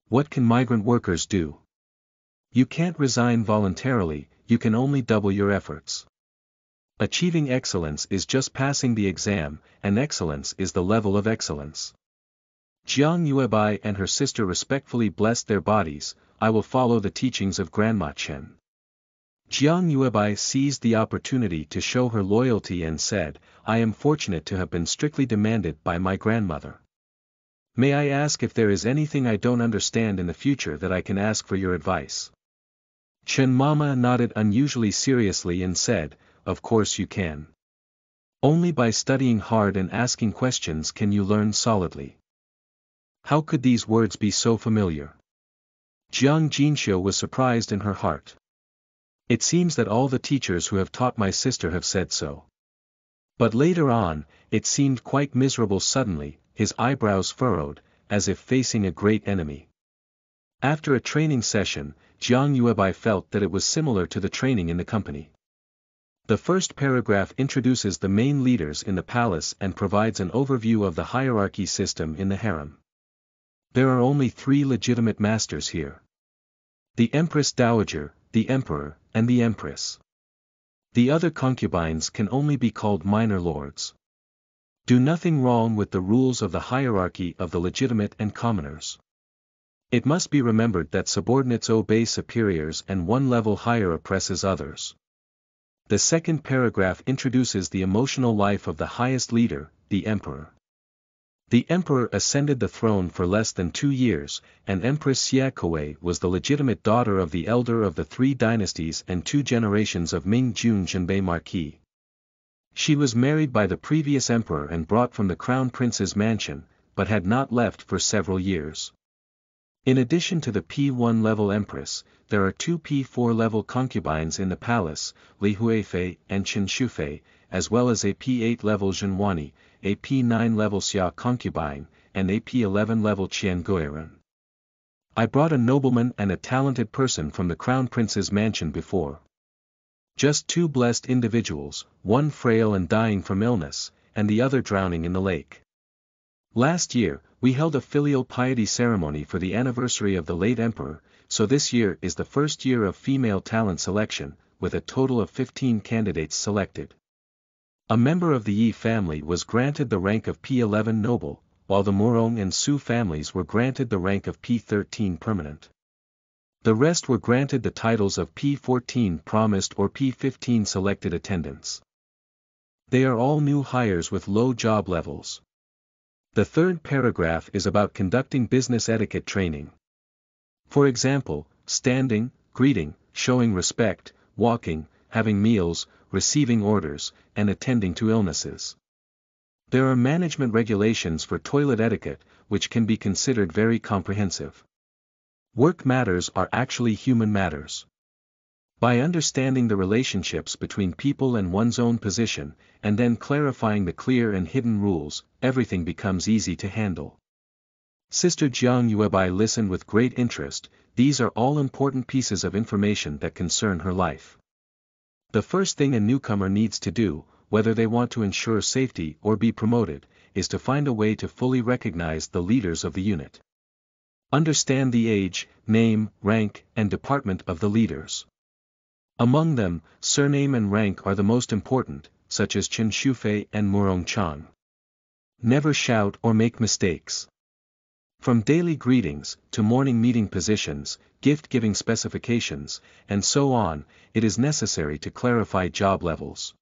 What can migrant workers do? You can't resign voluntarily, you can only double your efforts. Achieving excellence is just passing the exam, and excellence is the level of excellence. Jiang Yuebai and her sister respectfully blessed their bodies. I will follow the teachings of Grandma Chen. Jiang Yuebai seized the opportunity to show her loyalty and said, I am fortunate to have been strictly demanded by my grandmother. May I ask if there is anything I don't understand in the future that I can ask for your advice? Chen Mama nodded unusually seriously and said, of course you can. Only by studying hard and asking questions can you learn solidly. How could these words be so familiar? Jiang Jinxiu was surprised in her heart. It seems that all the teachers who have taught my sister have said so. But later on, it seemed quite miserable suddenly, his eyebrows furrowed, as if facing a great enemy. After a training session, Jiang Yuebai felt that it was similar to the training in the company. The first paragraph introduces the main leaders in the palace and provides an overview of the hierarchy system in the harem. There are only 3 legitimate masters here. The Empress Dowager, the Emperor, and the Empress. The other concubines can only be called minor lords. Do nothing wrong with the rules of the hierarchy of the legitimate and commoners. It must be remembered that subordinates obey superiors and one level higher oppresses others. The second paragraph introduces the emotional life of the highest leader, the Emperor. The Emperor ascended the throne for less than 2 years, and Empress Xia Kuei was the legitimate daughter of the elder of the 3 dynasties and 2 generations of Ming Jun Zhenbei Marquis. She was married by the previous emperor and brought from the crown prince's mansion, but had not left for several years. In addition to the P1 level empress, there are 2 P4 level concubines in the palace, Li Huifei and Chen Shufei, as well as a P8 level Zhenwani, a P9 level Xia concubine, and a P11 level Qian Guiren. I brought a nobleman and a talented person from the crown prince's mansion before. Just 2 blessed individuals, one frail and dying from illness, and the other drowning in the lake. Last year, we held a filial piety ceremony for the anniversary of the late emperor, so this year is the first year of female talent selection, with a total of 15 candidates selected. A member of the Yi family was granted the rank of P11 noble, while the Murong and Su families were granted the rank of P13 permanent. The rest were granted the titles of P14 promised or P15 selected attendants. They are all new hires with low job levels. The third paragraph is about conducting business etiquette training. For example, standing, greeting, showing respect, walking, having meals, receiving orders, and attending to illnesses. There are management regulations for toilet etiquette, which can be considered very comprehensive. Work matters are actually human matters. By understanding the relationships between people and one's own position, and then clarifying the clear and hidden rules, everything becomes easy to handle. Sister Jiang Yuebai listened with great interest. These are all important pieces of information that concern her life. The first thing a newcomer needs to do, whether they want to ensure safety or be promoted, is to find a way to fully recognize the leaders of the unit. Understand the age, name, rank, and department of the leaders. Among them, surname and rank are the most important, such as Chen Shufei and Murong Chang. Never shout or make mistakes. From daily greetings, to morning meeting positions, gift-giving specifications, and so on, it is necessary to clarify job levels.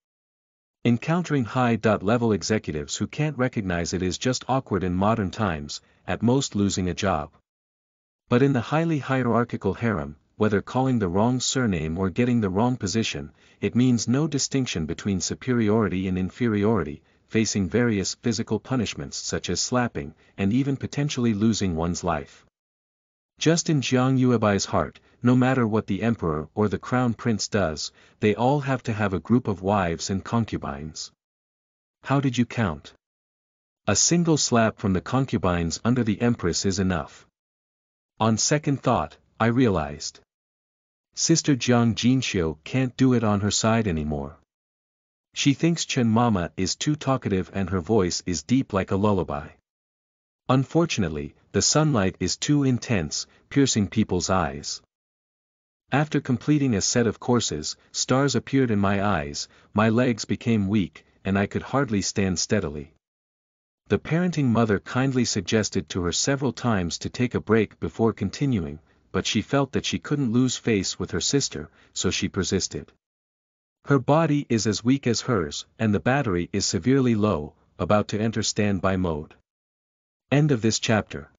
Encountering high-level executives who can't recognize it is just awkward in modern times, at most losing a job. But in the highly hierarchical harem, whether calling the wrong surname or getting the wrong position, it means no distinction between superiority and inferiority, facing various physical punishments such as slapping, and even potentially losing one's life. Just in Jiang Yuebai's heart, no matter what the emperor or the crown prince does, they all have to have a group of wives and concubines. How did you count? A single slap from the concubines under the empress is enough. On second thought, I realized. Sister Jiang Jinxiu can't do it on her side anymore. She thinks Chen Mama is too talkative and her voice is deep like a lullaby. Unfortunately, the sunlight is too intense, piercing people's eyes. After completing a set of courses, stars appeared in my eyes, my legs became weak, and I could hardly stand steadily. The parenting mother kindly suggested to her several times to take a break before continuing, but she felt that she couldn't lose face with her sister, so she persisted. Her body is as weak as hers, and the battery is severely low, about to enter standby mode. End of this chapter.